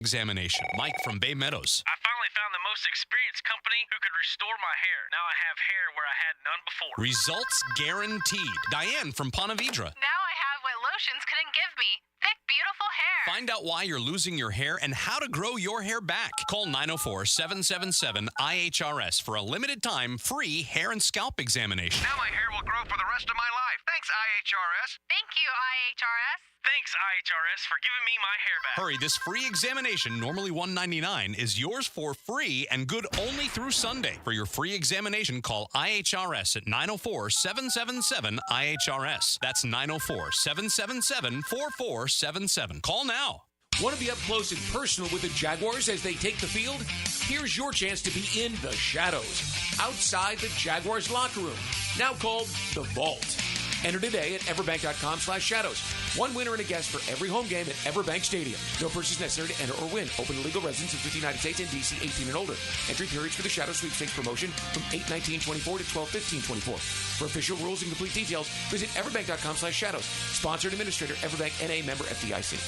examination. Mike from Bay Meadows. I finally found the most experienced company who could restore my hair. Now I have hair where I had none before. Results guaranteed. Diane from Ponte Vedra. Now I have what lotions couldn't give me. Thick, beautiful hair. Find out why you're losing your hair and how to grow your hair back. Call 904-777-IHRS for a limited time free hair and scalp examination. Now my hair will grow for the rest of my life. Thanks, IHRS. Thank you, IHRS. Thanks, IHRS, for giving me my hair back. Hurry, this free examination, normally $199, is yours for free and good only through Sunday. For your free examination, call IHRS at 904-777-IHRS. That's 904-777-4477. Call now. Want to be up close and personal with the Jaguars as they take the field? Here's your chance to be in the shadows, outside the Jaguars locker room, now called the Vault. Enter today at everbank.com/shadows. One winner and a guest for every home game at Everbank Stadium. No purchase necessary to enter or win. Open to legal residents of the United States and D.C. 18 and older. Entry periods for the Shadow Sweepstakes promotion from 8/19/24 to 12/15/24. For official rules and complete details, visit everbank.com/shadows. Sponsored administrator, Everbank NA, member FDIC.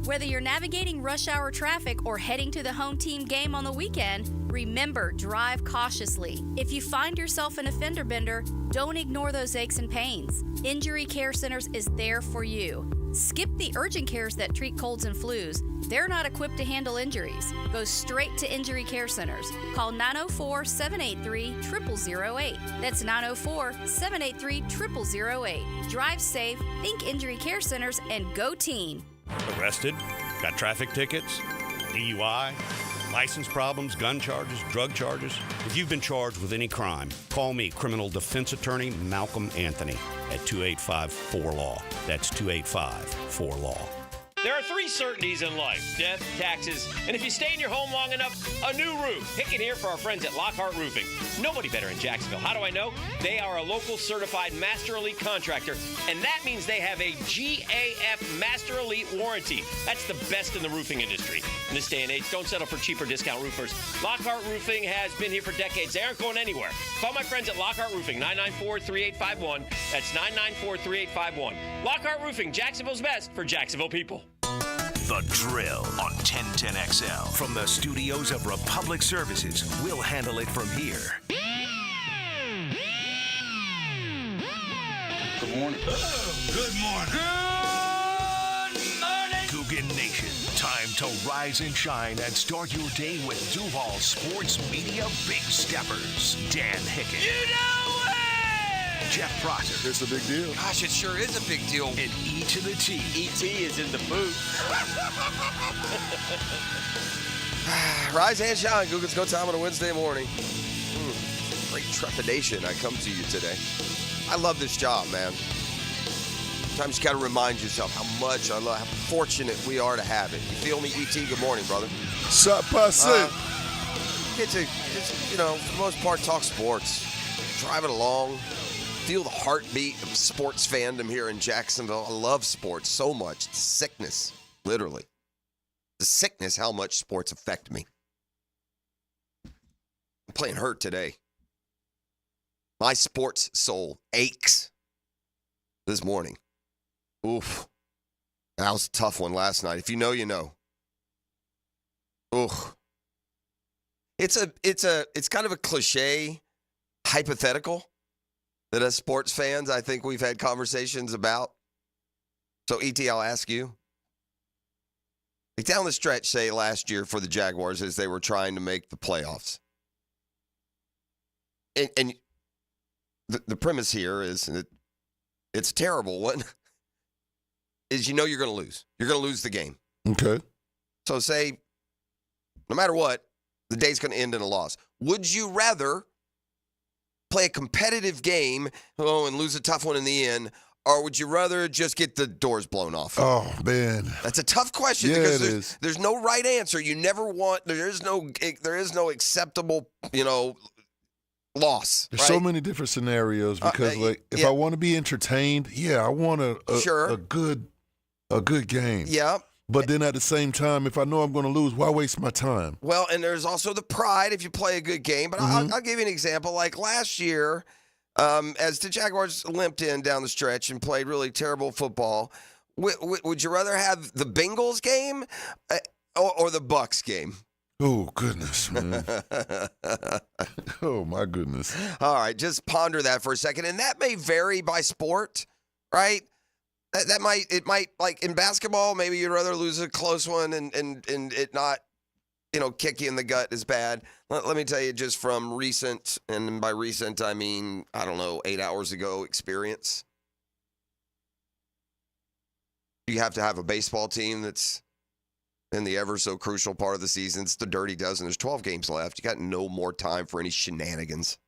Whether you're navigating rush hour traffic or heading to the home team game on the weekend, remember, drive cautiously. If you find yourself in a fender bender, don't ignore those aches and pains. Injury Care Centers is there for you. Skip the urgent cares that treat colds and flus. They're not equipped to handle injuries. Go straight to Injury Care Centers. Call 904-783-0008. That's 904-783-0008. Drive safe, think Injury Care Centers, and go team. Arrested? Got traffic tickets? DUI? License problems? Gun charges? Drug charges? If you've been charged with any crime, call me, criminal defense attorney Malcolm Anthony, at 285-4LAW. That's 285-4LAW. There are three certainties in life: death, taxes, and if you stay in your home long enough, a new roof. Hicken here for our friends at Lockhart Roofing. Nobody better in Jacksonville. How do I know? They are a local certified Master Elite contractor, and that means they have a GAF Master Elite warranty. That's the best in the roofing industry. In this day and age, don't settle for cheaper discount roofers. Lockhart Roofing has been here for decades. They aren't going anywhere. Call my friends at Lockhart Roofing, 994-3851. That's 994-3851. Lockhart Roofing, Jacksonville's best for Jacksonville people. The Drill on 1010XL. From the studios of Republic Services, we'll handle it from here. Good morning. Oh, good morning. Good morning. Coogan Nation. Time to rise and shine and start your day with Duval Sports Media Big Steppers. Dan Hicken. You know it! Jeff Prosser. It's a big deal. Gosh, it sure is a big deal. And E to the T. E.T. is in the booth. Rise and shine, Googans. Go time on a Wednesday morning. Great trepidation I come to you today. I love this job, man. Sometimes you got to remind yourself how much I love, how fortunate we are to have it. You feel me, E.T.? Good morning, brother. Sup, pussy? Get to, just, for the most part, talk sports. Drive it along. Feel the heartbeat of sports fandom here in Jacksonville. I love sports so much. It's sickness, literally. The sickness, how much sports affect me. I'm playing hurt today. My sports soul aches this morning. Oof. That was a tough one last night. If you know, you know. Oof. It's kind of a cliche hypothetical that as sports fans, I think we've had conversations about. So, E.T., I'll ask you. Like down the stretch, say, last year for the Jaguars as they were trying to make the playoffs. And the premise here is that it's a terrible one, is you're going to lose. You're going to lose the game. Okay. So say, no matter what, the day's going to end in a loss. Would you rather play a competitive game and lose a tough one in the end, or would you rather just get the doors blown off? Oh, man. That's a tough question because there's no right answer. You never want, there is no acceptable, loss. There's right? so many different scenarios because, if I want to be entertained, I want a good game. Yeah. But then at the same time, if I know I'm going to lose, why waste my time? Well, and there's also the pride if you play a good game. But I'll give you an example. Like last year, as the Jaguars limped in down the stretch and played really terrible football, Would you rather have the Bengals game or the Bucks game? Oh, goodness, man. Oh, my goodness. All right, just ponder that for a second. And that may vary by sport, right? It might, like in basketball, maybe you'd rather lose a close one and it not, kick you in the gut as bad. Let me tell you just from recent, and by recent, I mean, 8 hours ago experience. You have to have a baseball team that's in the ever so crucial part of the season. It's the Dirty Dozen. There's 12 games left. You got no more time for any shenanigans.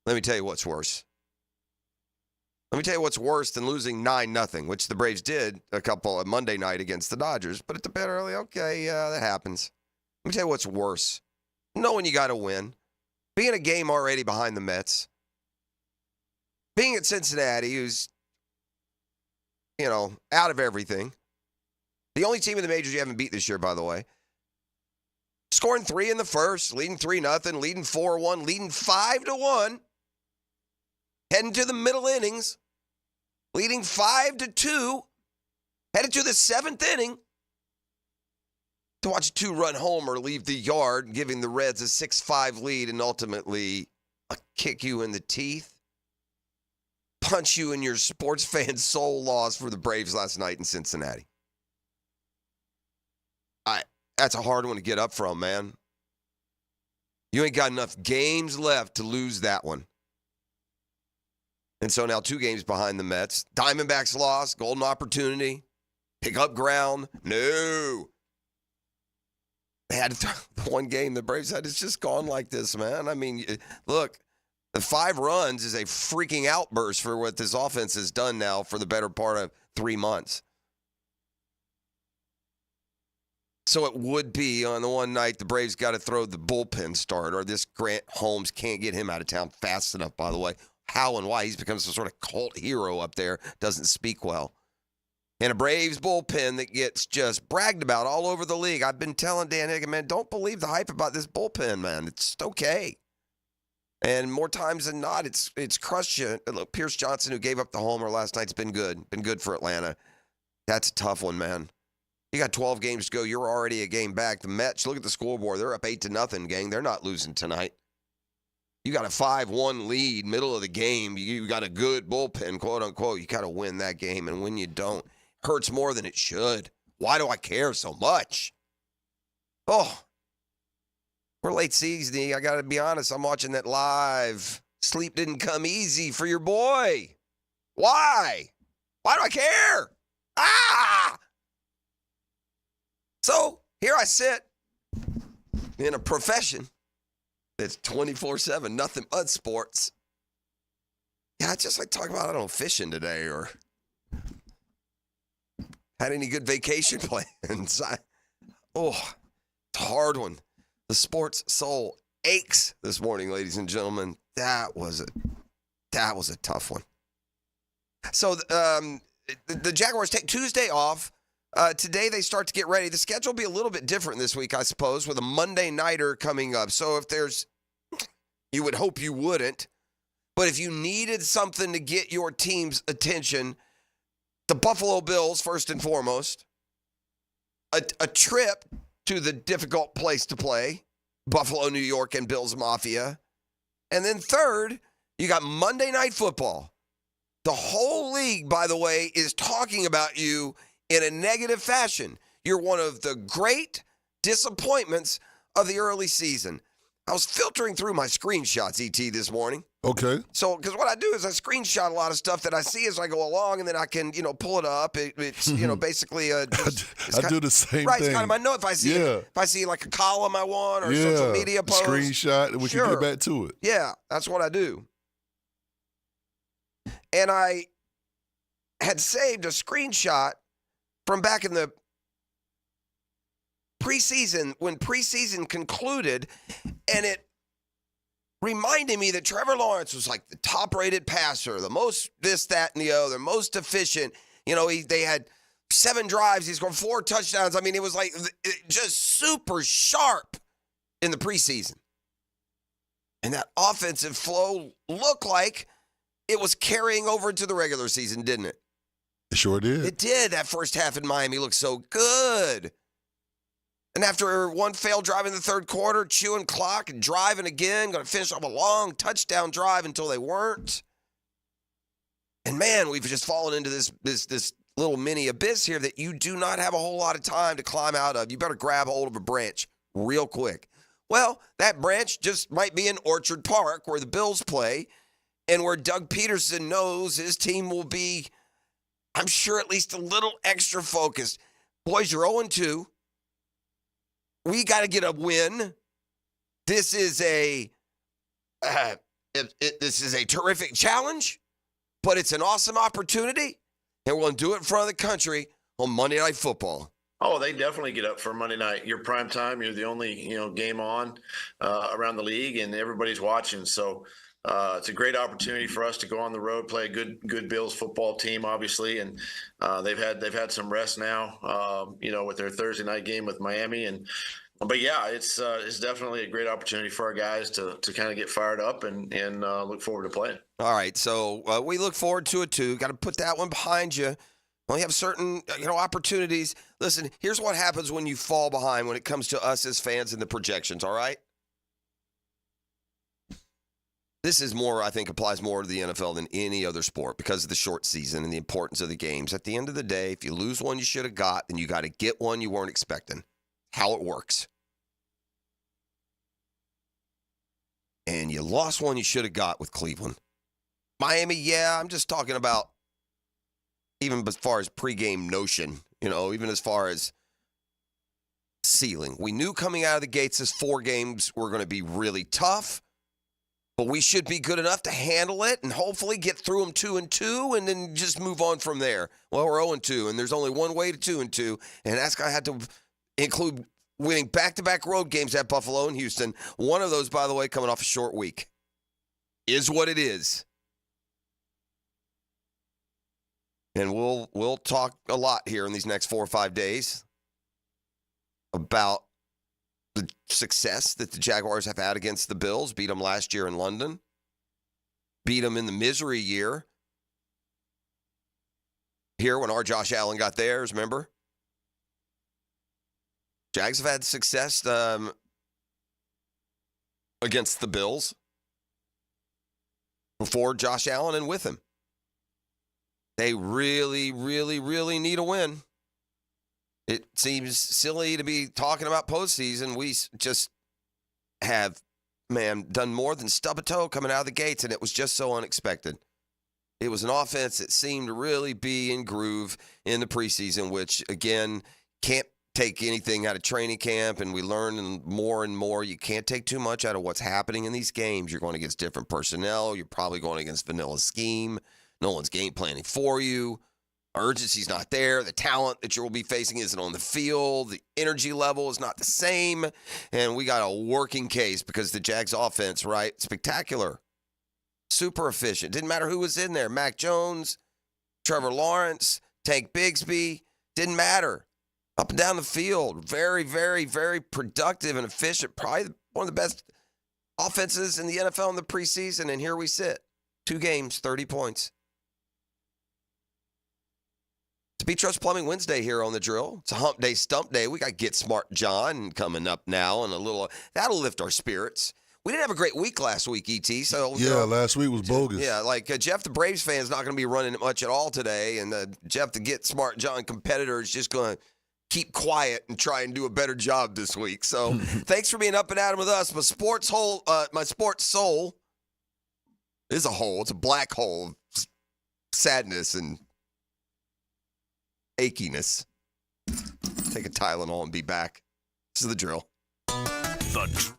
Let me tell you what's worse. Let me tell you what's worse than losing 9-0, which the Braves did a Monday night against the Dodgers. But at the bed early, okay, yeah, that happens. Let me tell you what's worse. Knowing you got to win. Being a game already behind the Mets. Being at Cincinnati, who's, out of everything. The only team in the majors you haven't beat this year, by the way. Scoring 3 in the first, leading 3-0, leading 4-1, leading 5-1. Heading to the middle innings, leading 5-2. Headed to the 7th inning. To watch a 2-run homer leave the yard, giving the Reds a 6-5 lead and ultimately a kick you in the teeth. Punch you in your sports fan soul loss for the Braves last night in Cincinnati. That's a hard one to get up from, man. You ain't got enough games left to lose that one. And so now 2 games behind the Mets. Diamondbacks lost, golden opportunity, pick up ground. No. They had the one game the Braves had. It's just gone like this, man. I mean, look, the 5 runs is a freaking outburst for what this offense has done now for the better part of 3 months. So it would be on the one night the Braves got to throw the bullpen start, or this Grant Holmes can't get him out of town fast enough, by the way. How and why he's become some sort of cult hero up there doesn't speak well. And a Braves bullpen that gets just bragged about all over the league. I've been telling Dan Hicken, man, don't believe the hype about this bullpen, man. It's just okay. And more times than not, it's crushed you. Look, Pierce Johnson, who gave up the homer last night's been good. Been good for Atlanta. That's a tough one, man. You got 12 games to go. You're already a game back. The Mets, look at the scoreboard. They're up 8-0, gang. They're not losing tonight. You got a 5-1 lead, middle of the game. You got a good bullpen, quote unquote. You got to win that game. And when you don't, it hurts more than it should. Why do I care so much? Oh, we're late season. I got to be honest. I'm watching that live. Sleep didn't come easy for your boy. Why? Why do I care? So here I sit in a profession that's 24/7, nothing but sports. Yeah, I just like talking about, fishing today or had any good vacation plans. It's a hard one. The sports soul aches this morning, ladies and gentlemen. That was a tough one. So the Jaguars take Tuesday off. Today they start to get ready. The schedule will be a little bit different this week, I suppose, with a Monday nighter coming up. So if you would hope you wouldn't, but if you needed something to get your team's attention, the Buffalo Bills, first and foremost, a trip to the difficult place to play, Buffalo, New York, and Bills Mafia. And then third, you got Monday Night Football. The whole league, by the way, is talking about you in a negative fashion. You're one of the great disappointments of the early season. I was filtering through my screenshots, ET, this morning. Okay. So, because what I do is I screenshot a lot of stuff that I see as I go along, and then I can, pull it up. It's, basically I do the same thing. Right, it's kind of my note. If I see like a column I want or social media post. Screenshot, and we can get back to it. Yeah, that's what I do. And I had saved a screenshot from back in the preseason, when preseason concluded, and it reminded me that Trevor Lawrence was like the top-rated passer, the most this, that, and the other, most efficient. They had 7 drives. He scored 4 touchdowns. I mean, it was like just super sharp in the preseason. And that offensive flow looked like it was carrying over to the regular season, didn't it? It sure did. It did. That first half in Miami looked so good. And after one failed drive in the third quarter, chewing clock and driving again, going to finish off a long touchdown drive until they weren't. And man, we've just fallen into this little mini abyss here that you do not have a whole lot of time to climb out of. You better grab hold of a branch real quick. Well, that branch just might be in Orchard Park where the Bills play and where Doug Peterson knows his team will be, I'm sure, at least a little extra focused. Boys, you're 0-2. We got to get a win. This is a terrific challenge, but it's an awesome opportunity, and we're going to do it in front of the country on Monday Night Football. Oh, they definitely get up for Monday night. You're prime time. You're the only game on around the league, and everybody's watching. So it's a great opportunity for us to go on the road, play a good Bills football team, obviously, and they've had some rest now. With their Thursday night game with Miami, but yeah, it's definitely a great opportunity for our guys to kind of get fired up and look forward to playing. All right, so we look forward to it too. Got to put that one behind you. Well, you have certain opportunities. Listen, here's what happens when you fall behind when it comes to us as fans and the projections. All right. This is more, I think, applies more to the NFL than any other sport because of the short season and the importance of the games. At the end of the day, if you lose one you should have got, then you got to get one you weren't expecting. How it works. And you lost one you should have got with Cleveland. Miami, yeah, I'm just talking about even as far as pregame notion, even as far as ceiling. We knew coming out of the gates this 4 games were going to be really tough. But we should be good enough to handle it and hopefully get through them 2-2 and then just move on from there. Well, we're 0-2, and there's only one way to 2-2, and that's going to have to include winning back-to-back road games at Buffalo and Houston. One of those, by the way, coming off a short week. Is what it is. And we'll talk a lot here in these next 4 or 5 days about the success that the Jaguars have had against the Bills. Beat them last year in London. Beat them in the misery year. Here when our Josh Allen got theirs, remember? Jags have had success against the Bills before Josh Allen and with him. They really, really, really need a win. It seems silly to be talking about postseason. We just have, done more than stub a toe coming out of the gates, and it was just so unexpected. It was an offense that seemed to really be in groove in the preseason, which, again, can't take anything out of training camp, and we learn more and more. You can't take too much out of what's happening in these games. You're going against different personnel. You're probably going against vanilla scheme. No one's game planning for you. Urgency's not there. The talent that you will be facing isn't on the field. The energy level is not the same. And we got a working case because the Jags offense, right? Spectacular. Super efficient. Didn't matter who was in there. Mac Jones, Trevor Lawrence, Tank Bigsby. Didn't matter. Up and down the field. Very, very, very productive and efficient. Probably one of the best offenses in the NFL in the preseason. And here we sit. 2 games, 30 points. It's Beach Trust Plumbing Wednesday here on The Drill. It's a hump day, stump day. We got Get Smart John coming up now, and that'll lift our spirits. We didn't have a great week last week, ET. So last week was bogus. Yeah, Jeff the Braves fan is not going to be running it much at all today, and Jeff the Get Smart John competitor is just going to keep quiet and try and do a better job this week. So thanks for being up and at 'em with us. My sports soul is a hole. It's a black hole of sadness and achiness. Take a Tylenol and be back. This is The Drill. The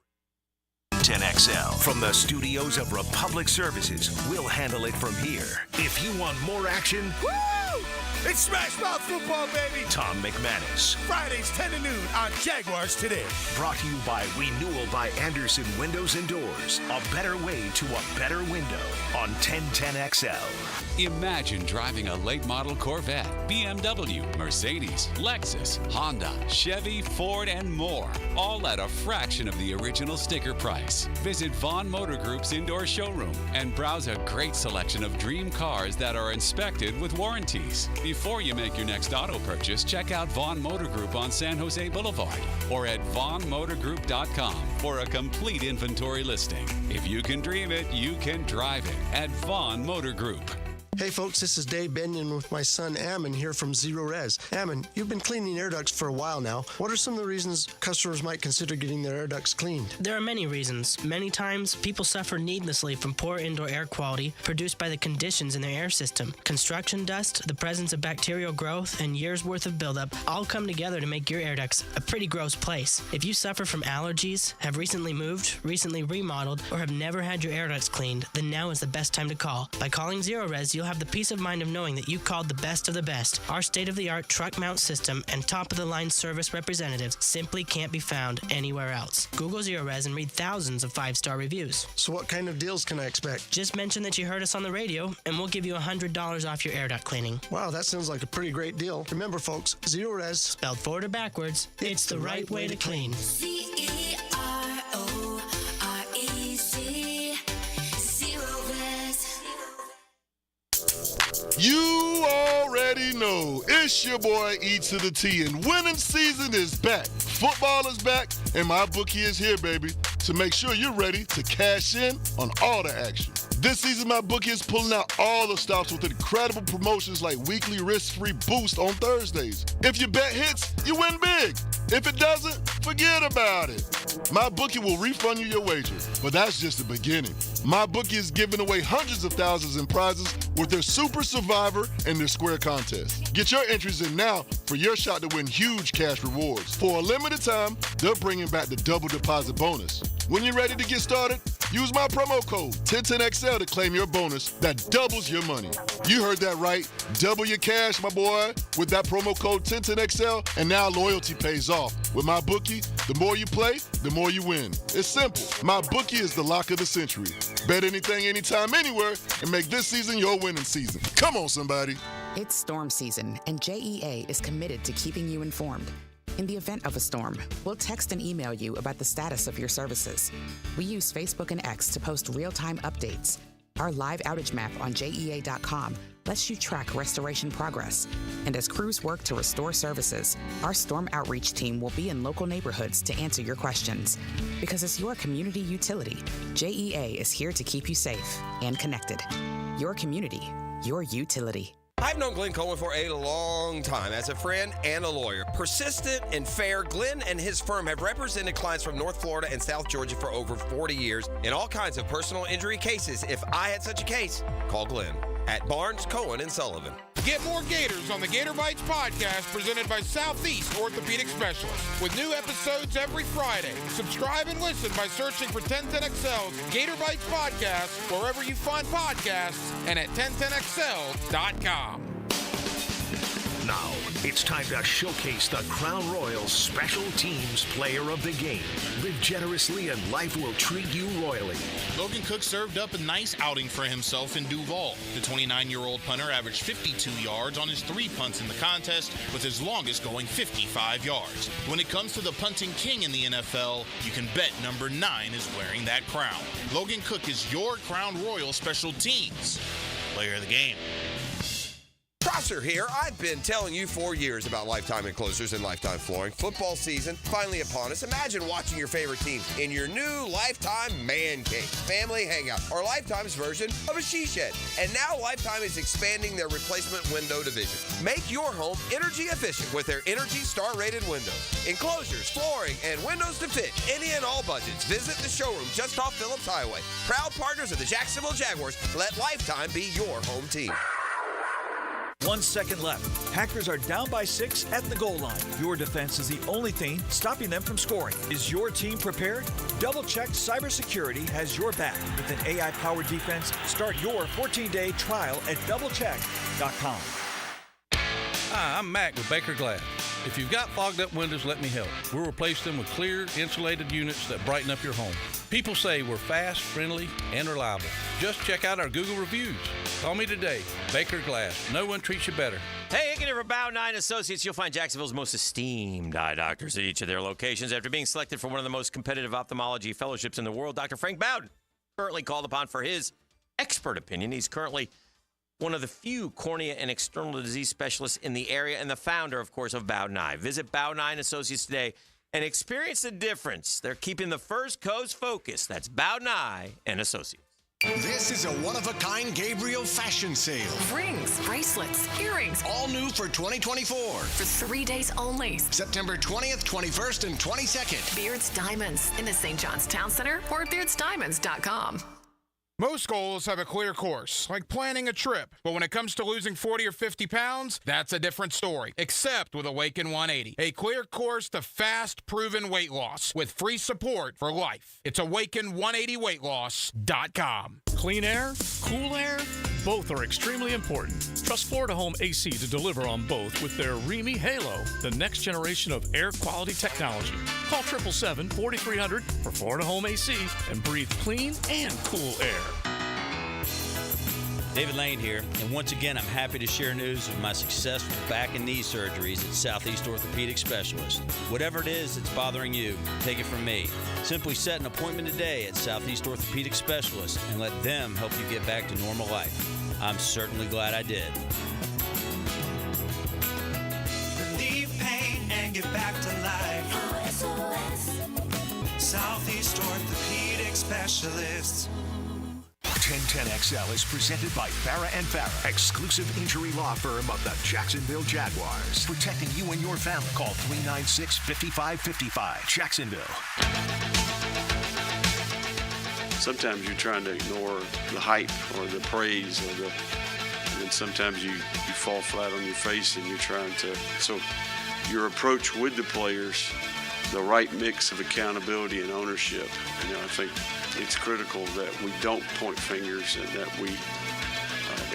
10XL from the studios of Republic Services. We'll handle it from here. If you want more action, woo! It's Smash Mouth football, baby! Tom McManus. Fridays 10 to noon on Jaguars Today. Brought to you by Renewal by Anderson Windows and Doors. A better way to a better window on 1010XL. Imagine driving a late model Corvette, BMW, Mercedes, Lexus, Honda, Chevy, Ford, and more. All at a fraction of the original sticker price. Visit Vaughn Motor Group's indoor showroom and browse a great selection of dream cars that are inspected with warranties. Before you make your next auto purchase, check out Vaughn Motor Group on San Jose Boulevard or at vaughnmotorgroup.com for a complete inventory listing. If you can dream it, you can drive it at Vaughn Motor Group. Hey folks, this is Dave Benyon with my son Ammon here from Zero Res. Ammon, you've been cleaning air ducts for a while now. What are some of the reasons customers might consider getting their air ducts cleaned? There are many reasons. Many times, people suffer needlessly from poor indoor air quality produced by the conditions in their air system. Construction dust, the presence of bacterial growth, and years' worth of buildup all come together to make your air ducts a pretty gross place. If you suffer from allergies, have recently moved, recently remodeled, or have never had your air ducts cleaned, then now is the best time to call. By calling Zero Res, you'll have the peace of mind of knowing that you called the best of the best. Our state-of-the-art truck mount system and top-of-the-line service representatives simply can't be found anywhere else. Google Zero Res and read thousands of 5-star reviews. So what kind of deals can I expect? Just mention that you heard us on the radio, and we'll give you $100 off your air duct cleaning. Wow, that sounds like a pretty great deal. Remember, folks, Zero Res, spelled forward or backwards, it's the right way to clean. You already know it's your boy E to the T, and winning season is back. Football is back, and my bookie is here, baby, to make sure you're ready to cash in on all the action. This season, my bookie is pulling out all the stops with incredible promotions like weekly risk-free boost on Thursdays. If your bet hits, you win big. If it doesn't, forget about it. My bookie will refund you your wager, but that's just the beginning. My bookie is giving away hundreds of thousands in prizes with their Super Survivor and their Square contest. Get your entries in now for your shot to win huge cash rewards. For a limited time, they're bringing back the double deposit bonus. When you're ready to get started, use my promo code 1010XL to claim your bonus that doubles your money. You heard that right. Double your cash, my boy, with that promo code 1010XL, and now loyalty pays off. With my bookie, the more you play, the more you win. It's simple. My bookie is the lock of the century. Bet anything, anytime, anywhere, and make this season your winning season. Come on, somebody. It's storm season, and JEA is committed to keeping you informed. In the event of a storm, we'll text and email you about the status of your services. We use Facebook and X to post real-time updates. Our live outage map on JEA.com lets you track restoration progress. And as crews work to restore services, our storm outreach team will be in local neighborhoods to answer your questions. Because as your community utility, JEA is here to keep you safe and connected. Your community, your utility. I've known Glenn Cohen for a long time as a friend and a lawyer. Persistent and fair, Glenn and his firm have represented clients from North Florida and South Georgia for over 40 years in all kinds of personal injury cases. If I had such a case, call Glenn at Barnes, Cohen, and Sullivan. Get more Gators on the Gator Bites podcast presented by Southeast Orthopedic Specialists with new episodes every Friday. Subscribe and listen by searching for 1010XL's Gator Bites podcast wherever you find podcasts and at 1010XL.com. Now, it's time to showcase the Crown Royal Special Teams Player of the Game. Live generously and life will treat you royally. Logan Cook served up a nice outing for himself in Duval. The 29-year-old punter averaged 52 yards on his 3 punts in the contest, with his longest going 55 yards. When it comes to the punting king in the NFL, you can bet number 9 is wearing that crown. Logan Cook is your Crown Royal Special Teams Player of the Game. Prosser here. I've been telling you for years about Lifetime Enclosures and Lifetime Flooring. Football season finally upon us. Imagine watching your favorite team in your new Lifetime Man Cave, family hangout, or Lifetime's version of a she shed. And now Lifetime is expanding their replacement window division. Make your home energy efficient with their Energy Star-rated windows. Enclosures, flooring, and windows to fit any and all budgets. Visit the showroom just off Phillips Highway. Proud partners of the Jacksonville Jaguars. Let Lifetime be your home team. 1 second left. Packers are down by 6 at the goal line. Your defense is the only thing stopping them from scoring. Is your team prepared? Double Check Cybersecurity has your back. With an AI-powered defense, start your 14-day trial at doublecheck.com. Hi, I'm Mac with Baker Glass. If you've got fogged up windows, let me help. We'll replace them with clear, insulated units that brighten up your home. People say we're fast, friendly, and reliable. Just check out our Google reviews. Call me today. Baker Glass. No one treats you better. Hey, Hicken here for Bow 9 Associates. You'll find Jacksonville's most esteemed eye doctors at each of their locations. After being selected for one of the most competitive ophthalmology fellowships in the world, Dr. Frank Bowden, currently called upon for his expert opinion. He's currently one of the few cornea and external disease specialists in the area, and the founder, of course, of Bowden Eye. Visit Bowden Eye & Associates today and experience the difference. They're keeping the First Coast focused. That's Bowden Eye & Associates. This is a one-of-a-kind Gabriel fashion sale. Rings, bracelets, earrings. All new for 2024. For 3 days only. September 20th, 21st, and 22nd. Beards Diamonds in the St. John's Town Center or at beardsdiamonds.com. Most goals have a clear course, like planning a trip. But when it comes to losing 40 or 50 pounds, that's a different story. Except with Awaken 180, a clear course to fast, proven weight loss with free support for life. It's awaken180weightloss.com. Clean air, cool air, both are extremely important. Trust Florida Home AC to deliver on both with their REME Halo, the next generation of air quality technology. Call 777-4300 for Florida Home AC and breathe clean and cool air. David Lane here, and once again, I'm happy to share news of my successful back and knee surgeries at Southeast Orthopedic Specialist. Whatever it is that's bothering you, take it from me. Simply set an appointment today at Southeast Orthopedic Specialist and let them help you get back to normal life. I'm certainly glad I did. Relieve pain and get back to life. Southeast Orthopedic Specialists. 1010XL is presented by Farrah & Farrah, exclusive injury law firm of the Jacksonville Jaguars. Protecting you and your family. Call 396-5555. Jacksonville. Sometimes you're trying to ignore the hype or the praise and then sometimes you fall flat on your face and you're trying to. So your approach with the players, the right mix of accountability and ownership. I think it's critical that we don't point fingers and that we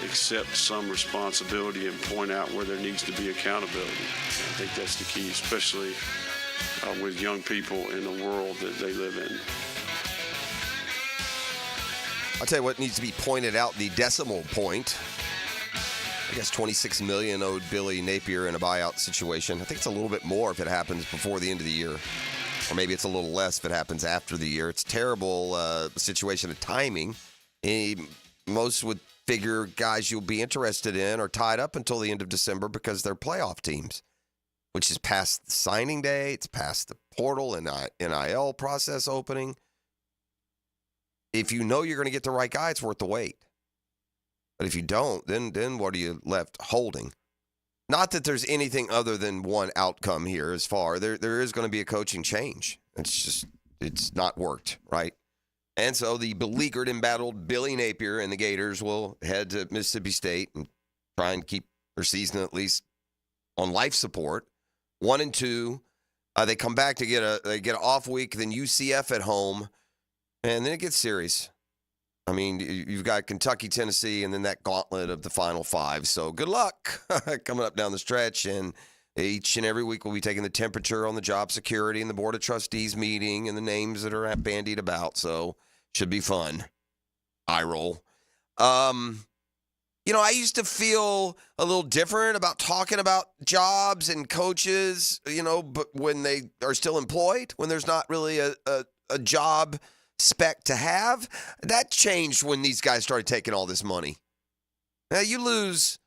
accept some responsibility and point out where there needs to be accountability. I think that's the key, especially with young people in the world that they live in. I'll tell you what needs to be pointed out, the decimal point. I guess $26 million owed Billy Napier in a buyout situation. I think it's a little bit more if it happens before the end of the year. Or maybe it's a little less if it happens after the year. It's a terrible situation of timing. Most would figure guys you'll be interested in are tied up until the end of December because they're playoff teams, which is past the signing day. It's past the portal and NIL process opening. If you know you're going to get the right guy, it's worth the wait. But if you don't, then what are you left holding? Not that there's anything other than one outcome here as far. There is going to be a coaching change. It's not worked, right? And so the beleaguered, embattled Billy Napier and the Gators will head to Mississippi State and try and keep their season at least on life support. 1-2. They come back to get an off week, then UCF at home, and then it gets serious. I mean, you've got Kentucky, Tennessee, and then that gauntlet of the Final Five. So good luck coming up down the stretch. And each and every week we'll be taking the temperature on the job security and the Board of Trustees meeting and the names that are bandied about. So should be fun. Eye roll. I used to feel a little different about talking about jobs and coaches, but when they are still employed, when there's not really a job spec to have. That changed when these guys started taking all this money. Now you lose,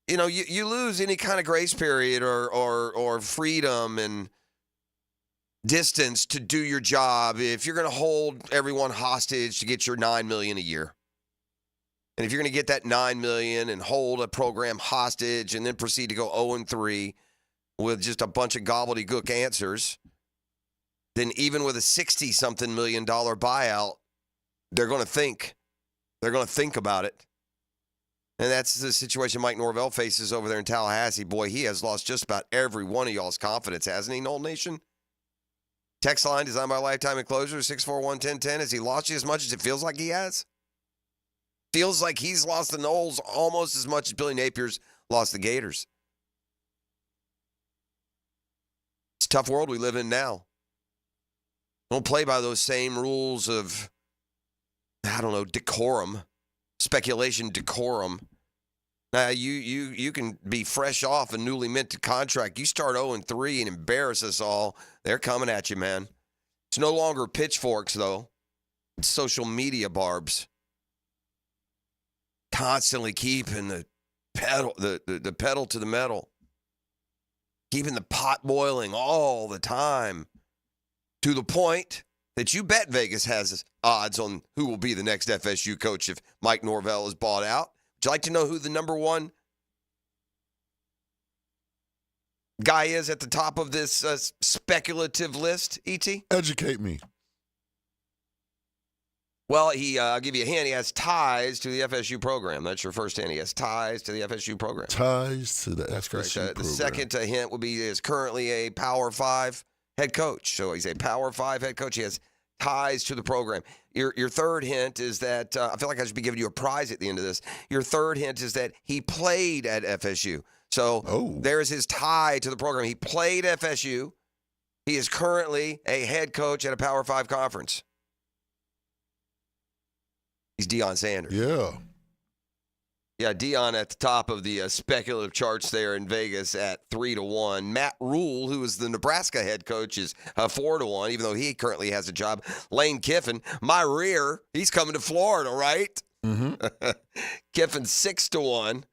you lose any kind of grace period or freedom and distance to do your job if you're going to hold everyone hostage to get your $9 million a year. And if you're going to get that $9 million and hold a program hostage and then proceed to go 0-3 with just a bunch of gobbledygook answers, then even with a $60-something million buyout, they're going to think. They're going to think about it. And that's the situation Mike Norvell faces over there in Tallahassee. Boy, he has lost just about every one of y'all's confidence, hasn't he, Noel Nation? Text line designed by Lifetime Enclosure, 641-1010. Has he lost you as much as it feels like he has? Feels like he's lost the Noles almost as much as Billy Napier's lost the Gators. It's a tough world we live in now. Don't play by those same rules of, decorum, speculation decorum. Now, you can be fresh off a newly minted contract. You start 0-3 and embarrass us all. They're coming at you, man. It's no longer pitchforks, though. It's social media barbs. constantly keeping the pedal to the metal, keeping the pot boiling all the time, to the point that you bet Vegas has odds on who will be the next FSU coach if Mike Norvell is bought out. Would you like to know who the number one guy is at the top of this speculative list, E.T.? Educate me. Well, I'll give you a hint. He has ties to the FSU program. That's your first hint. He has ties to the FSU program. Ties to the FSU program. The second hint would be he is currently a Power 5 head coach. So he's a Power 5 head coach. He has ties to the program. Your third hint is that I feel like I should be giving you a prize at the end of this. Your third hint is that he played at FSU. So there's his tie to the program. He played FSU. He is currently a head coach at a Power 5 conference. He's Deion Sanders. Yeah. Yeah, Deion at the top of the speculative charts there in Vegas at 3-1. Matt Rule, who is the Nebraska head coach, is 4-1, even though he currently has a job. Lane Kiffin, my rear, he's coming to Florida, right? Mm-hmm. Kiffin 6-1.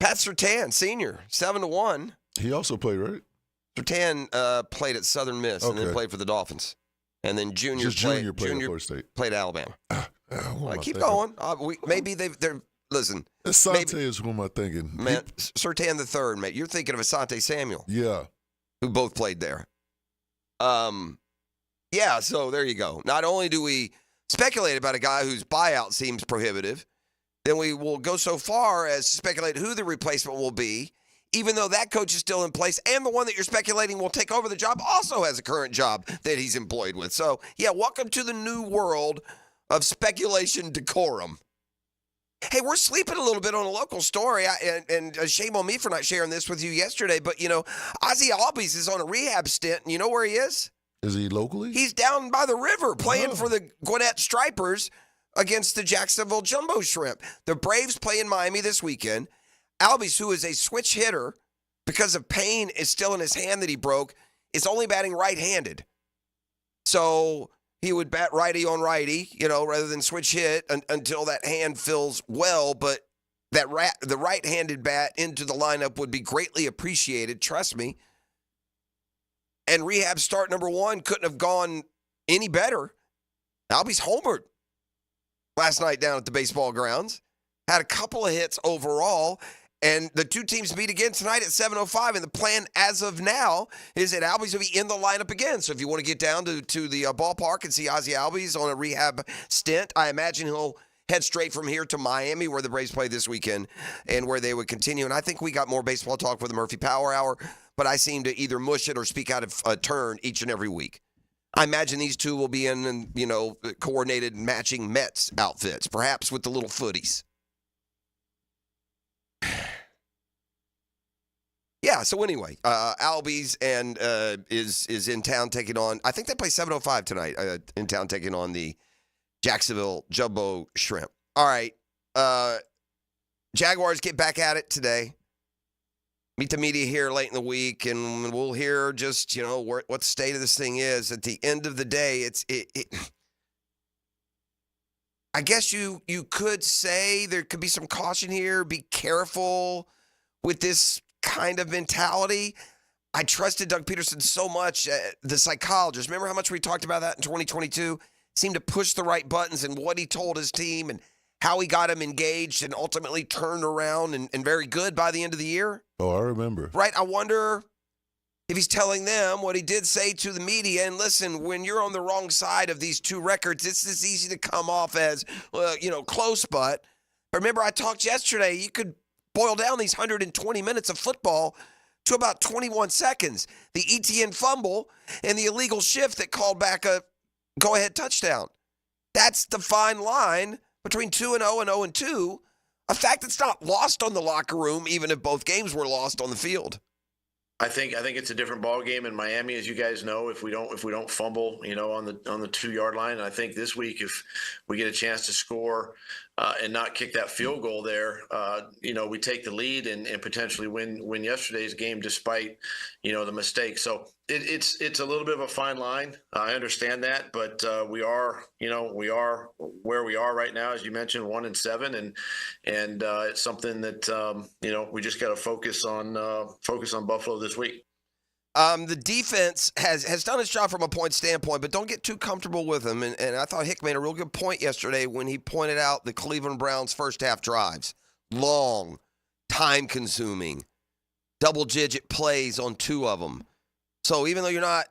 Pat Surtain, senior, 7-1. He also played, right? Surtain played at Southern Miss and then played for the Dolphins. And then Junior played at Florida State. Played at Alabama. Keep going. Maybe they're listen. Asante is who am I thinking? Man, Surtain the third, mate. You're thinking of Asante Samuel. Yeah. Who both played there. Yeah, so there you go. Not only do we speculate about a guy whose buyout seems prohibitive, then we will go so far as to speculate who the replacement will be, even though that coach is still in place, and the one that you're speculating will take over the job also has a current job that he's employed with. So, yeah, welcome to the new world of speculation decorum. Hey, we're sleeping a little bit on a local story, and shame on me for not sharing this with you yesterday, but, Ozzie Albies is on a rehab stint, and you know where he is? Is he locally? He's down by the river playing for the Gwinnett Stripers against the Jacksonville Jumbo Shrimp. The Braves play in Miami this weekend. Albies, who is a switch hitter because of pain is still in his hand that he broke, is only batting right-handed. So he would bat righty on righty, rather than switch hit until that hand feels well. But the right-handed bat into the lineup would be greatly appreciated, trust me. And rehab start number 1 couldn't have gone any better. Albies homered last night down at the baseball grounds. Had a couple of hits overall. And the two teams meet again tonight at 7:05, and the plan as of now is that Albies will be in the lineup again. So if you want to get down to the ballpark and see Ozzie Albies on a rehab stint, I imagine he'll head straight from here to Miami, where the Braves play this weekend, and where they would continue. And I think we got more baseball talk for the Murphy Power Hour, but I seem to either mush it or speak out of turn each and every week. I imagine these two will be in, coordinated matching Mets outfits, perhaps with the little footies. Yeah, so anyway, Albies and is in town taking on, I think they play 7:05 tonight, in town taking on the Jacksonville Jumbo Shrimp. All right, Jaguars get back at it today. Meet the media here late in the week, and we'll hear just, what the state of this thing is. At the end of the day, I guess you could say there could be some caution here. Be careful with this kind of mentality. I trusted Doug Peterson so much, the psychologist. Remember how much we talked about that in 2022? Seemed to push the right buttons and what he told his team and how he got him engaged and ultimately turned around and very good by the end of the year. Oh, I remember. Right? I wonder if he's telling them what he did say to the media. And listen, when you're on the wrong side of these two records, it's this easy to come off as, close, but remember I talked yesterday, you could boil down these 120 minutes of football to about 21 seconds. The ETN fumble and the illegal shift that called back a go-ahead touchdown. That's the fine line between 2-0 and 0-2, a fact that's not lost on the locker room, even if both games were lost on the field. I think it's a different ball game in Miami, as you guys know. If we don't fumble, on the 2-yard line, and I think this week if we get a chance to score and not kick that field goal there, we take the lead and potentially win yesterday's game despite, the mistake. So it's a little bit of a fine line. I understand that, but we are where we are right now, as you mentioned, 1-7, and it's something that we just got to focus on Buffalo this week. The defense has done its job from a point standpoint, but don't get too comfortable with them. And I thought Hick made a real good point yesterday when he pointed out the Cleveland Browns' first half drives. Long, time-consuming, double-digit plays on 2 of them. So even though you're not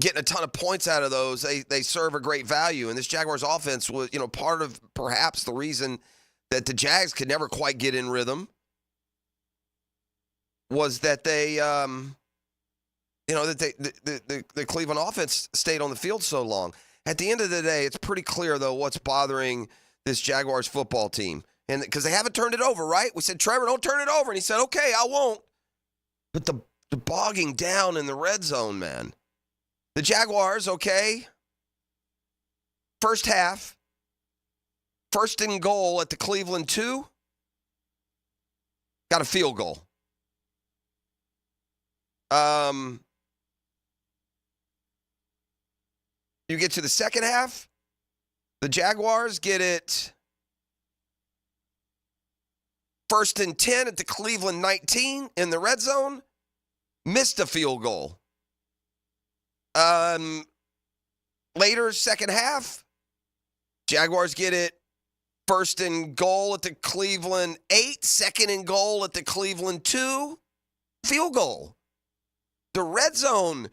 getting a ton of points out of those, they serve a great value. And this Jaguars offense was, part of perhaps the reason that the Jags could never quite get in rhythm was that they the Cleveland offense stayed on the field so long. At the end of the day, it's pretty clear, though, what's bothering this Jaguars football team. And because they haven't turned it over, right? We said, Trevor, don't turn it over. And he said, okay, I won't. But the bogging down in the red zone, man. The Jaguars, okay. First half, 1st and goal at the Cleveland 2. Got a field goal. You get to the second half, the Jaguars get it 1st and 10 at the Cleveland 19 in the red zone, missed a field goal. Later, second half, Jaguars get it 1st and goal at the Cleveland 8, 2nd and goal at the Cleveland 2, field goal. The red zone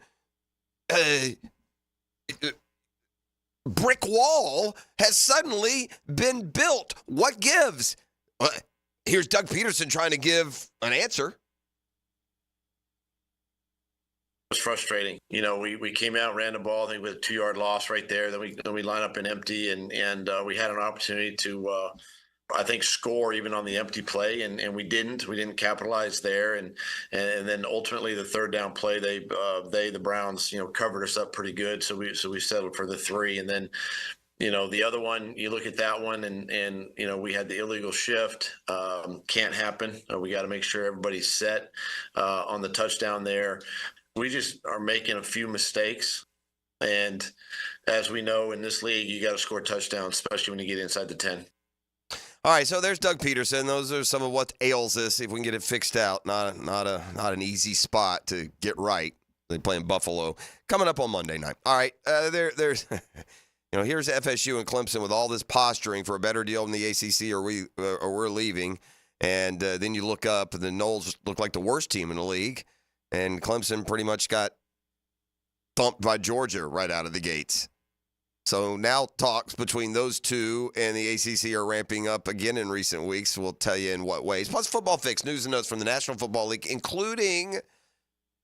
brick wall has suddenly been built. What gives? Here's Doug Peterson trying to give an answer. It was frustrating. We came out, ran the ball, I think with a 2-yard loss right there. Then we line up in empty, and we had an opportunity to I think score even on the empty play, and we didn't capitalize there, and then ultimately the 3rd down play the Browns covered us up pretty good, so we settled for the 3, and then the other one, you look at that one, and we had the illegal shift. Can't happen. We got to make sure everybody's set on the touchdown there. We just are making a few mistakes, and as we know in this league, you got to score touchdowns, especially when you get inside the 10. All right, so there's Doug Peterson. Those are some of what ails us. See if we can get it fixed out. Not an easy spot to get right. They play in Buffalo coming up on Monday night. All right, there's here's FSU and Clemson with all this posturing for a better deal in the ACC, or we're leaving. And then you look up, and the Noles look like the worst team in the league, and Clemson pretty much got thumped by Georgia right out of the gates. So now talks between those two and the ACC are ramping up again in recent weeks. We'll tell you in what ways. Plus, Football Fix, news and notes from the National Football League, including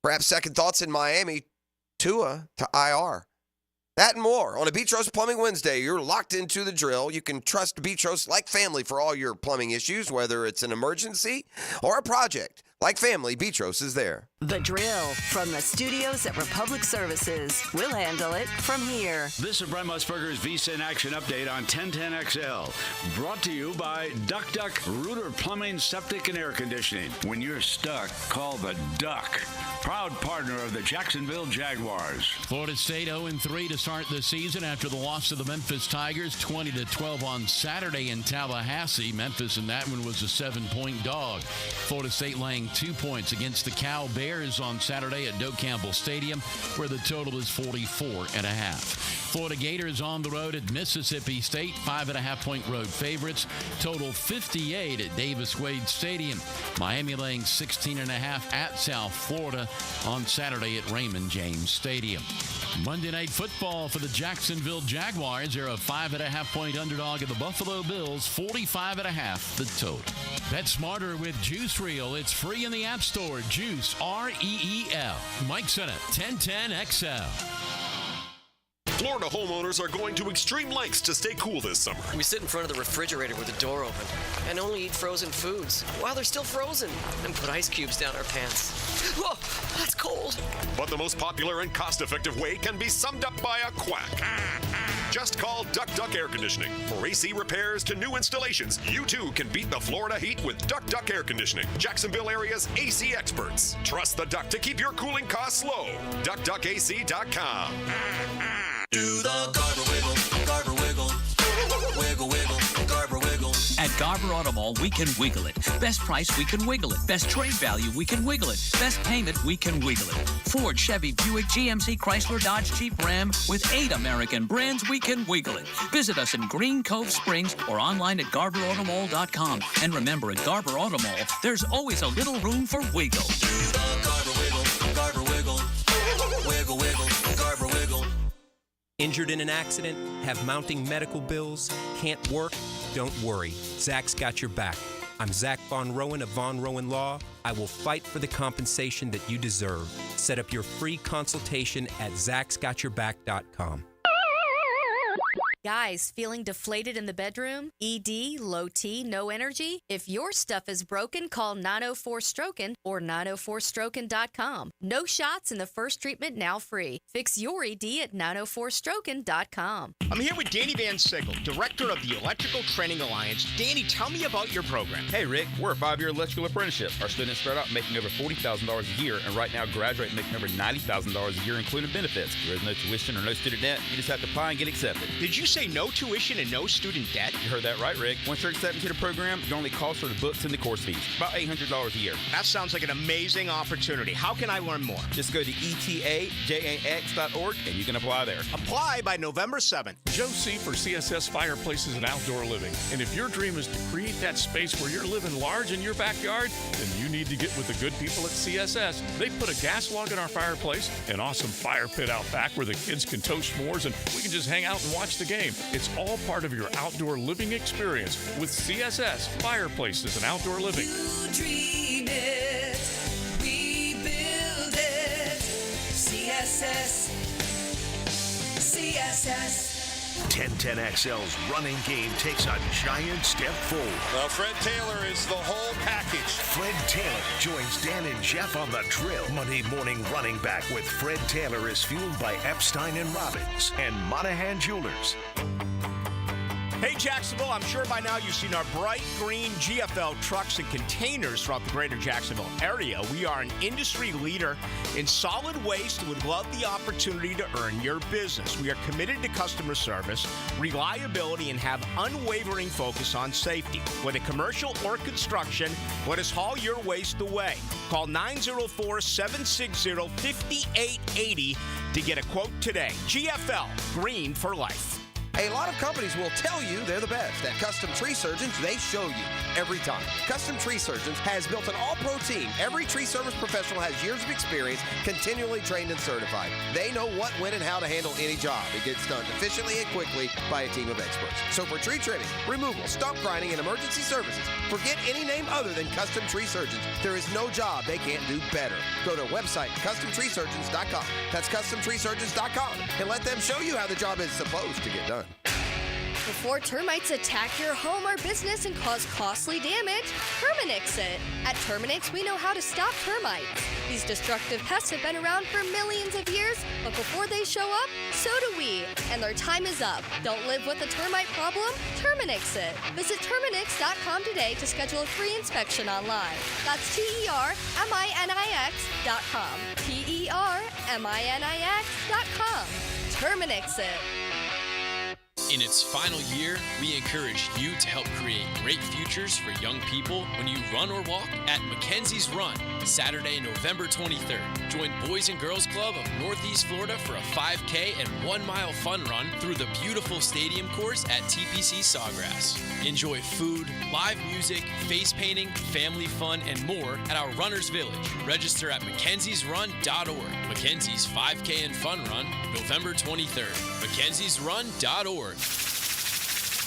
perhaps second thoughts in Miami, Tua to IR. That and more on a Beach Roast Plumbing Wednesday. You're locked into the drill. You can trust Beach Roast like family for all your plumbing issues, whether it's an emergency or a project. Like family, Beach Roast is there. The Drill from the studios at Republic Services. We'll handle it from here. This is Brent Musburger's Visa in Action update on 1010XL. Brought to you by Duck Duck Rooter Plumbing, Septic, and Air Conditioning. When you're stuck, call the Duck. Proud partner of the Jacksonville Jaguars. Florida State 0-3 to start the season after the loss to the Memphis Tigers, 20-12 on Saturday in Tallahassee. Memphis in that one was a 7-point dog. Florida State laying 2 points against the Cal Bears on Saturday at Doak Campbell Stadium, where the total is 44.5. Florida Gators on the road at Mississippi State, 5.5-point road favorites. Total 58 at Davis Wade Stadium. Miami laying 16.5 at South Florida on Saturday at Raymond James Stadium. Monday Night Football for the Jacksonville Jaguars. They're a 5.5-point underdog of the Buffalo Bills, 45.5 the total. Bet smarter with Juice Reel. It's free in the App Store. Juice, R-E-E-L. Mike Sennett, 1010XL. Florida homeowners are going to extreme lengths to stay cool this summer. We sit in front of the refrigerator with the door open and only eat frozen foods while they're still frozen and put ice cubes down our pants. Whoa, that's cold. But the most popular and cost-effective way can be summed up by a quack. Just call Duck Duck Air Conditioning. For AC repairs to new installations, you too can beat the Florida heat with Duck Duck Air Conditioning. Jacksonville area's AC experts. Trust the Duck to keep your cooling costs low. DuckDuckAC.com. Do the Garber wiggle, Garber wiggle, wiggle, wiggle, Garber wiggle. At Garber Auto Mall, we can wiggle it. Best price, we can wiggle it. Best trade value, we can wiggle it. Best payment, we can wiggle it. Ford, Chevy, Buick, GMC, Chrysler, Dodge, Jeep, Ram. With 8 American brands, we can wiggle it. Visit us in Green Cove Springs or online at GarberAutomall.com. And remember, at Garber Auto Mall, there's always a little room for wiggle. Do the Garber wiggle, Garber wiggle, wiggle, wiggle, Garber wiggle. Injured in an accident? Have mounting medical bills? Can't work? Don't worry. Zach's got your back. I'm Zach Von Rowan of Von Rowan Law. I will fight for the compensation that you deserve. Set up your free consultation at zachsgotyourback.com. Guys, feeling deflated in the bedroom? ED, low T, no energy? If your stuff is broken, call 904-STROKEN or 904stroken.com. No shots in the first treatment, now free. Fix your ED at 904stroken.com. I'm here with Danny Van Sickle, director of the Electrical Training Alliance. Danny, tell me about your program. Hey, Rick, we're a 5-year electrical apprenticeship. Our students start out making over $40,000 a year, and right now graduate making over $90,000 a year, including benefits. There is no tuition or no student debt. You just have to apply and get accepted. Did you say no tuition and no student debt? You heard that right, Rick. Once you're accepted to the program, your only cost are the books and the course fees. About $800 a year. That sounds like an amazing opportunity. How can I learn more? Just go to etajax.org and you can apply there. Apply by November 7th. Joe C. for CSS Fireplaces and Outdoor Living. And if your dream is to create that space where you're living large in your backyard, then you need to get with the good people at CSS. They put a gas log in our fireplace, an awesome fire pit out back where the kids can toast s'mores and we can just hang out and watch the game. It's all part of your outdoor living experience with CSS Fireplaces and Outdoor Living. You dream it, we build it. CSS. CSS. 1010XL's running game takes a giant step forward. Well, Fred Taylor is the whole package. Fred Taylor joins Dan and Jeff on the drill. Monday morning running back with Fred Taylor is fueled by Epstein and Robbins and Monahan Jewelers. Hey, Jacksonville, I'm sure by now you've seen our bright green GFL trucks and containers throughout the greater Jacksonville area. We are an industry leader in solid waste and would love the opportunity to earn your business. We are committed to customer service, reliability, and have unwavering focus on safety. Whether commercial or construction, let us haul your waste away. Call 904-760-5880 to get a quote today. GFL, green for life. A lot of companies will tell you they're the best. At Custom Tree Surgeons, they show you every time. Custom Tree Surgeons has built an all-pro team. Every tree service professional has years of experience, continually trained and certified. They know what, when, and how to handle any job. It gets done efficiently and quickly by a team of experts. So for tree trimming, removal, stump grinding, and emergency services, forget any name other than Custom Tree Surgeons. There is no job they can't do better. Go to website CustomTreeSurgeons.com. That's CustomTreeSurgeons.com, and let them show you how the job is supposed to get done. Before termites attack your home or business and cause costly damage, Terminix it. At Terminix, we know how to stop termites. These destructive pests have been around for millions of years, but before they show up, so do we. And their time is up. Don't live with a termite problem? Terminix it. Visit Terminix.com today to schedule a free inspection online. That's TERMINIX.com. TERMINIX.com. Terminix it. In its final year, we encourage you to help create great futures for young people when you run or walk at Mackenzie's Run, Saturday, November 23rd. Join Boys and Girls Club of Northeast Florida for a 5K and 1 mile fun run through the beautiful stadium course at TPC Sawgrass. Enjoy food, live music, face painting, family fun, and more at our Runners Village. Register at MacKenziesRun.org. Mackenzie's 5K and Fun Run, November 23rd. MacKenziesRun.org.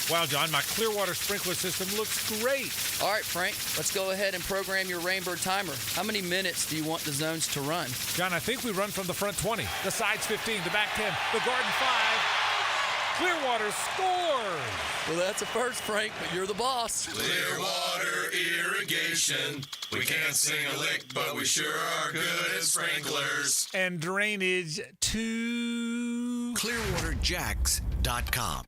Wow, John, my Clearwater sprinkler system looks great. All right, Frank, let's go ahead and program your Rainbird timer. How many minutes do you want the zones to run? John, I think we run from the front 20, the sides 15, the back 10, the garden 5. Clearwater scores. Well, that's a first, Frank, but you're the boss. Clearwater Irrigation. We can't sing a lick, but we sure are good at sprinklers. And drainage to ClearwaterJax.com.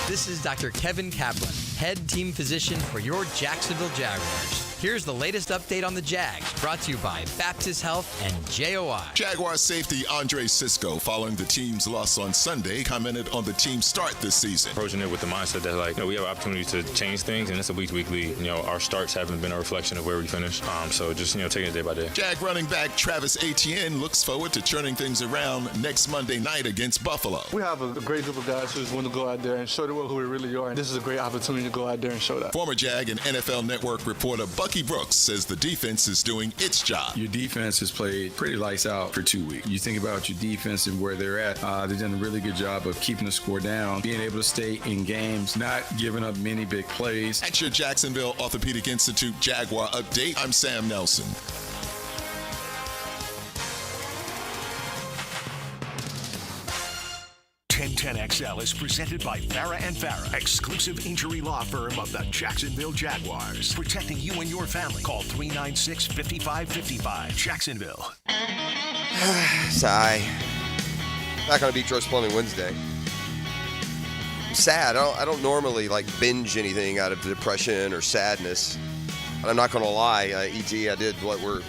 This is Dr. Kevin Kaplan, head team physician for your Jacksonville Jaguars. Here's the latest update on the Jags, brought to you by Baptist Health and JOI. Jaguars safety Andre Sisco, following the team's loss on Sunday, commented on the team's start this season. Approaching it with the mindset that, we have opportunities to change things, and it's a week-to-week league. Our starts haven't been a reflection of where we finish. So just, taking it day by day. Jag running back Travis Etienne looks forward to turning things around next Monday night against Buffalo. We have a great group of guys who just want to go out there and show the world who we really are. And this is a great opportunity to go out there and show that. Former Jag and NFL Network reporter Bucky Brooks says the defense is doing its job. Your defense has played pretty lights out for 2 weeks. You think about your defense and where they're at. They've done a really good job of keeping the score down, being able to stay in games, not giving up many big plays. At your Jacksonville Orthopedic Institute Jaguar update, I'm Sam Nelson. XL is presented by Farah and Farah, exclusive injury law firm of the Jacksonville Jaguars. Protecting you and your family. Call 396-5555. Jacksonville. Sigh. Not going to beat Joe's Plumbing Wednesday. I'm sad. I don't normally binge anything out of depression or sadness. But I'm not going to lie. E.T., I did what we're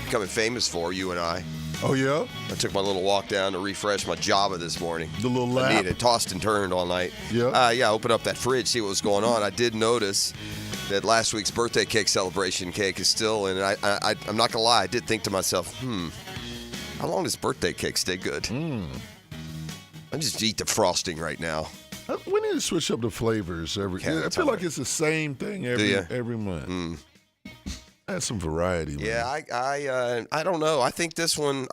becoming famous for, you and I. Oh, yeah? I took my little walk down to refresh my Java this morning. The little lap? I needed tossed and turned all night. Yeah? Yeah, open up that fridge, see what was going on. I did notice that last week's birthday cake celebration cake is still in. And I'm not going to lie, I did think to myself, how long does birthday cake stay good? I just eat the frosting right now. We need to switch up the flavors I feel like it's the same thing every month. Add some variety, man. Yeah, I don't know. I think this one,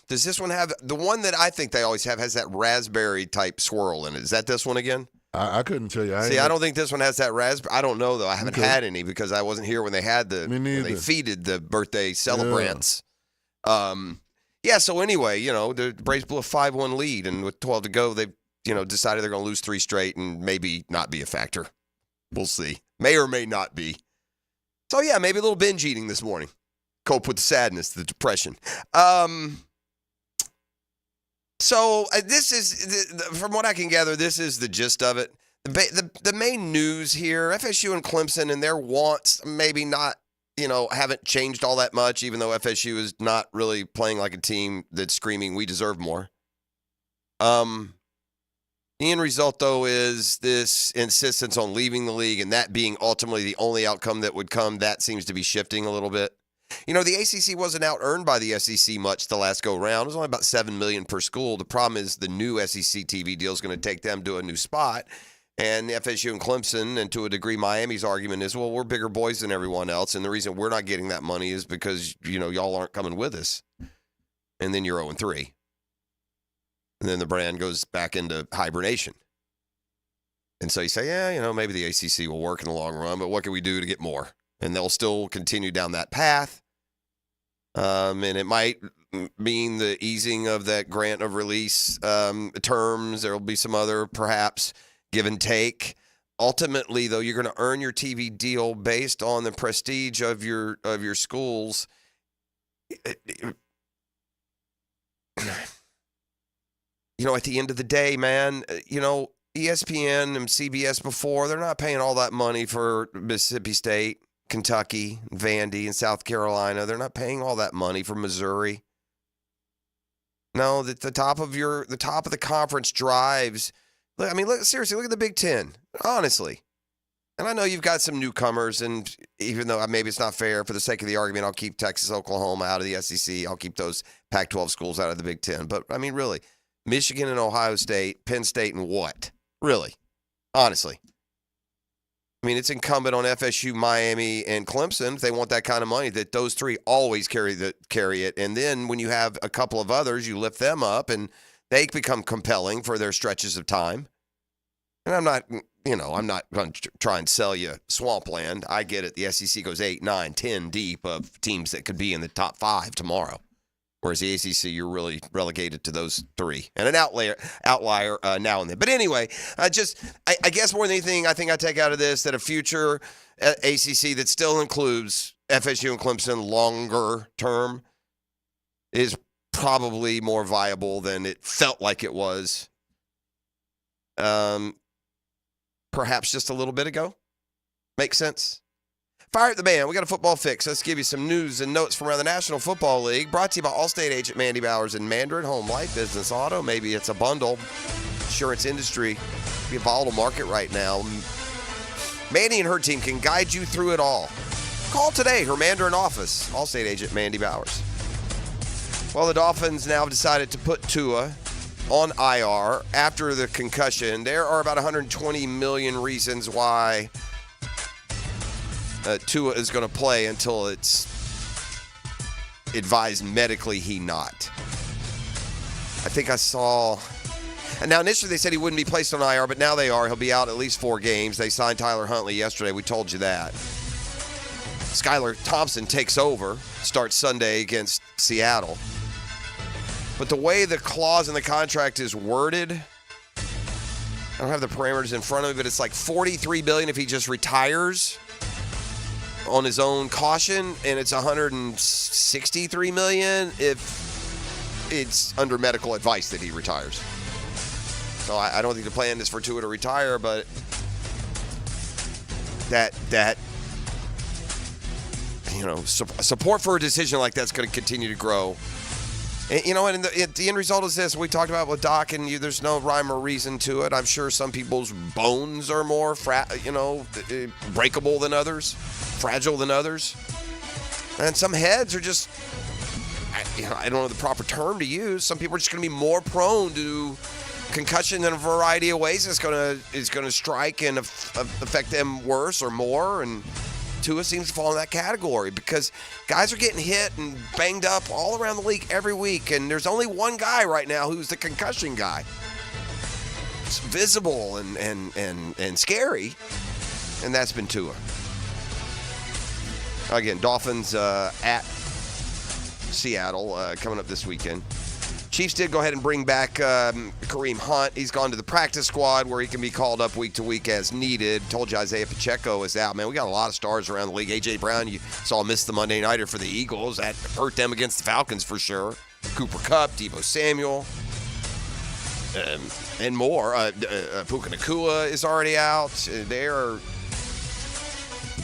does this one have, the one that I think they always have has that raspberry type swirl in it. Is that this one again? I couldn't tell you. I don't think this one has that raspberry. I don't know, though. I haven't had any because I wasn't here when they had when they feeded the birthday celebrants. Yeah, so anyway, the Braves blew a 5-1 lead, and with 12 to go, they've, decided they're going to lose 3 straight and maybe not be a factor. We'll see. May or may not be. So, yeah, maybe a little binge eating this morning. Cope with the sadness, the depression. So this is, from what I can gather, this is the gist of it. The main news here, FSU and Clemson and their wants maybe not, haven't changed all that much, even though FSU is not really playing like a team that's screaming, we deserve more. The end result, though, is this insistence on leaving the league, and that being ultimately the only outcome that would come. That seems to be shifting a little bit. The ACC wasn't out-earned by the SEC much the last go-round. It was only about $7 million per school. The problem is the new SEC TV deal is going to take them to a new spot. And FSU and Clemson, and to a degree Miami's argument is, well, we're bigger boys than everyone else, and the reason we're not getting that money is because, y'all aren't coming with us. And then you're 0-3. And then the brand goes back into hibernation. And so you say, yeah, maybe the ACC will work in the long run, but what can we do to get more? And they'll still continue down that path. And it might mean the easing of that grant of release terms. There will be some other, perhaps, give and take. Ultimately, though, you're going to earn your TV deal based on the prestige of your schools. At the end of the day, man, ESPN and CBS before, they're not paying all that money for Mississippi State, Kentucky, Vandy, and South Carolina. They're not paying all that money for Missouri. No, the top of the conference drives. Look, seriously, look at the Big Ten, honestly. And I know you've got some newcomers, and even though maybe it's not fair, for the sake of the argument, I'll keep Texas, Oklahoma out of the SEC. I'll keep those Pac-12 schools out of the Big Ten. But, really, Michigan and Ohio State, Penn State, and what? Really? Honestly. It's incumbent on FSU, Miami, and Clemson, if they want that kind of money, that those three always carry it. And then when you have a couple of others, you lift them up, and they become compelling for their stretches of time. And I'm not going to try and sell you swampland. I get it. The SEC goes 8, 9, 10 deep of teams that could be in the top 5 tomorrow. Whereas the ACC, you're really relegated to those three. And an outlier now and then. But anyway, I guess more than anything, I think I take out of this that a future ACC that still includes FSU and Clemson longer term is probably more viable than it felt like it was perhaps just a little bit ago. Makes sense? Fire up the band. We got a football fix. Let's give you some news and notes from around the National Football League. Brought to you by Allstate agent Mandy Bowers in Mandarin. Home, life, business, auto. Maybe it's a bundle. Insurance industry. Be a volatile market right now. Mandy and her team can guide you through it all. Call today, her Mandarin office. Allstate agent Mandy Bowers. Well, the Dolphins now have decided to put Tua on IR after the concussion. There are about 120 million reasons why Tua is going to play until it's advised medically he not. I think I saw... And now initially they said he wouldn't be placed on IR, but now they are. He'll be out at least 4 games. They signed Tyler Huntley yesterday. We told you that. Skylar Thompson takes over, starts Sunday against Seattle. But the way the clause in the contract is worded, I don't have the parameters in front of me, but it's like $43 billion if he just retires on his own caution, and it's $163 million if it's under medical advice that he retires. So I don't think the plan is for Tua to retire, but that support for a decision like that's going to continue to grow. And, and the end result is this. We talked about with Doc, and there's no rhyme or reason to it. I'm sure some people's bones are more, breakable than others, fragile than others. And some heads are just, I don't know the proper term to use. Some people are just going to be more prone to concussion in a variety of ways. It's going to strike and affect them worse or more, and Tua seems to fall in that category because guys are getting hit and banged up all around the league every week, and there's only one guy right now who's the concussion guy. It's visible and scary, and that's been Tua. Again, Dolphins at Seattle coming up this weekend. Chiefs did go ahead and bring back Kareem Hunt. He's gone to the practice squad where he can be called up week to week as needed. Told you Isaiah Pacheco is out. Man, we got a lot of stars around the league. A.J. Brown, you saw miss the Monday Nighter for the Eagles. That hurt them against the Falcons for sure. Cooper Kupp, Deebo Samuel, and more. Puka Nacua is already out. They're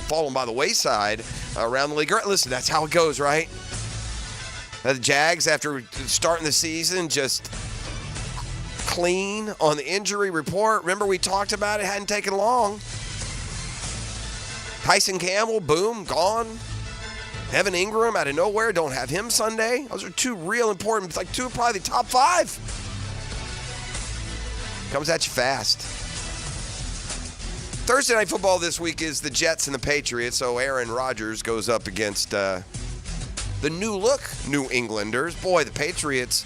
falling by the wayside around the league. Listen, that's how it goes, right? The Jags, after starting the season, just clean on the injury report. Remember, we talked about it. Hadn't taken long. Tyson Campbell, boom, gone. Evan Ingram, out of nowhere, don't have him Sunday. Those are two real important, like two of probably the top 5. Comes at you fast. Thursday Night Football this week is the Jets and the Patriots, so Aaron Rodgers goes up against... the new-look New Englanders. Boy, the Patriots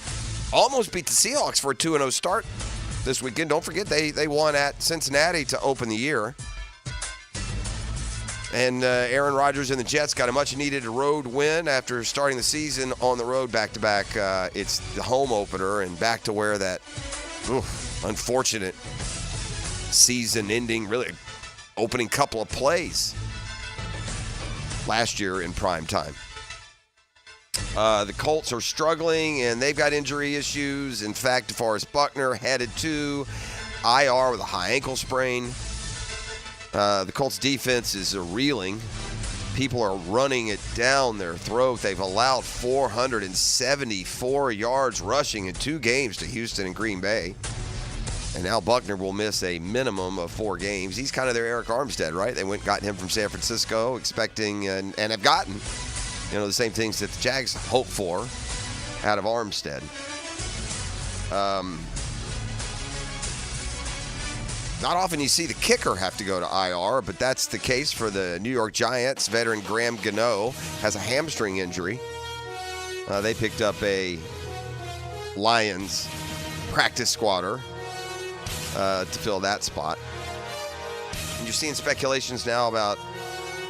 almost beat the Seahawks for a 2-0 start this weekend. Don't forget, they won at Cincinnati to open the year. And Aaron Rodgers and the Jets got a much-needed road win after starting the season on the road back-to-back. It's the home opener and back to where that unfortunate season-ending, really opening couple of plays last year in prime time. The Colts are struggling, and they've got injury issues. In fact, DeForest Buckner headed to IR with a high ankle sprain. The Colts defense is reeling. People are running it down their throat. They've allowed 474 yards rushing in 2 games to Houston and Green Bay. And now Buckner will miss a minimum of 4 games. He's kind of their Eric Armstead, right? They went and got him from San Francisco, expecting and have gotten, the same things that the Jags hope for out of Armstead. Not often you see the kicker have to go to IR, but that's the case for the New York Giants. Veteran Graham Gano has a hamstring injury. They picked up a Lions practice squatter to fill that spot. And you're seeing speculations now about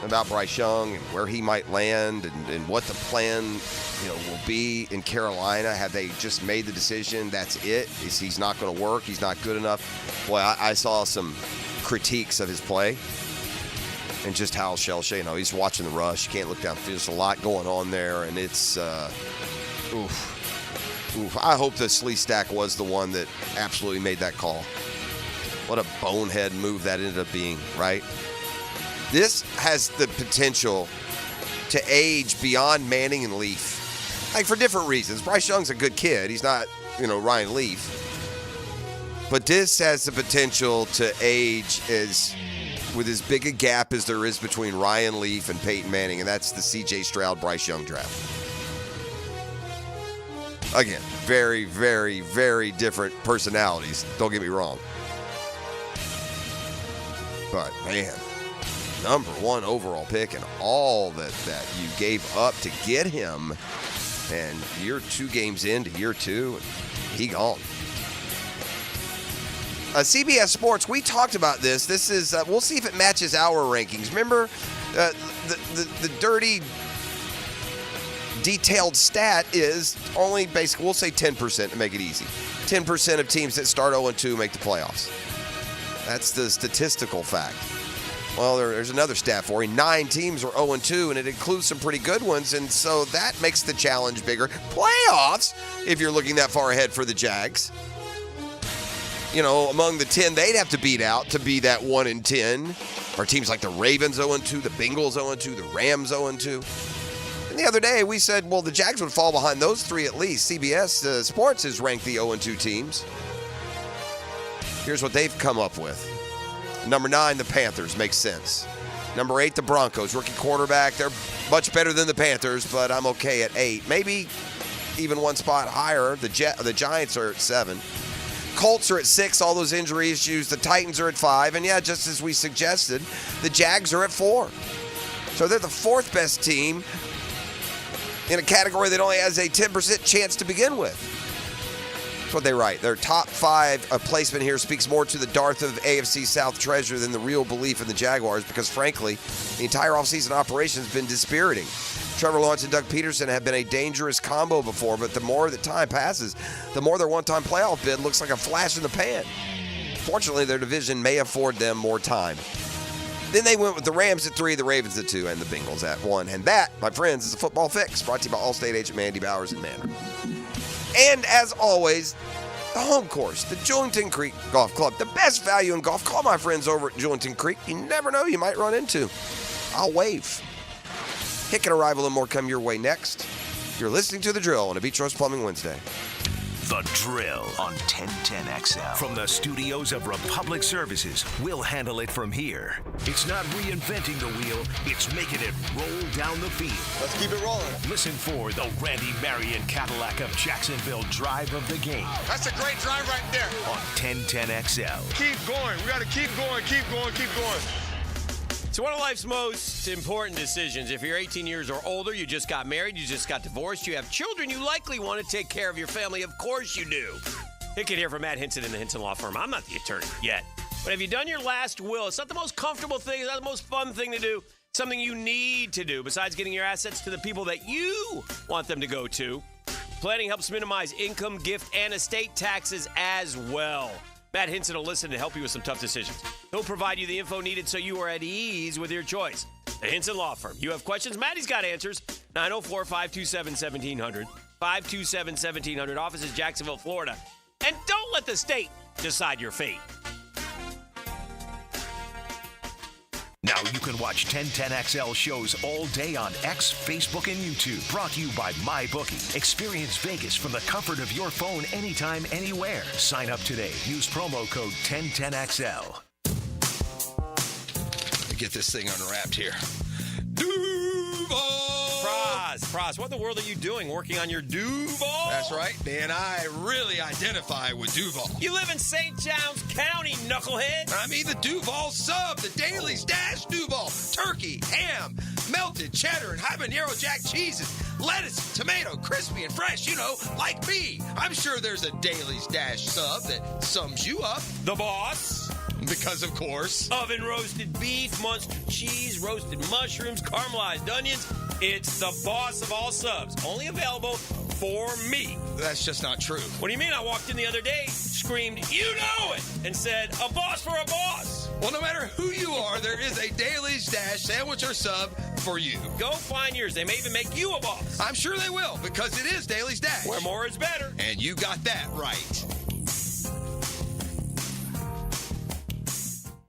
about Bryce Young and where he might land and what the plan, will be in Carolina. Have they just made the decision? That's it. He's not going to work. He's not good enough. Boy, I saw some critiques of his play and just how shell-shocked. He's watching the rush. You can't look down. There's a lot going on there, and it's oof. I hope the Slee Stack was the one that absolutely made that call. What a bonehead move that ended up being, right? This has the potential to age beyond Manning and Leaf. Like, for different reasons. Bryce Young's a good kid. He's not, Ryan Leaf. But this has the potential to age with as big a gap as there is between Ryan Leaf and Peyton Manning, and that's the C.J. Stroud-Bryce Young draft. Again, very, very, very different personalities. Don't get me wrong. But, man, number 1 overall pick and all that you gave up to get him. And you're 2 games into year 2, and he gone. CBS Sports, we talked about this. This is, we'll see if it matches our rankings. Remember, the dirty, detailed stat is only basically, we'll say 10% to make it easy. 10% of teams that start 0-2 make the playoffs. That's the statistical fact. Well, there's another stat for you. 9 teams are 0-2, and it includes some pretty good ones, and so that makes the challenge bigger. Playoffs, if you're looking that far ahead for the Jags. Among the 10 they'd have to beat out to be that 1-10. Are teams like the Ravens 0-2, the Bengals 0-2, the Rams 0-2. And the other day, we said, well, the Jags would fall behind those 3 at least. CBS Sports has ranked the 0-2 teams. Here's what they've come up with. Number 9, the Panthers. Makes sense. Number 8, the Broncos. Rookie quarterback. They're much better than the Panthers, but I'm okay at 8. Maybe even one spot higher. The Giants are at 7. Colts are at 6, all those injury issues. The Titans are at 5. And, yeah, just as we suggested, the Jags are at 4. So they're the 4th best team in a category that only has a 10% chance to begin with. That's what they write. Their top 5 placement here speaks more to the dearth of AFC South treasure than the real belief in the Jaguars because, frankly, the entire offseason operation has been dispiriting. Trevor Lawrence and Doug Peterson have been a dangerous combo before, but the more that time passes, the more their one-time playoff bid looks like a flash in the pan. Fortunately, their division may afford them more time. Then they went with the Rams at 3, the Ravens at 2, and the Bengals at 1. And that, my friends, is a Football Fix, brought to you by Allstate agent Mandy Bowers and Manor. And as always, the home course, the Julington Creek Golf Club. The best value in golf. Call my friends over at Julington Creek. You never know you might run into. I'll wave. Hicken Arrival and more come your way next. You're listening to The Drill on a Beach Roast Plumbing Wednesday. The Drill on 1010XL. From the studios of Republic Services, we'll handle it from here. It's not reinventing the wheel, it's making it roll down the field. Let's keep it rolling. Listen for the Randy Marion Cadillac of Jacksonville drive of the game. That's a great drive right there. On 1010XL. Keep going. We got to keep going, keep going, keep going. So one of life's most important decisions, if you're 18 years or older, you just got married, you just got divorced, you have children, you likely want to take care of your family. Of course you do. Hicken here from Matt Hinson in the Hinson Law Firm. I'm not the attorney yet. But have you done your last will? It's not the most comfortable thing. It's not the most fun thing to do. Something you need to do besides getting your assets to the people that you want them to go to. Planning helps minimize income, gift, and estate taxes as well. Matt Hinson will listen and help you with some tough decisions. He'll provide you the info needed so you are at ease with your choice. The Hinson Law Firm. You have questions? Maddie's got answers. 904-527-1700. 527-1700. Office is Jacksonville, Florida. And don't let the state decide your fate. Now you can watch 1010XL shows all day on X, Facebook, and YouTube. Brought to you by MyBookie. Experience Vegas from the comfort of your phone anytime, anywhere. Sign up today. Use promo code 1010XL. Get this thing unwrapped here. Praz, what in the world are you doing working on your Duval? That's right, Dan. I really identify with Duval. You live in St. Johns County, knucklehead. I mean the Duval sub, the Dailies Dash Duval. Turkey, ham, melted cheddar, and habanero jack cheeses. Lettuce, tomato, crispy and fresh, like me. I'm sure there's a Dailies Dash sub that sums you up. The boss. Because, of course, oven roasted beef, Munster cheese, roasted mushrooms, caramelized onions. It's the boss of all subs. Only available for me. That's just not true. What do you mean? I walked in the other day, screamed, "You know it!" and said, "A boss for a boss." Well, no matter who you are, there is a Dailies Dash sandwich or sub for you. Go find yours. They may even make you a boss. I'm sure they will, because it is Dailies Dash. Where more is better. And you got that right.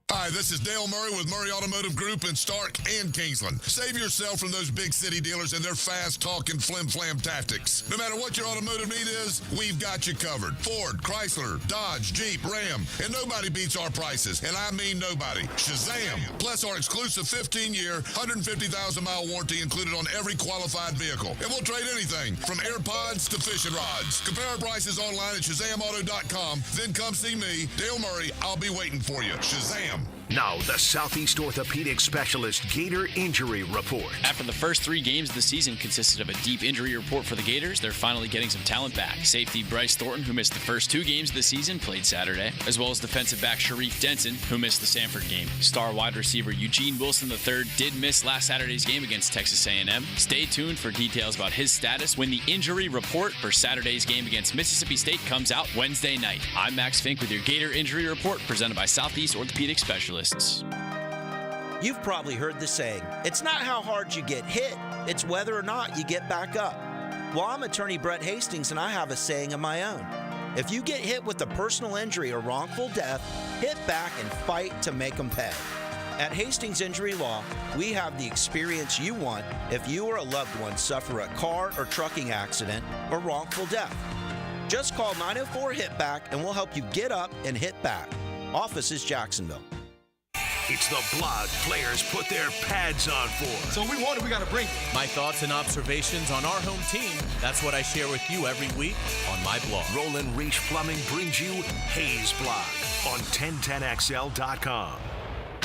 Hi, this is Dale Murray with Murray Automotive Group in Stark and Kingsland. Save yourself from those big city dealers and their fast-talking flim-flam tactics. No matter what your automotive need is, we've got you covered. Ford, Chrysler, Dodge, Jeep, Ram, and nobody beats our prices, and I mean nobody. Shazam! Plus our exclusive 15-year, 150,000-mile warranty included on every qualified vehicle. And we'll trade anything from AirPods to fishing rods. Compare our prices online at ShazamAuto.com. Then come see me, Dale Murray. I'll be waiting for you. Shazam! Now, the Southeast Orthopedic Specialist Gator Injury Report. After the first 3 games of the season consisted of a deep injury report for the Gators, they're finally getting some talent back. Safety Bryce Thornton, who missed the first 2 games of the season, played Saturday, as well as defensive back Sharif Denson, who missed the Sanford game. Star wide receiver Eugene Wilson III did miss last Saturday's game against Texas A&M. Stay tuned for details about his status when the injury report for Saturday's game against Mississippi State comes out Wednesday night. I'm Max Fink with your Gator Injury Report, presented by Southeast Orthopedic Specialists. You've probably heard the saying, it's not how hard you get hit, it's whether or not you get back up. Well, I'm attorney Brett Hastings, and I have a saying of my own. If you get hit with a personal injury or wrongful death, hit back and fight to make them pay. At Hastings Injury Law, we have the experience you want if you or a loved one suffer a car or trucking accident or wrongful death. Just call 904-HIT-BACK and we'll help you get up and hit back. Office is Jacksonville. It's the blog players put their pads on for. So we want it, we got to bring it. My thoughts and observations on our home team. That's what I share with you every week on my blog. Roland Reach Plumbing brings you Hayes Blog on 1010XL.com.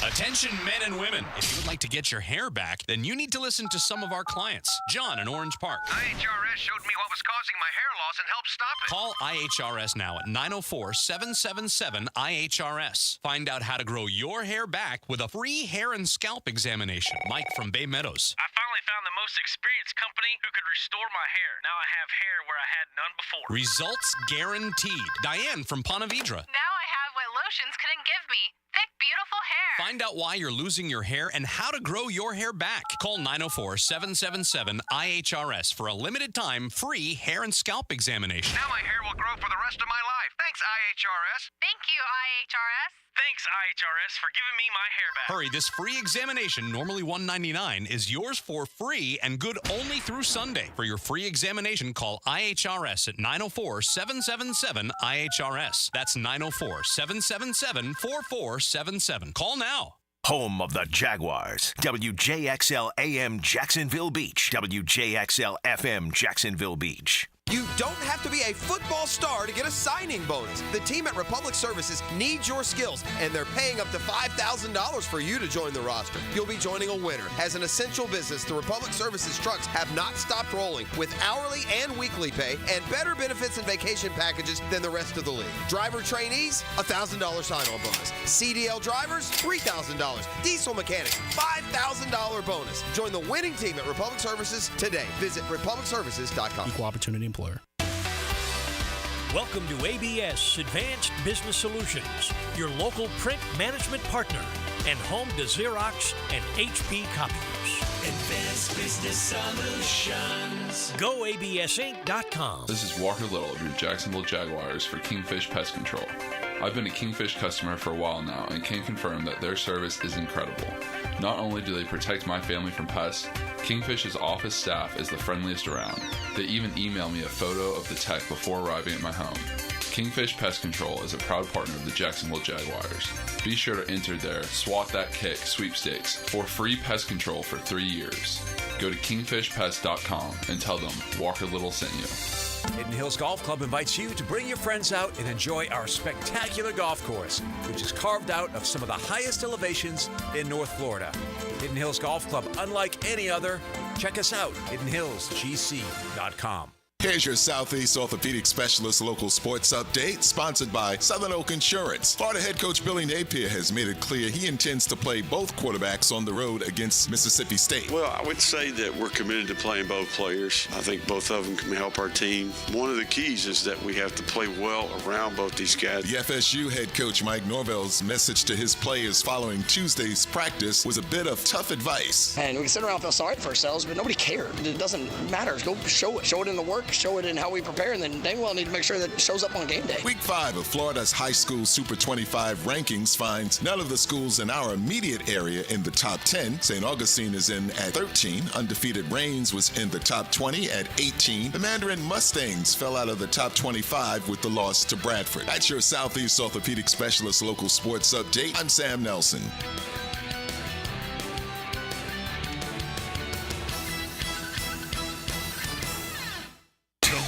Attention men and women. If you would like to get your hair back, then you need to listen to some of our clients. John in Orange Park. IHRS showed me what was causing my hair loss and helped stop it. Call IHRS now at 904-777-IHRS. Find out how to grow your hair back with a free hair and scalp examination. Mike from Bay Meadows. I finally found the most experienced company who could restore my hair. Now I have hair where I had none before. Results guaranteed. Diane from Ponte Vedra. Now I have what lotions couldn't give me. Thick, beautiful hair. Find out why you're losing your hair and how to grow your hair back. Call 904-777-IHRS for a limited time free hair and scalp examination. Now my hair will grow for the rest of my life. Thanks, IHRS. Thank you, IHRS. Thanks, IHRS, for giving me my hair back. Hurry, this free examination, normally $199, is yours for free and good only through Sunday. For your free examination, call IHRS at 904-777-IHRS. That's 904-777-4477. Call now. Home of the Jaguars. WJXL AM Jacksonville Beach. WJXL FM Jacksonville Beach. You don't have to be a football star to get a signing bonus. The team at Republic Services needs your skills, and they're paying up to $5,000 for you to join the roster. You'll be joining a winner. As an essential business, the Republic Services trucks have not stopped rolling with hourly and weekly pay and better benefits and vacation packages than the rest of the league. Driver trainees, $1,000 sign-on bonus. CDL drivers, $3,000. Diesel mechanics, $5,000 bonus. Join the winning team at Republic Services today. Visit republicservices.com. Equal opportunity employer. Welcome to ABS Advanced Business Solutions, your local print management partner, and home to Xerox and HP copiers. Advanced Business Solutions. GoABSinc.com. This is Walker Little of your Jacksonville Jaguars for Kingfish Pest Control. I've been a Kingfish customer for a while now and can confirm that their service is incredible. Not only do they protect my family from pests, Kingfish's office staff is the friendliest around. They even email me a photo of the tech before arriving at my home. Kingfish Pest Control is a proud partner of the Jacksonville Jaguars. Be sure to enter their Swat That Kick sweepstakes for free pest control for 3 years. Go to kingfishpest.com and tell them Walker Little sent you. Hidden Hills Golf Club invites you to bring your friends out and enjoy our spectacular golf course, which is carved out of some of the highest elevations in North Florida. Hidden Hills Golf Club, unlike any other. Check us out, hiddenhillsgc.com. Here's your Southeast Orthopedic Specialist local sports update, sponsored by Southern Oak Insurance. Florida head coach Billy Napier has made it clear he intends to play both quarterbacks on the road against Mississippi State. Well, I would say that we're committed to playing both players. I think both of them can help our team. One of the keys is that we have to play well around both these guys. The FSU head coach Mike Norvell's message to his players following Tuesday's practice was a bit of tough advice. And we can sit around and feel sorry for ourselves, but nobody cared. It doesn't matter. Go show it. Show it in the work. Show it in how we prepare, and then dang well need to make sure that it shows up on game day. Week 5 of Florida's high school Super 25 rankings finds none of the schools in our immediate area in the top 10. St. Augustine is in at 13. Undefeated Reigns was in the top 20 at 18. The Mandarin Mustangs fell out of the top 25 with the loss to Bradford. That's your Southeast Orthopedic Specialist local sports update. I'm Sam Nelson.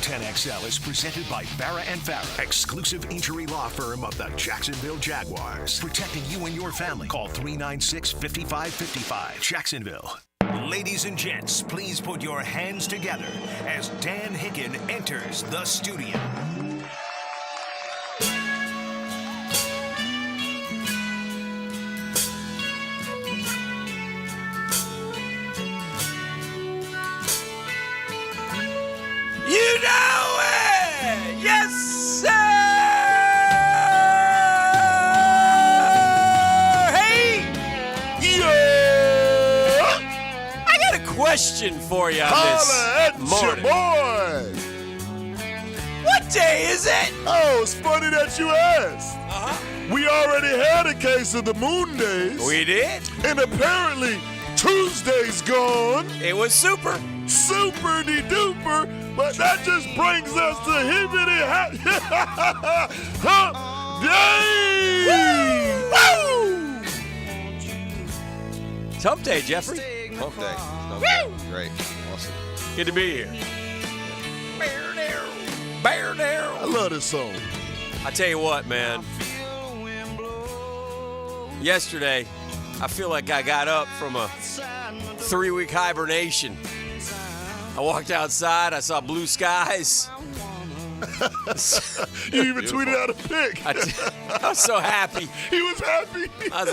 10XL is presented by Farah & Farah, exclusive injury law firm of the Jacksonville Jaguars. Protecting you and your family. Call 396-5555. Jacksonville. Ladies and gents, please put your hands together as Dan Hicken enters the studio. You know it! Yes, sir! Hey! Yeah! I got a question for you on Holla this at your morning. boy! What day is it? Oh, it's funny that you asked. We already had a case of the moon days. We did? And apparently Tuesday's gone. It was super. Super-de-duper. But that just brings us to hump day. Woo! It's hump day, Jeffrey. Hump day. Great. Awesome. Good to be here. Bear down. I love this song. I tell you what, man. Yesterday, I feel like I got up from a 3-week hibernation. I walked outside. I saw blue skies. You even tweeted out a pic. I was so happy. He was happy. I was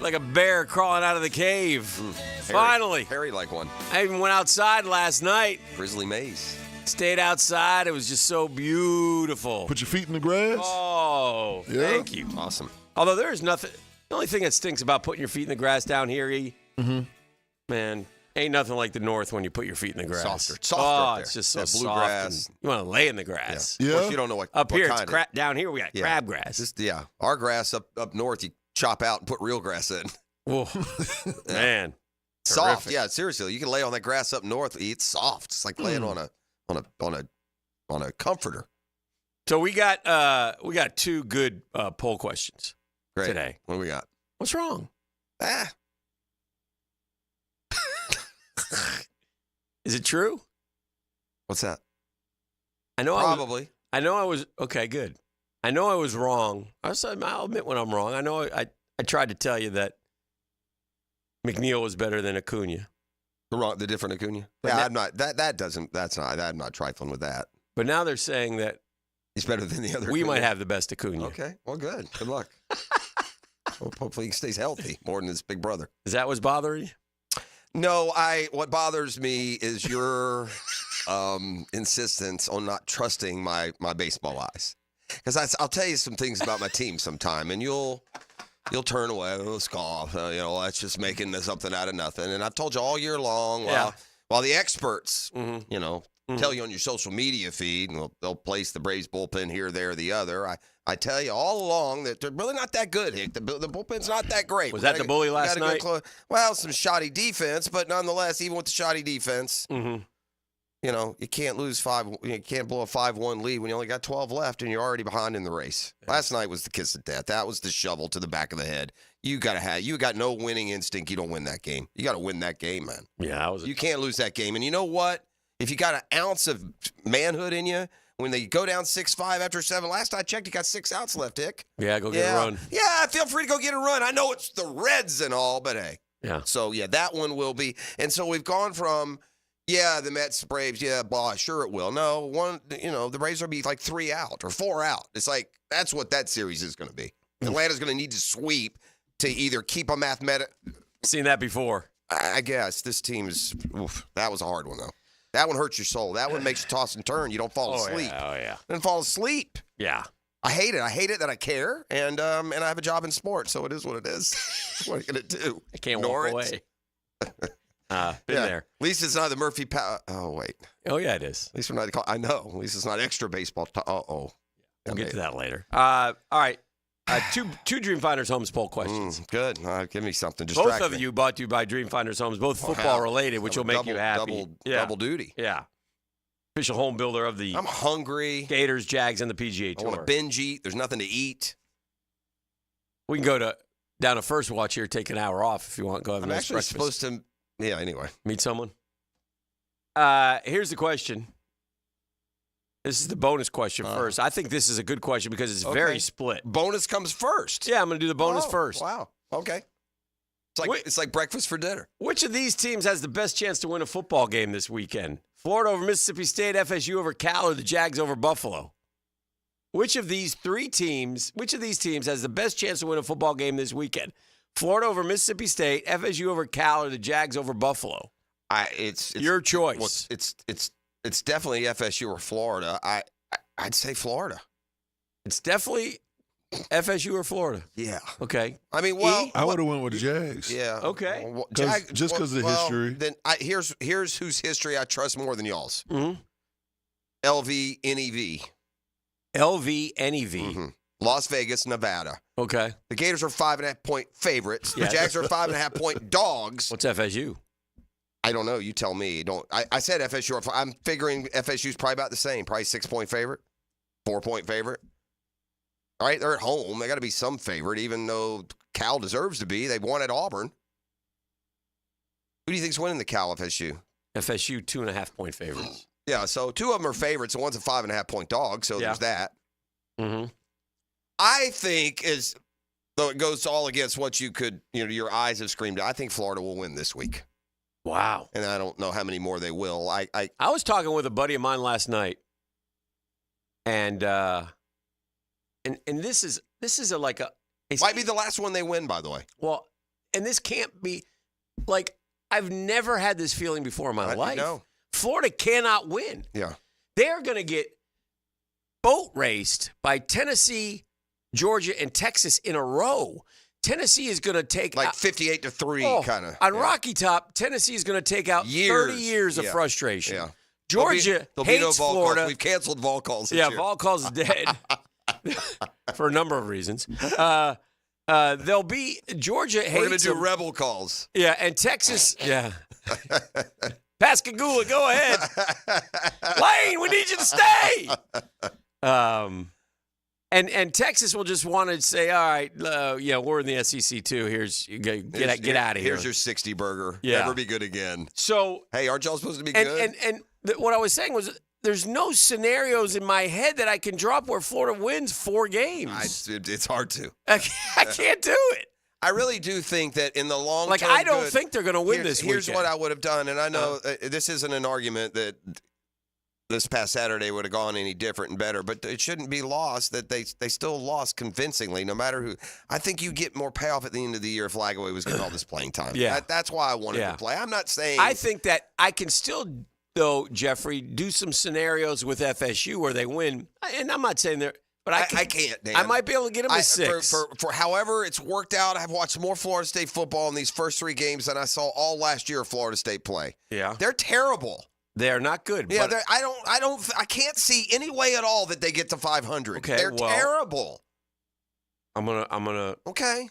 like a bear crawling out of the cave. Finally. Harry like one. I even went outside last night. Grizzly Maze. Stayed outside. It was just so beautiful. Put your feet in the grass? Oh, Yeah? thank you. Awesome. Although there's nothing. The only thing that stinks about putting your feet in the grass down here, man, ain't nothing like the north when you put your feet in the grass. Softer Oh, up there. it's just so That blue soft. grass. And you want to lay in the grass. Of course, you don't know what Up what here, kind it's down here, we got crab grass. Just, our grass up north, you chop out and put real grass in. Whoa, man, soft. terrific. Yeah, seriously, you can lay on that grass up north. It's soft. It's like laying on a comforter. So we got 2 good poll questions today. What do we got? What's wrong? Is it true? What's that? I know. Probably. I know I was okay. Good. I know I was wrong. I'll admit when I'm wrong. I know I tried to tell you that McNeil was better than Acuna. The different Acuna. But Yeah, now- I'm not trifling with that. But now they're saying that He's better than the other. we Acuna. might have the best Acuna. Okay. Well, good. Good luck. Hopefully he stays healthy more than his big brother. Is that what's bothering you? No, what bothers me is your insistence on not trusting my baseball eyes. Because I'll tell you some things about my team sometime, and you'll turn away, scoff. That's just making something out of nothing. And I've told you all year long, while the experts, tell you on your social media feed, and they'll place the Braves bullpen here, there, or the other. I tell you all along that they're really not that good, Hick. The bullpen's not that great. Was that the bully last night? Well, some shoddy defense, but nonetheless, even with the shoddy defense, you can't lose 5. You can't blow a 5-1 lead when you only got 12 left and you're already behind in the race. Yes. Last night was the kiss of death. That was the shovel to the back of the head. You got no winning instinct. You don't win that game. You got to win that game, man. Yeah, you can't lose that game. And you know what? If you got an ounce of manhood in you, when they go down 6-5 after 7, last I checked, you got 6 outs left, Dick. Yeah, go get a run. Yeah, feel free to go get a run. I know it's the Reds and all, but hey. Yeah. So, that one will be. And so we've gone from, Yeah, the Mets, Braves, yeah, blah, sure it will. No, the Braves will be like 3 out or 4 out. It's like, that's what that series is going to be. Atlanta's going to need to sweep to either keep a mathematic. Seen that before. I guess this team's, that was a hard one, though. That one hurts your soul. That one makes you toss and turn. You don't fall asleep. Yeah. Then fall asleep. Yeah. I hate it. I hate it that I care, and I have a job in sports, so it is what it is. What are you going to do? I can't walk away. Been there. At least it's not the Murphy Oh, wait. Oh, yeah, it is. At least we're not. I know. At least it's not extra baseball. Uh-oh. We'll get to that later. All right. Two Dreamfinders Homes poll questions. Good. Give me something. Distract both of me. you brought to you by Dreamfinders Homes, both football related, which will make you happy. Double duty. Yeah. Official home builder of the I'm hungry. Gators, Jags, and the PGA Tour. I want to binge eat. There's nothing to eat. We can go down to First Watch here, take an hour off if you want. Go have a I'm nice actually breakfast. supposed to. Yeah. Anyway, meet someone. Here's the question. This is the bonus question first. I think this is a good question because it's very split. Bonus comes first. Yeah, I'm going to do the bonus first. Wow. Okay. It's like breakfast for dinner. Which of these teams has the best chance to win a football game this weekend? Florida over Mississippi State, FSU over Cal, or the Jags over Buffalo? Which of these teams has the best chance to win a football game this weekend? Florida over Mississippi State, FSU over Cal, or the Jags over Buffalo? It's your choice. Well, it's definitely FSU or Florida. I'd say Florida. It's definitely FSU or Florida. Yeah. Okay. I mean, I would have went with the Jags. Yeah. Okay. Just because of the history. Then here's whose history I trust more than y'all's. Mm-hmm. LVNEV. LVNEV. Mm-hmm. Las Vegas, Nevada. Okay. The Gators are 5.5-point favorites. Yeah. The Jags are 5.5-point dogs. What's FSU? I don't know. You tell me. I said FSU. I'm figuring FSU's probably about the same. Probably 6-point favorite, 4-point favorite. All right, they're at home. They got to be some favorite, even though Cal deserves to be. They won at Auburn. Who do you think's winning the Cal FSU? FSU 2.5-point favorites. Yeah, so two of them are favorites, and one's a 5.5-point dog. So there's that. Mm-hmm. I think though it goes all against what you could, your eyes have screamed. I think Florida will win this week. Wow. And I don't know how many more they will. I was talking with a buddy of mine last night, and this is it might be the last one they win, by the way. Well, and this can't be I've never had this feeling before in my life. No. Florida cannot win. Yeah. They're going to get boat raced by Tennessee, Georgia, and Texas in a row. Tennessee is going to take 58-3 kind of. On Rocky Top, Tennessee is going to take out 30 years of frustration. Yeah. Georgia hates Florida. We've canceled Vol calls this year. Yeah, Vol calls is dead for a number of reasons. They'll be Georgia hates. We're going to do rebel calls. Yeah, and Texas. Yeah. Pascagoula, go ahead. Lane, we need you to stay. And Texas will just want to say, all right, we're in the SEC too. Get out of here. Here's your 60 burger. Yeah. Never be good again. So, hey, aren't y'all supposed to be good? And what I was saying was, there's no scenarios in my head that I can drop where Florida wins 4 games. It's hard to. I can't do it. I really do think that in the long term, I don't think they're going to win this weekend. Here's what I would have done, and I know this isn't an argument that this past Saturday would have gone any different and better, but it shouldn't be lost that they still lost convincingly, no matter who. I think you get more payoff at the end of the year if Lagaway was getting all this playing time. Yeah. That's why I wanted to play. I'm not saying. I think that I can still, though, Jeffrey, do some scenarios with FSU where they win, and I'm not saying they're. But I can't, Dan. I might be able to get them to 6. For however it's worked out, I've watched more Florida State football in these first 3 games than I saw all last year of Florida State play. Yeah. They're terrible. They're not good. Yeah, but I can't see any way at all that they get to 500. Okay, they're terrible. I'm gonna. Okay.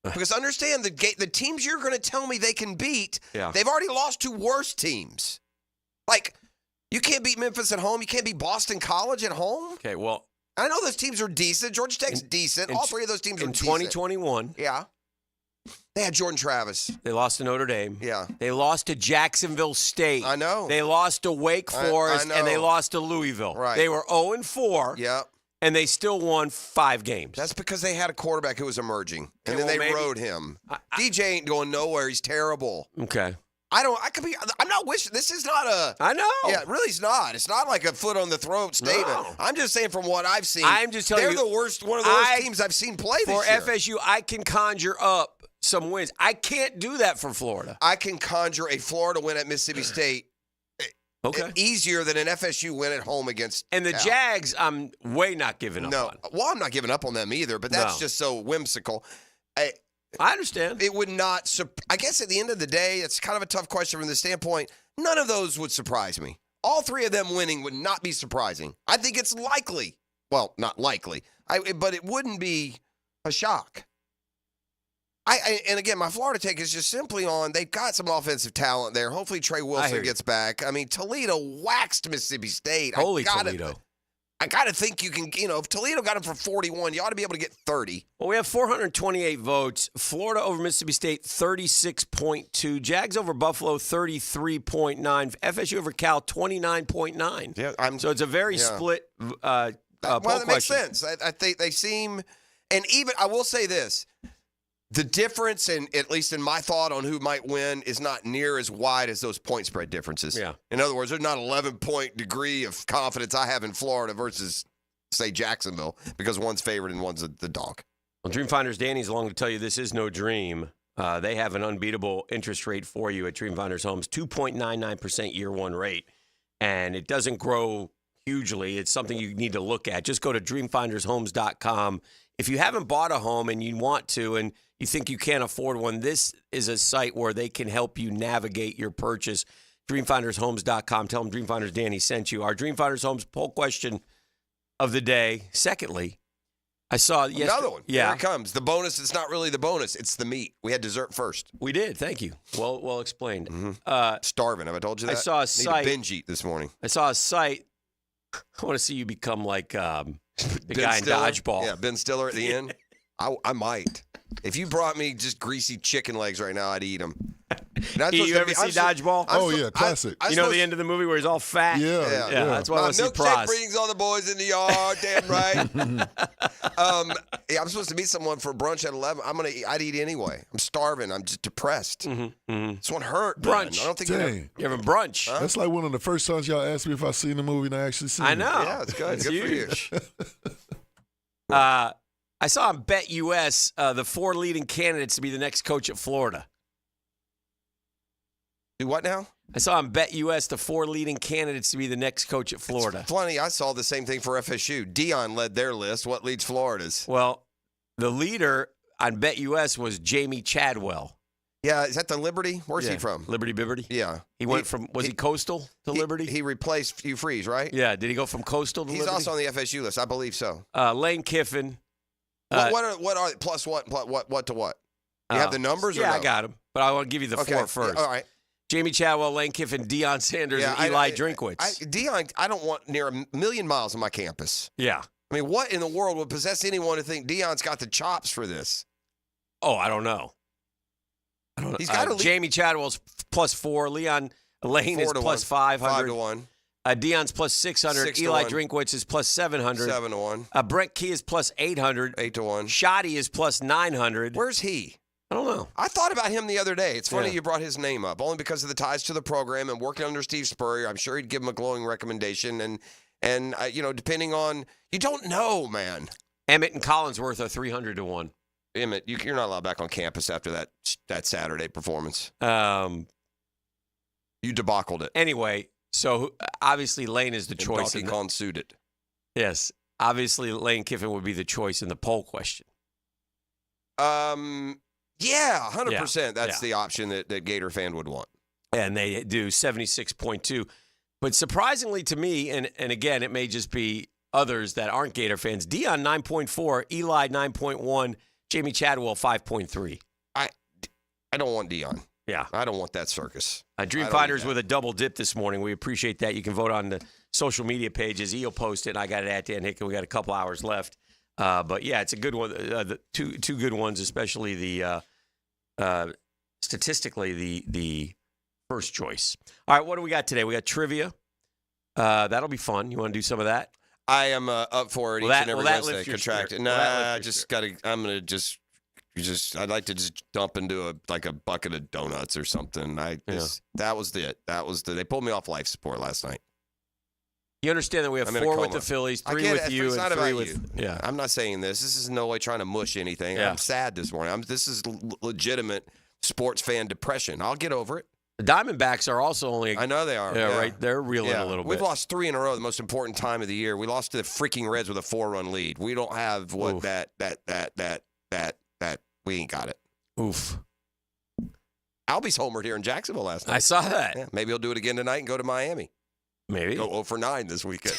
Because understand the teams you're going to tell me they can beat. Yeah. They've already lost to worse teams. You can't beat Memphis at home. You can't beat Boston College at home. Okay. Well, I know those teams are decent. Georgia Tech's decent. All 3 of those teams are decent. In 2021. Yeah. They had Jordan Travis. They lost to Notre Dame. Yeah. They lost to Jacksonville State. I know. They lost to Wake Forest, I and they know. lost to Louisville. Right. They were 0-4. Yeah. And they still won 5 games. That's because they had a quarterback who was emerging, and then they maybe. rode him. DJ ain't going nowhere. He's terrible. Okay. I'm not wishing. This is not a. I know. Yeah, it really is not. It's not like a foot on the throat statement. No. I'm just saying from what I've seen. I'm just telling you. They're one of the worst teams I've seen play this year. For FSU, I can conjure up some wins. I can't do that for Florida. I can conjure a Florida win at Mississippi State. Okay. Easier than an FSU win at home against And the Cal. Jags, I'm way not giving up on. Well, I'm not giving up on them either, but that's just so whimsical. I understand. It would not. I guess at the end of the day, it's kind of a tough question from the standpoint. None of those would surprise me. All three of them winning would not be surprising. I think it's likely. Well, not likely. But it wouldn't be a shock. And again, my Florida take is just simply on they've got some offensive talent there. Hopefully Trey Wilson gets back. I mean, Toledo waxed Mississippi State. Holy Toledo. I got to think you can, if Toledo got him for 41, you ought to be able to get 30. Well, we have 428 votes. Florida over Mississippi State, 36.2. Jags over Buffalo, 33.9. FSU over Cal, 29.9. Yeah, so it's a very split poll that makes question. sense. I think they seem, and even, I will say this, the difference, at least in my thought on who might win, is not near as wide as those point spread differences. Yeah. In other words, there's not an 11-point degree of confidence I have in Florida versus, say, Jacksonville, because one's favored and one's the dog. Well, Dreamfinders Danny's along to tell you this is no dream. They have an unbeatable interest rate for you at Dreamfinders Homes, 2.99% year one rate. And it doesn't grow hugely. It's something you need to look at. Just go to dreamfindershomes.com. If you haven't bought a home and you want to, and you think you can't afford one, this is a site where they can help you navigate your purchase. DreamfindersHomes.com. Tell them Dreamfinders Danny sent you. Our Dreamfinders Homes poll question of the day. Secondly, I saw another one. Yeah, here it comes. The bonus. It's not really the bonus. It's the meat. We had dessert first. We did. Thank you. Well explained. Mm-hmm. Starving. Have I told you that? I saw a site. Need to binge eat this morning. I saw a site. I want to see you become like the guy in Stiller? Dodgeball. Yeah, Ben Stiller at the end. I might. If you brought me just greasy chicken legs right now, I'd eat them. You ever see Dodgeball? Yeah, classic. You know the end of the movie where he's all fat? Yeah. That's why I want to see milkshake Pros. brings all the boys in the yard, damn right. I'm supposed to meet someone for brunch at 11. I'd eat anyway. I'm starving. I'm just depressed. This one hurt. Brunch. Man. I don't think Dang. You're having brunch. Huh? That's like one of the first times y'all asked me if I seen the movie and I actually seen it. I know. Yeah, it's good. It's good huge. for you. I saw on BetUS the 4 leading candidates to be the next coach at Florida. Do what now? I saw on BetUS the 4 leading candidates to be the next coach at Florida. It's funny, I saw the same thing for FSU. Dion led their list. What leads Florida's? Well, the leader on BetUS was Jamie Chadwell. Yeah, is that the Liberty? Where's he from? Liberty Bibberty? Yeah. He went from, was he Coastal to Liberty? He replaced Hugh Freeze, right? Yeah. Did he go from Coastal to He's Liberty? also on the FSU list. I believe so. Lane Kiffin. What are plus what to what? You have the numbers? Yeah, or no? I got him. But I want to give you the 4 first. Yeah, all right. Jamie Chadwell, Lane Kiffin, Deion Sanders, and Eli Drinkwitz. Deion, I don't want near a million miles on my campus. Yeah. I mean, what in the world would possess anyone to think Deion's got the chops for this? Oh, I don't know. He's got to Jamie Chadwell's +4. Lane is plus 500. 5 to 1. Deion's plus 600. 6 to Eli 1. Drinkwitz is plus 700. 7 to 1. Brent Key is plus 800. 8 to 1. Shoddy is plus 900. Where's he? I don't know. I thought about him the other day. It's funny you brought his name up, only because of the ties to the program and working under Steve Spurrier. I'm sure he'd give him a glowing recommendation. And depending on, you don't know, man. Emmett and Collinsworth are 300 to 1. Emmett, you're not allowed back on campus after that Saturday performance. You debacled it. Anyway, so obviously Lane is the choice. Donkey Kong sued it. Yes. Obviously Lane Kiffin would be the choice in the poll question. Yeah, 100%. That's the option that Gator fan would want. And they do 76.2. But surprisingly to me, and again, it may just be others that aren't Gator fans, Deion 9.4, Eli 9.1, Jamie Chadwell 5.3. I don't want Deion. Yeah. I don't want that circus. Dreamfinders with a double dip this morning. We appreciate that. You can vote on the social media pages. He'll post it, and I got it at Dan Hicken. We got a couple hours left. But, yeah, it's a good one. The two good ones, especially the statistically the first choice. All right, what do we got today? We got trivia. That'll be fun. You want to do some of that? I am up for it each and every Wednesday. Contracted. I'm going to just I'd like to just dump into a bucket of donuts or something. That was it. They pulled me off life support last night. You understand that we have 4 with the Phillies, 3 with you, it's and not 3 about with you. Yeah. I'm not saying this. This is no way trying to mush anything. Yeah. I'm sad this morning. This is legitimate sports fan depression. I'll get over it. The Diamondbacks are also only. I know they are. Yeah, right. They're reeling a little bit. We've lost 3 in a row. The most important time of the year. We lost to the freaking Reds with a 4-run lead. We don't have that. We ain't got it. Oof. Albie's homered here in Jacksonville last night. I saw that. Yeah, maybe he'll do it again tonight and go to Miami. Maybe. Go 0 for 9 this weekend.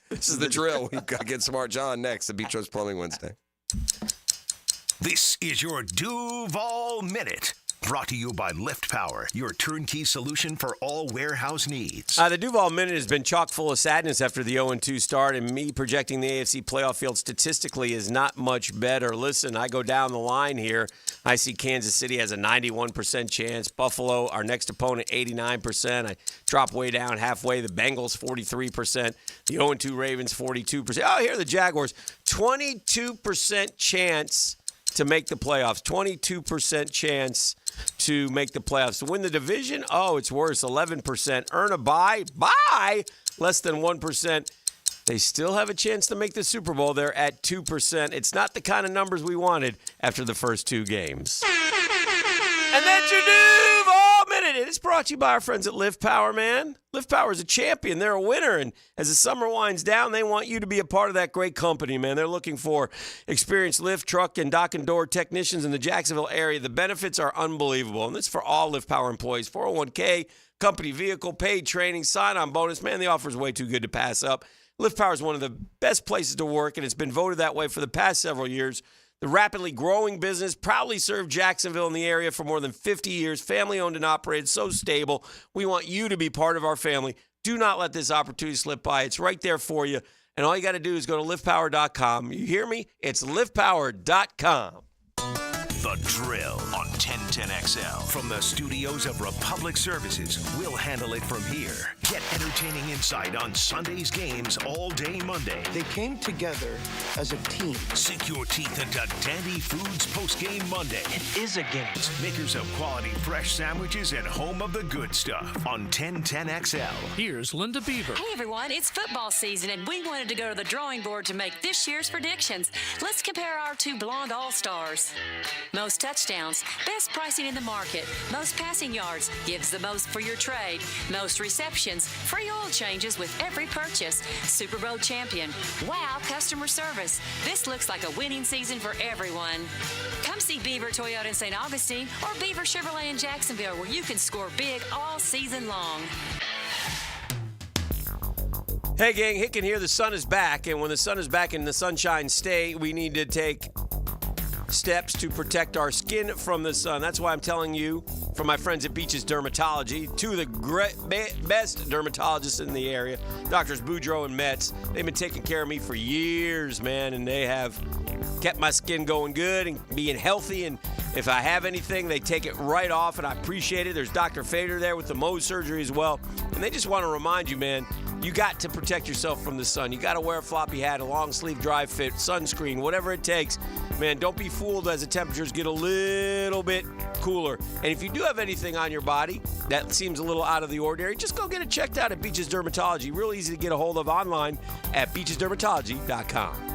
This is the drill. We've got to get Smart John next at Beach Roast Plumbing Wednesday. This is your Duval Minute. Brought to you by Lift Power, your turnkey solution for all warehouse needs. The Duval Minute has been chock full of sadness after the 0-2 start, and me projecting the AFC playoff field statistically is not much better. Listen, I go down the line here. I see Kansas City has a 91% chance. Buffalo, our next opponent, 89%. I drop way down halfway. The Bengals, 43%. The 0-2 Ravens, 42%. Oh, here are the Jaguars. 22% chance to make the playoffs. 22% chance to make the playoffs. To win the division, it's worse. 11%. Earn a bye. Less than 1%. They still have a chance to make the Super Bowl. They're at 2%. It's not the kind of numbers we wanted after the first 2 games. And that's your Duval Minute. It is brought to you by our friends at Lift Power, man. Lift Power is a champion. They're a winner. And as the summer winds down, they want you to be a part of that great company, man. They're looking for experienced lift, truck, and dock and door technicians in the Jacksonville area. The benefits are unbelievable. And this is for all Lift Power employees. 401k, company vehicle, paid training, sign-on bonus. Man, the offer is way too good to pass up. Lift Power is one of the best places to work, and it's been voted that way for the past several years. The rapidly growing business proudly served Jacksonville and the area for more than 50 years. Family-owned and operated, so stable. We want you to be part of our family. Do not let this opportunity slip by. It's right there for you. And all you got to do is go to liftpower.com. You hear me? It's liftpower.com. The Drill on 1010XL. From the studios of Republic Services, we'll handle it from here. Get entertaining insight on Sunday's games all day Monday. They came together as a team. Sink your teeth into Dandy Foods postgame Monday. It is a game. Makers of quality fresh sandwiches and home of the good stuff on 1010XL. Here's Linda Beaver. Hey everyone, it's football season and we wanted to go to the drawing board to make this year's predictions. Let's compare our 2 blonde all-stars. Most touchdowns, best pricing in the market. Most passing yards, gives the most for your trade. Most receptions, free oil changes with every purchase. Super Bowl champion, wow customer service. This looks like a winning season for everyone. Come see Beaver Toyota in St. Augustine or Beaver Chevrolet in Jacksonville, where you can score big all season long. Hey gang, Hicken here. The sun is back, and when the sun is back in the Sunshine State, we need to take steps to protect our skin from the sun. That's why I'm telling you, from my friends at Beach's Dermatology, 2 of the best dermatologists in the area, Doctors Boudreaux and Metz. They've been taking care of me for years, man, and they have kept my skin going good and being healthy. And if I have anything, they take it right off, and I appreciate it. There's Dr. Fader there with the Mohs surgery as well. And they just want to remind you, man, you got to protect yourself from the sun. You got to wear a floppy hat, a long sleeve dry fit, sunscreen, whatever it takes. Man, don't be fooled as the temperatures get a little bit cooler. And if you do have anything on your body that seems a little out of the ordinary, just go get it checked out at Beach's Dermatology. Real easy to get a hold of online at beachesdermatology.com.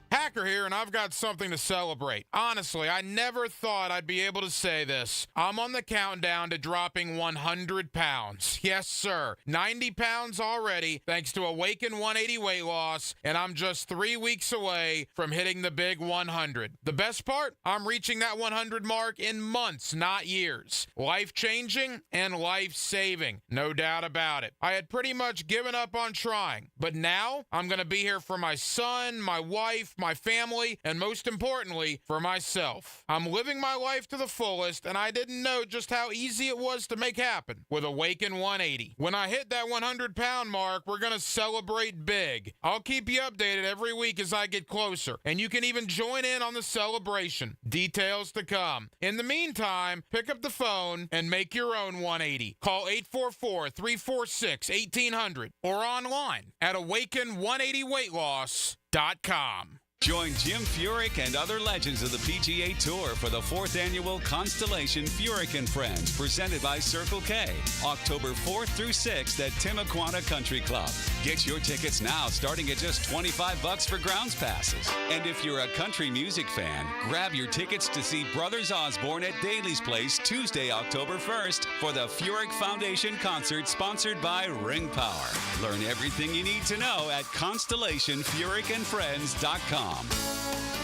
Hacker here, and I've got something to celebrate. Honestly, I never thought I'd be able to say this. I'm on the countdown to dropping 100 pounds. Yes, sir. 90 pounds already, thanks to Awaken 180 weight loss, and I'm just 3 weeks away from hitting the big 100. The best part? I'm reaching that 100 mark in months, not years. Life-changing and life-saving. No doubt about it. I had pretty much given up on trying, but now I'm going to be here for my son, my wife, my family, family, and most importantly, for myself. I'm living my life to the fullest, and I didn't know just how easy it was to make happen with Awaken 180. When I hit that 100-pound mark, we're going to celebrate big. I'll keep you updated every week as I get closer, and you can even join in on the celebration. Details to come. In the meantime, pick up the phone and make your own 180. Call 844-346-1800 or online at awaken180weightloss.com. Join Jim Furyk and other legends of the PGA Tour for the 4th annual Constellation Furyk and Friends, presented by Circle K, October 4th through 6th at Timuquana Country Club. Get your tickets now, starting at just $25 for grounds passes. And if you're a country music fan, grab your tickets to see Brothers Osborne at Daly's Place Tuesday, October 1st for the Furyk Foundation concert sponsored by Ring Power. Learn everything you need to know at ConstellationFurykandFriends.com.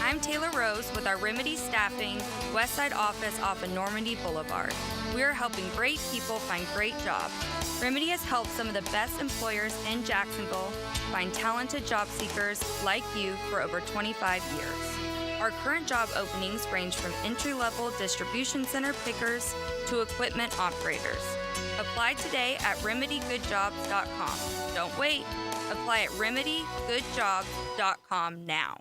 I'm Taylor Rose with our Remedy Staffing Westside office off of Normandy Boulevard. We are helping great people find great jobs. Remedy has helped some of the best employers in Jacksonville find talented job seekers like you for over 25 years. Our current job openings range from entry-level distribution center pickers to equipment operators. Apply today at remedygoodjobs.com. Don't wait. Apply at remedygoodjobs.com now.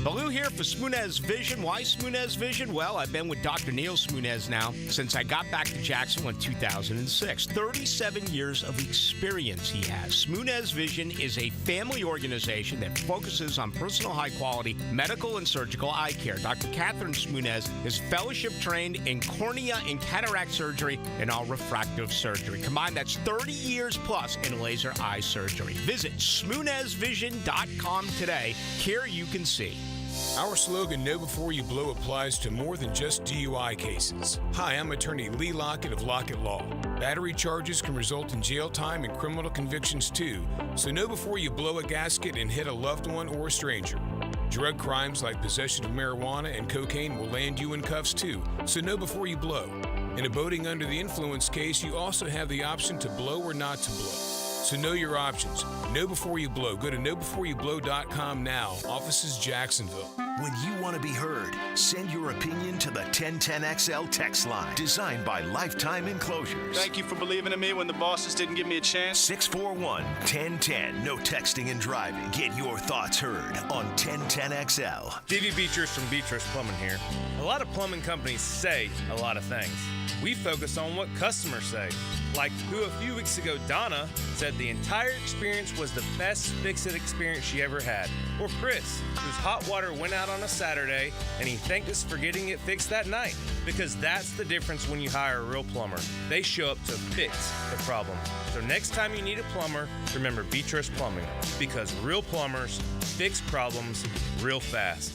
Baloo here for Smunez Vision. Why Smunez Vision? Well, I've been with Dr. Neil Smunez now since I got back to Jacksonville in 2006. 37 years of experience he has. Smunez Vision is a family organization that focuses on personal high-quality medical and surgical eye care. Dr. Catherine Smunez is fellowship trained in cornea and cataract surgery and all refractive surgery. Combined, that's 30 years plus in laser eye surgery. Visit SmunezVision.com today. Care you can see. Our slogan, Know Before You Blow, applies to more than just DUI cases. Hi, I'm attorney Lee Lockett of Lockett Law. Battery charges can result in jail time and criminal convictions too, so know before you blow a gasket and hit a loved one or a stranger. Drug crimes like possession of marijuana and cocaine will land you in cuffs too, so know before you blow. In a boating under the influence case, you also have the option to blow or not to blow. So know your options. Know before you blow. Go to knowbeforeyouBlow.com now. Offices Jacksonville. When you want to be heard, send your opinion to the 1010XL text line, designed by Lifetime Enclosures. Thank you for believing in me when the bosses didn't give me a chance. 641-1010. No texting and driving. Get your thoughts heard on 1010XL. D.V. Beatrice from Beatrice Plumbing here. A lot of plumbing companies say a lot of things. We focus on what customers say. Like who a few weeks ago, Donna, said the entire experience was the best fix-it experience she ever had. Or Chris, whose hot water went out on a Saturday and he thanked us for getting it fixed that night. Because that's the difference when you hire a real plumber. They show up to fix the problem. So next time you need a plumber, remember Beatrice Plumbing. Because real plumbers fix problems real fast.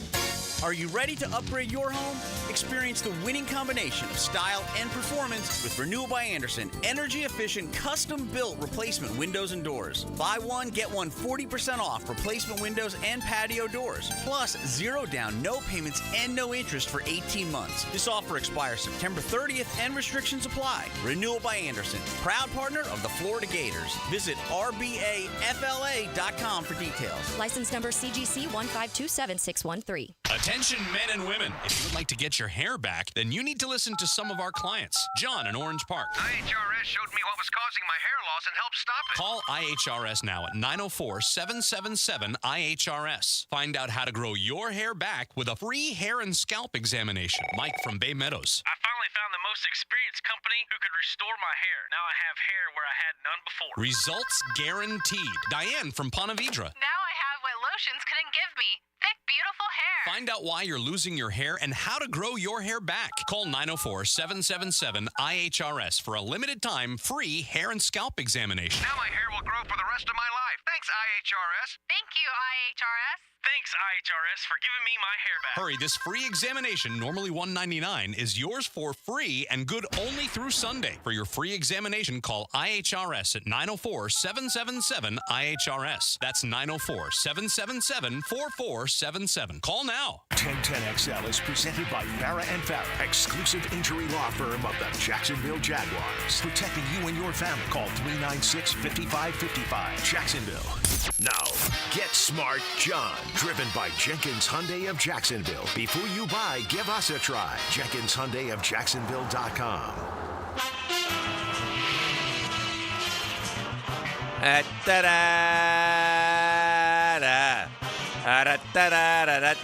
Are you ready to upgrade your home? Experience the winning combination of style and performance with Renewal by Andersen. Energy-efficient, custom-built replacement windows and doors. Buy one, get one 40% off replacement windows and patio doors. Plus, 0 down, no payments, and no interest for 18 months. This offer expires September 30th and restrictions apply. Renewal by Andersen, proud partner of the Florida Gators. Visit rbafla.com for details. License number CGC 1527613. Attention men and women, if you would like to get your hair back, then you need to listen to some of our clients. John in Orange Park. IHRS showed me what was causing my hair loss and helped stop it. Call IHRS now at 904-777-IHRS. Find out how to grow your hair back with a free hair and scalp examination. Mike from Bay Meadows. I finally found the most experienced company who could restore my hair. Now I have hair where I had none before. Results guaranteed. Diane from Ponte Vedra. Now I have what lotions couldn't give me. Thick, beautiful hair. Find out why you're losing your hair and how to grow your hair back. Call 904-777-IHRS for a limited time free hair and scalp examination. Now my hair will grow for the rest of my life. Thanks, IHRS. Thank you, IHRS. Thanks, IHRS, for giving me my hair back. Hurry, this free examination, normally $199, is yours for free and good only through Sunday. For your free examination, call IHRS at 904-777-IHRS. That's 904-777-4477. Call now. 1010XL is presented by Farah & Farah, exclusive injury law firm of the Jacksonville Jaguars. Protecting you and your family. Call 396-5555. Jacksonville. Now, get smart, John. Driven by Jenkins Hyundai of Jacksonville. Before you buy, give us a try. Jenkins Hyundai of Jacksonville.com.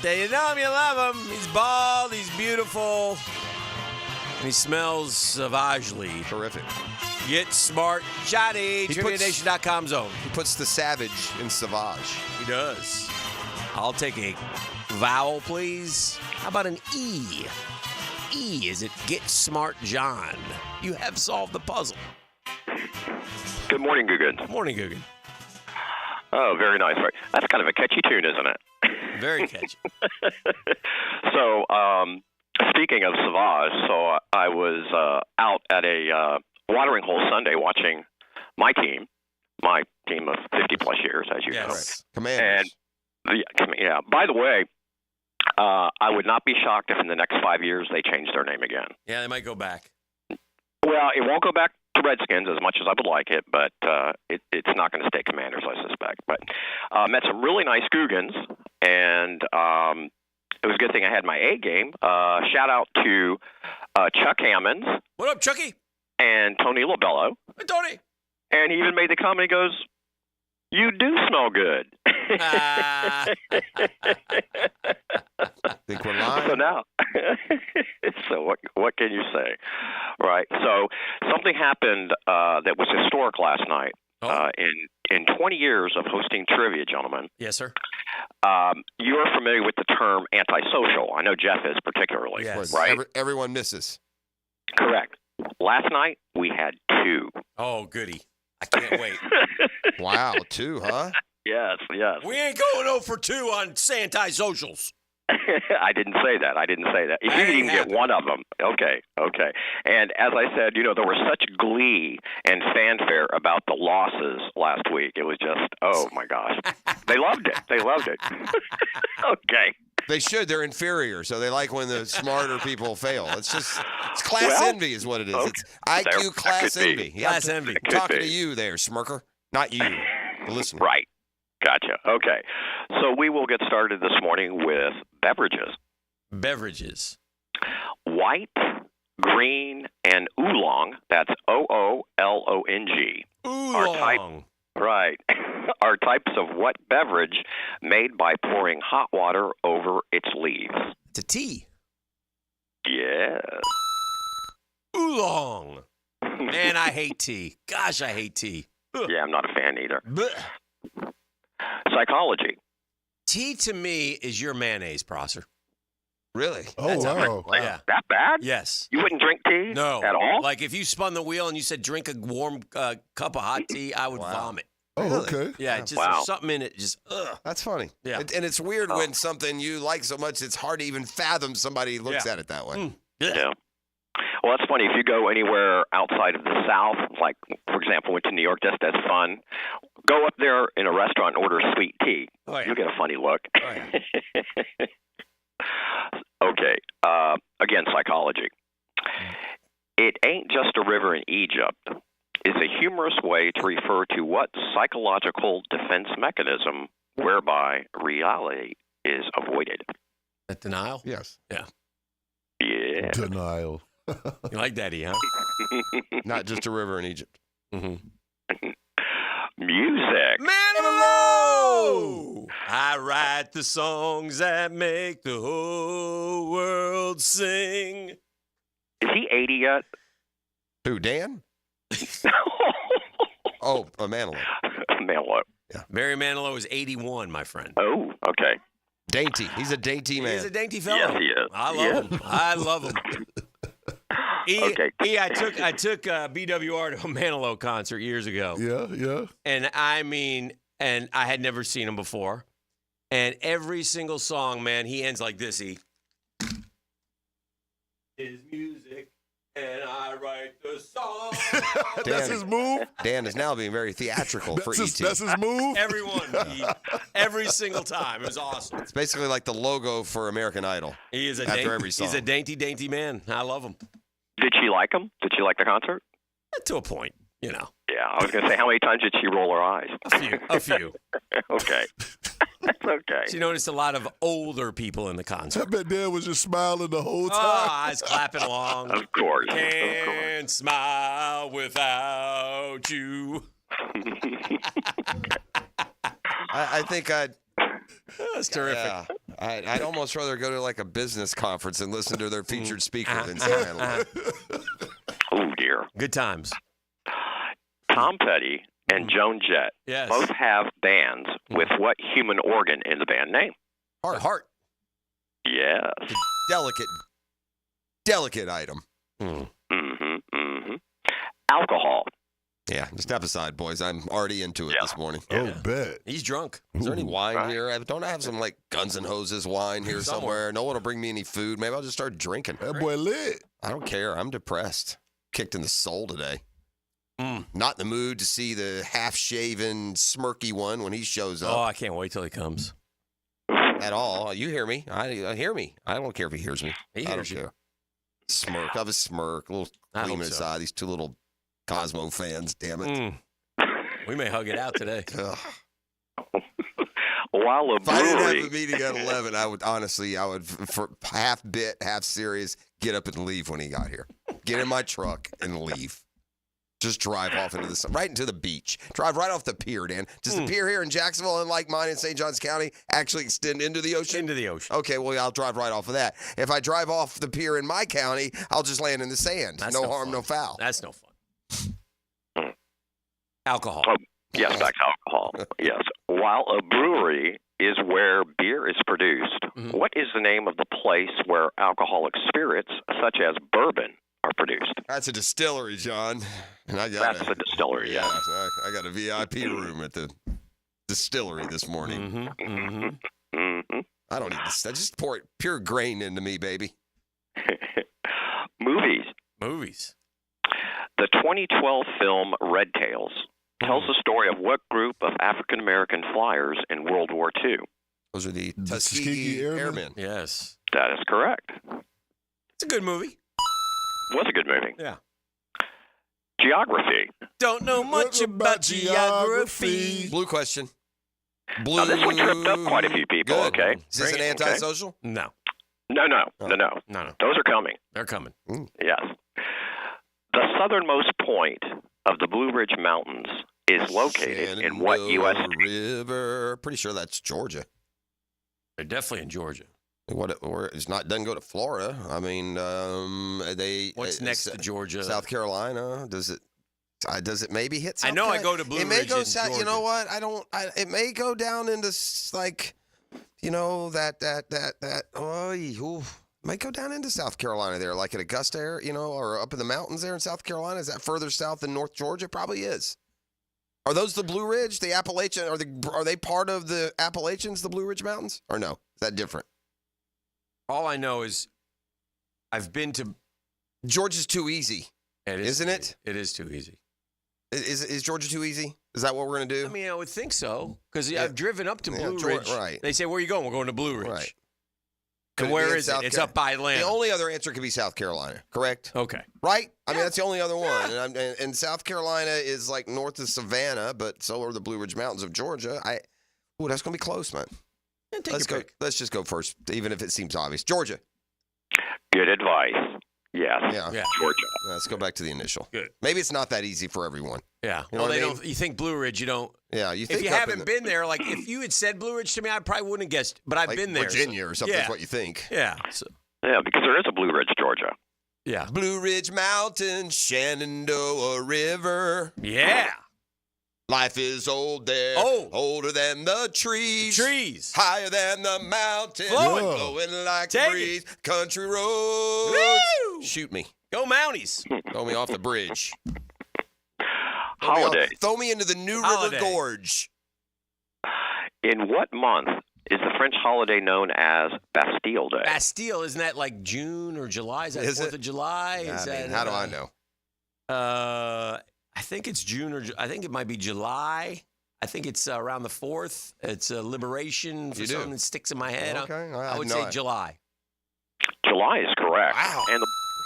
You know him, you love him. He's bald, he's beautiful, and he smells savagely. Terrific. Get smart, Johnny. TriviaNation.com zone. He puts the savage in savage. He does. I'll take a vowel, please. How about an E? E, is it Get Smart John? You have solved the puzzle. Good morning, Guggen. Morning, Guggen. Oh, very nice. Right. That's kind of a catchy tune, isn't it? Very catchy. So, speaking of Savage, so I was out at a watering hole Sunday watching my team of 50-plus years, as you know. Right. Commanders. And, yeah. By the way, I would not be shocked if in the next 5 years they change their name again. Yeah, they might go back. Well, it won't go back to Redskins as much as I would like it, but it's not going to stay Commanders, I suspect. But met some really nice Googans, and it was a good thing I had my A game. Shout out to Chuck Hammonds. What up, Chucky? And Tony Labello. Hey, Tony. And he even made the comment, he goes, "You do smell good." Think we're lying? So now, so what can you say? Right. So something happened that was historic last night. In 20 years of hosting trivia, gentlemen. Yes, sir. You are familiar with the term antisocial. I know Jeff is particularly. Yes. Right? Everyone misses. Correct. Last night, we had 2. Oh, goody. I can't wait. Wow, 2, huh? Yes. We ain't going 0 for 2 on anti-socials. I didn't say that. If you could even get one of them. Okay. And as I said, there was such glee and fanfare about the losses last week. It was just, oh, my gosh. They loved it. Okay. They should. They're inferior, so they like when the smarter people fail. It's class envy is what it is. Okay. It's IQ class envy. Class envy. I'm talking to you there, Smirker. Not you, the listener. Right. Gotcha. Okay. So we will get started this morning with beverages. Beverages. White, green, and oolong. That's OOLONG. Oolong. Right. Are types of wet beverage made by pouring hot water over its leaves. It's a tea. Yes. Oolong. Man, I hate tea. Gosh, I hate tea. Ugh. Yeah, I'm not a fan either. Blech. Psychology. Tea to me is your mayonnaise, Prosser. Really? Oh, wow. Yeah. That bad? Yes. You wouldn't drink tea? No. At all? Like if you spun the wheel and you said drink a warm cup of hot tea, I would vomit. Oh, okay. Yeah, just there's something in it. Just ugh. That's funny. Yeah. And it's weird when something you like so much, it's hard to even fathom somebody looks at it that way. Yeah. Well, that's funny. If you go anywhere outside of the South, like, for example, went to New York just as fun, go up there in a restaurant and order sweet tea. Oh, yeah. You'll get a funny look. Oh, yeah. Okay. Again, psychology. It ain't just a river in Egypt is a humorous way to refer to what psychological defense mechanism whereby reality is avoided. That denial? Yes. Yeah. Yeah. Denial. You like that, huh? Not just a river in Egypt. Mm-hmm. Music. Manilow! I write the songs that make the whole world sing. Is he 80 yet? Who, Dan? Oh, Manilow. Manilow. Yeah. Barry Manilow is 81, my friend. Oh, okay. Dainty. He's a dainty man. He's a dainty fellow. Yes, he is. I love him. I love him. Okay. I took BWR to a Manilow concert years ago. Yeah. And I had never seen him before. And every single song, man, he ends like this. His music, and I write the song. That's his move? Dan is now being very theatrical for E.T. That's his move? Every single time. It was awesome. It's basically like the logo for American Idol. He is every song. He's a dainty, dainty man. I love him. Did she like him? Did she like the concert? To a point, Yeah, I was going to say, how many times did she roll her eyes? A few. Okay. That's okay. She noticed a lot of older people in the I concert. bet Dad was just smiling the whole time. Oh, I was clapping along. Of course. Can't smile without you. I think That's terrific. Yeah, I'd almost rather go to like a business conference and listen to their featured speaker than smile. Oh, dear. Good times. Tom Petty and Joan Jett Yes. both have bands with what human organ in the band name? Heart. Yes. Delicate item. Alcohol. Yeah, step aside, boys. I'm already into it this morning. Oh, bet. He's drunk. Is there any wine here? Don't I have some like Guns N' Hoses wine here somewhere? No one will bring me any food. Maybe I'll just start drinking. That boy lit. I don't care. I'm depressed. Kicked in the soul today. Not in the mood to see the half-shaven, smirky one when he shows up. Oh, I can't wait till he comes. At all. You hear me. I hear me. I don't care if he hears me. He hears you. Care. Smirk. I have a smirk. A little gleam in his eye. These two little Cosmo fans, damn it. We may hug it out today. While a if I didn't brewery. have a meeting at 11, I would, for half bit, half serious, get up and leave when he got here. Get in my truck and leave. Just drive off into the sun, right into the beach. Drive right off the pier, Dan. Does the pier here in Jacksonville, unlike mine in St. Johns County, actually extend into the ocean? Into the ocean. Okay, well, I'll drive right off of that. If I drive off the pier in my county, I'll just land in the sand. That's no no harm, fun. no foul. That's no fun. Alcohol. Oh, yes, back to alcohol. Yes. While a brewery is where beer is produced, what is the name of the place where alcoholic spirits, such as bourbon, are produced? That's a distillery, John. And That's a distillery, yeah. I got a VIP room at the distillery this morning. I don't need this. I just pour it pure grain into me, baby. Movies. The 2012 film Red Tails tells the story of what group of African American flyers in World War II? Those are the Tuskegee Airmen. Yes. That is correct. It's a good movie. Was a good movie. Yeah. Geography. Don't know much about geography. Blue question. Now, this one tripped up quite a few people, Good. okay? Is this an antisocial? No. No. Those are coming. They're coming. Yes. The southernmost point of the Blue Ridge Mountains is located in what U.S. state? River. Pretty sure that's Georgia. They're definitely in Georgia. Or it's not. Doesn't go to Florida. I mean, What's next to Georgia? South Carolina. Does it? Does it maybe hit? South I know Carolina? I go to Blue It may Ridge go in south. You Georgia. know what? It may go down into like, might go down into South Carolina there, like at Augusta, or up in the mountains there in South Carolina. Is that further south than North Georgia? Probably is. Are those the Blue Ridge, the Appalachian? Are they part of the Appalachians, the Blue Ridge Mountains, or no? Is that different? All I know is I've been to. Georgia's too easy, isn't it? It is too easy. Is Georgia too easy? Is that what we're going to do? I mean, I would think so because I've driven up to Blue Ridge. Right. They say, "Where are you going?" We're going to Blue Ridge. Right. And where is it? It's up by Atlanta. The only other answer could be South Carolina, correct? Okay. Right? I mean, that's the only other one. And South Carolina is like north of Savannah, but so are the Blue Ridge Mountains of Georgia. That's going to be close, man. Let's go. Let's just go first, even if it seems obvious. Georgia. Good advice. Yes. Yeah. Georgia. Let's go back to the initial. Good. Maybe it's not that easy for everyone. Yeah. You know what I mean? You think Blue Ridge, you don't. Yeah. You think if you haven't been there, like if you had said Blue Ridge to me, I probably wouldn't have guessed. But I've been there. Virginia or something is what you think. Yeah. Yeah, because there is a Blue Ridge, Georgia. Yeah. Blue Ridge Mountain, Shenandoah River. Yeah. Life is old there. Older than the trees. Higher than the mountains. Flowing like the breeze. Country road. Shoot me. Go Mounties. Throw me off the bridge. Holiday. Throw me into the New River Gorge. In what month is the French holiday known as Bastille Day? Bastille, isn't that like June or July? Is that 4th of July? How do I know? I think it's June I think it might be July. I think it's around the 4th. It's a liberation for something that sticks in my head. Okay. I would say July. July is correct. Wow.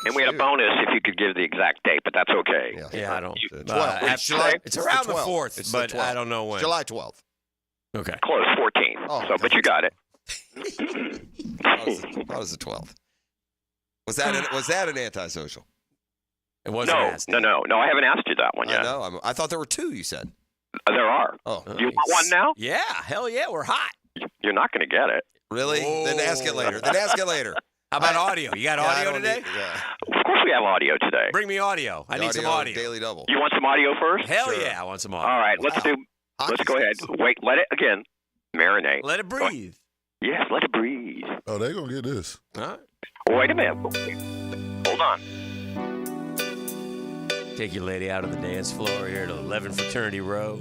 And we had a bonus if you could give the exact date, but that's okay. Yeah, I don't. 12th. It's around the 4th, but I don't know when. July 12th. Okay. Close, 14th. Oh, but you got it. That was the 12th. Was that an antisocial? It wasn't asked. No. I haven't asked you that one yet. I know. I thought there were 2. You said there are. Oh, you want one now? Yeah, hell yeah, we're hot. You're not going to get it. Really? Whoa. Then ask it later. How about audio? You got audio today? Of course we have audio today. Bring me audio. I need some audio. Daily Double. You want some audio first? Hell yeah, I want some audio. All right, let's go ahead. Wait, let it again marinate. Let it breathe. Yes, let it breathe. Oh, they're going to get this. All right. Wait a minute. Hold on. Take your lady out of the dance floor here at 11 Fraternity Row.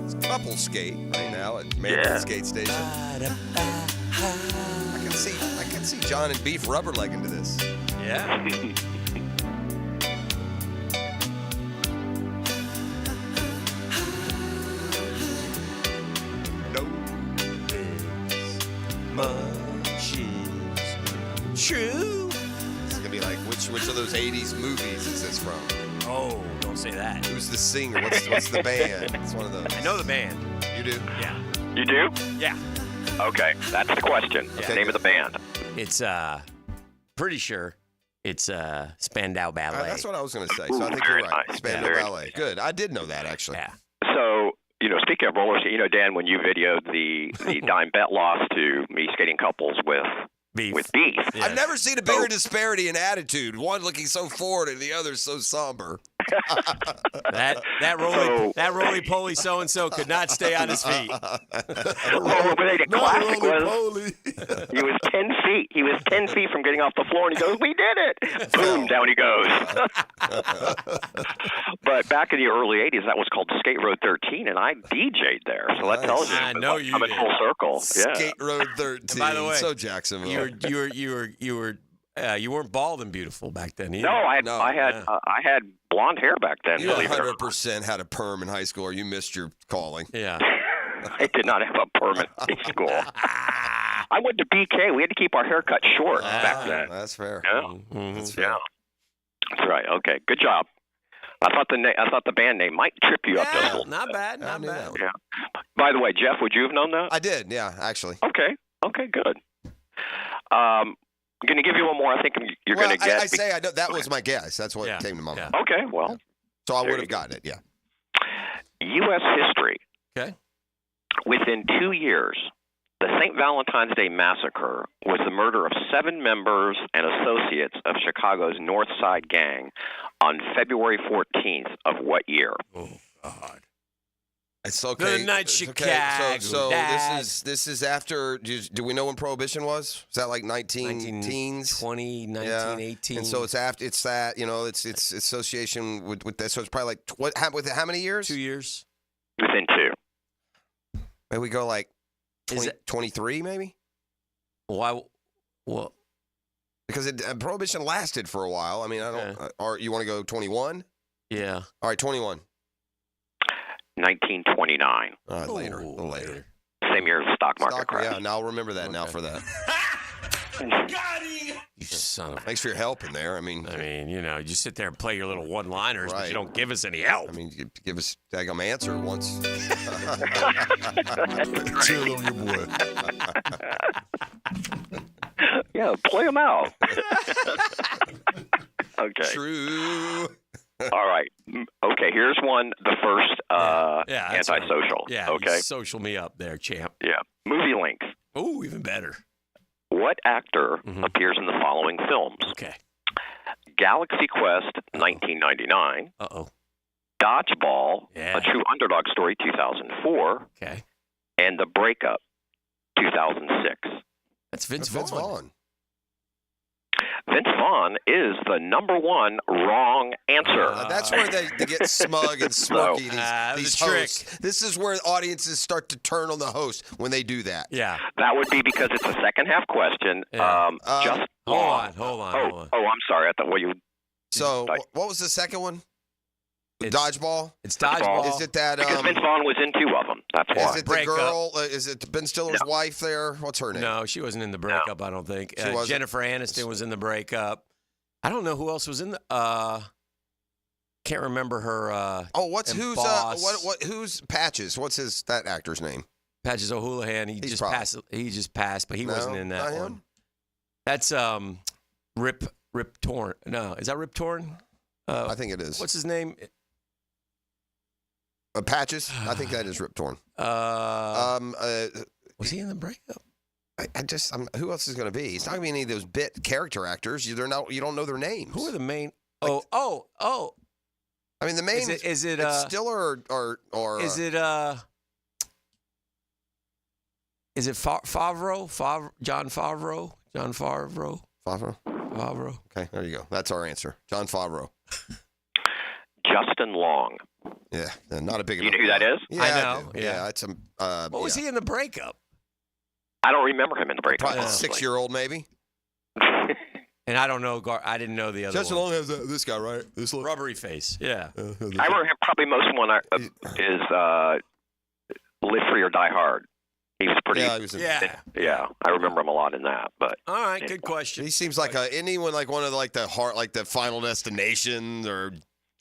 It's couple skate right now at Mammoth Skate Station. I can see John and Beef rubber-legging to this. Yeah. Much is true. It's gonna be like which of those '80s movies is this from? Oh, don't say that. Who's the singer? What's the band? It's one of those. I know the band. You do? Yeah. You do? Yeah. Okay, that's the question. Yeah. The name of the band. It's pretty sure it's Spandau Ballet. That's what I was gonna say. So I think you're right. Nice. Spandau Ballet. Good. I did know that actually. Yeah. So, speaking of roller skate, Dan, when you videoed the dime bet loss to me skating couples with Beef. Yeah. I've never seen a bigger disparity in attitude. One looking so forward and the other so somber. that roly poly so and so could not stay on his feet. The classic was he was 10 feet. He was 10 feet from getting off the floor, and he goes, "We did it!" Boom, down he goes. But back in the early '80s, that was called Skate Road 13, and I DJ'd there, so that tells you. I know you I'm in full circle. Yeah. Skate Road 13. And by the way, so Jacksonville. You weren't bald and beautiful back then either. No, I had blonde hair back then. You 100% had a perm in high school, or you missed your calling. Yeah. I did not have a perm in school. I went to BK. We had to keep our hair cut short back then. That's fair. Yeah. Mm-hmm. That's fair. Yeah. That's right. Okay. Good job. I thought the band name might trip you up just a little. Not bad. Not bad. Yeah. By the way, Jeff, would you have known that? I did. Yeah, actually. Okay. Good. I'm going to give you one more. I think you're going to get. I know that was my guess. That's what came to my mind. Okay. Well. So I would have gotten it. Yeah. U.S. history. Okay. Within 2 years, the St. Valentine's Day Massacre was the murder of 7 members and associates of Chicago's North Side Gang on February 14th of what year? Oh, God. It's okay. Good night, Chicago. Okay. So this is after. Do we know when Prohibition was? Is that like 19 teens? 20, 1918. And so it's after. It's that. It's association with this. So it's probably like with how many years? 2 years. Within 2. Maybe we go like 23, maybe. Why? Well, because Prohibition lasted for a while. I mean, I don't. Or you want to go 21? Yeah. All right, 21. 1929. A little later. Same year as the stock market crash. Yeah, now I'll remember that now for that. You son of. Thanks for your help in there. I mean, you just sit there and play your little one-liners, but you don't give us any help. I mean, you give us a daggum answer once. Chill on your boy. Yeah, play them out. Okay. True. All right. Okay, here's one, the first antisocial. Right. Yeah, okay. Social me up there, champ. Yeah. Movie length. Oh, even better. What actor appears in the following films? Okay. Galaxy Quest, 1999. Uh-oh. Dodgeball, A True Underdog Story, 2004. Okay. And The Breakup, 2006. That's Vince Vaughn. Vince Vaughn is the number one wrong answer. That's where they get smug and smirky, these hosts. Trick. This is where audiences start to turn on the host when they do that. Yeah. That would be because it's a second half question. Yeah. Hold on. Oh, I'm sorry. I thought you. So, what was the second one? Dodgeball? It's Dodgeball. Is it that? Because Vince Vaughn was in 2 of them. That's why. Is it the girl? Is it Ben Stiller's wife there? What's her name? No, she wasn't in the breakup, I don't think. Jennifer Aniston was in the breakup. I don't know who else was in the. Can't remember her. Who's Patches? What's that actor's name? Patches O'Houlihan. He just passed, but he wasn't in that one. That's Rip Torn. No, is that Rip Torn? I think it is. What's his name? Patches. I think that is Rip Torn. Was he in the breakup? Who else is going to be? He's not going to be any of those bit character actors. You don't know their names. Who are the main? I mean, the main. Is it Stiller or is it Favreau? John Favreau? Favreau. Okay, there you go. That's our answer. John Favreau. Justin Long. Yeah, not a big. You know who that is? Yeah, I know. Yeah, it's a. What was he in the breakup? I don't remember him in the breakup. Probably a 6-year-old, maybe. And I don't know. I didn't know the other. Justin one. Long has this guy, right? This rubbery face. Yeah. I remember him probably most one is Live Free or Die Hard. He was pretty. Yeah, I remember him a lot in that. But all right, good question. He seems like anyone like one of the Final Destination or.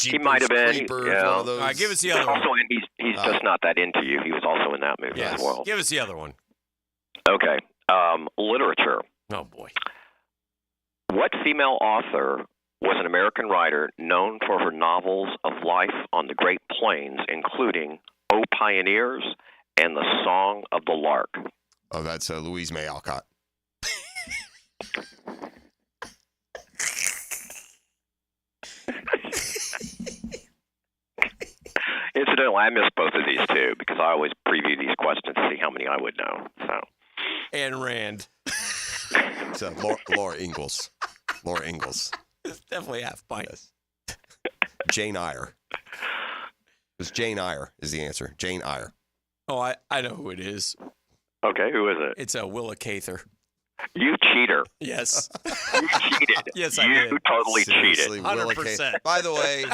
He might have been. One of those. All right, give us the other one. one. He's just not that into you. He was also in that movie as well. Give us the other one. Okay. Literature. Oh, boy. What female author was an American writer known for her novels of life on the Great Plains, including O Pioneers and The Song of the Lark? Oh, that's Louise May Alcott. Incidentally, I missed both of these two because I always preview these questions to see how many I would know. So. Anne Rand. So Laura Ingalls. Laura Ingalls. It's definitely half pint. Yes. Jane Eyre. It was Jane Eyre is the answer. Jane Eyre. Oh, I know who it is. Okay, who is it? It's Willa Cather. You cheater. Yes. You cheated. Yes, I did. You totally cheated. 100%. By the way.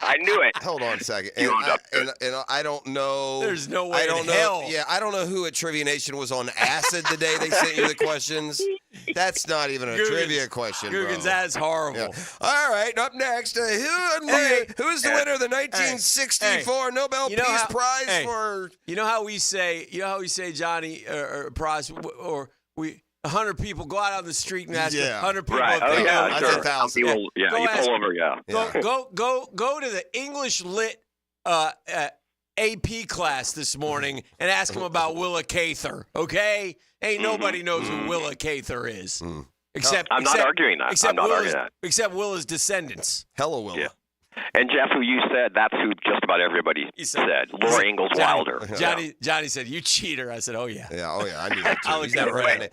I knew it. Hold on a second. And I don't know. There's no way I don't in know. hell. Yeah, I don't know who at Trivia Nation was on acid the day they sent you the questions. That's not even a trivia question, bro. Guggen's, that's horrible. Yeah. All right, up next. Who's the winner of the 1964 Nobel Peace Prize for? You know how we say, Johnny or Prize, or we 100 people go out on the street and ask 100 people. Right. If they know. Sure. That's 1,000. People, you pull over. Go to the English Lit AP class this morning and ask them about Willa Cather. Okay, ain't nobody knows who Willa Cather is. Except I'm not arguing that. Except I'm not arguing that. Except Willa's descendants. Hello, Willa. Yeah. And Jeff, who you said, that's who just about everybody said. Laura Ingalls Wilder. Johnny said, "You cheater." I said, "Oh yeah." Yeah, I knew that too. I looked that right.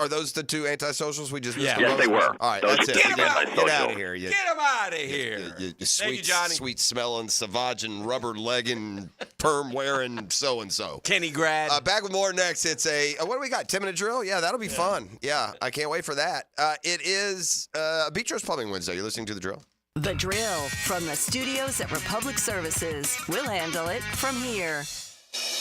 Are those the two antisocials we just missed? Yes, they were. All right, those that's it. Get out of here. Get him out of here. You Thank you, Johnny. Sweet smelling, savage and rubber legging, perm wearing, so and so. Kenny grad. Back with more next. It's what do we got? 10-minute drill. Yeah, that'll be fun. Yeah, I can't wait for that. It is Beach Roast Plumbing Wednesday. You're listening to The Drill. The Drill from the studios at Republic Services. We'll handle it from here.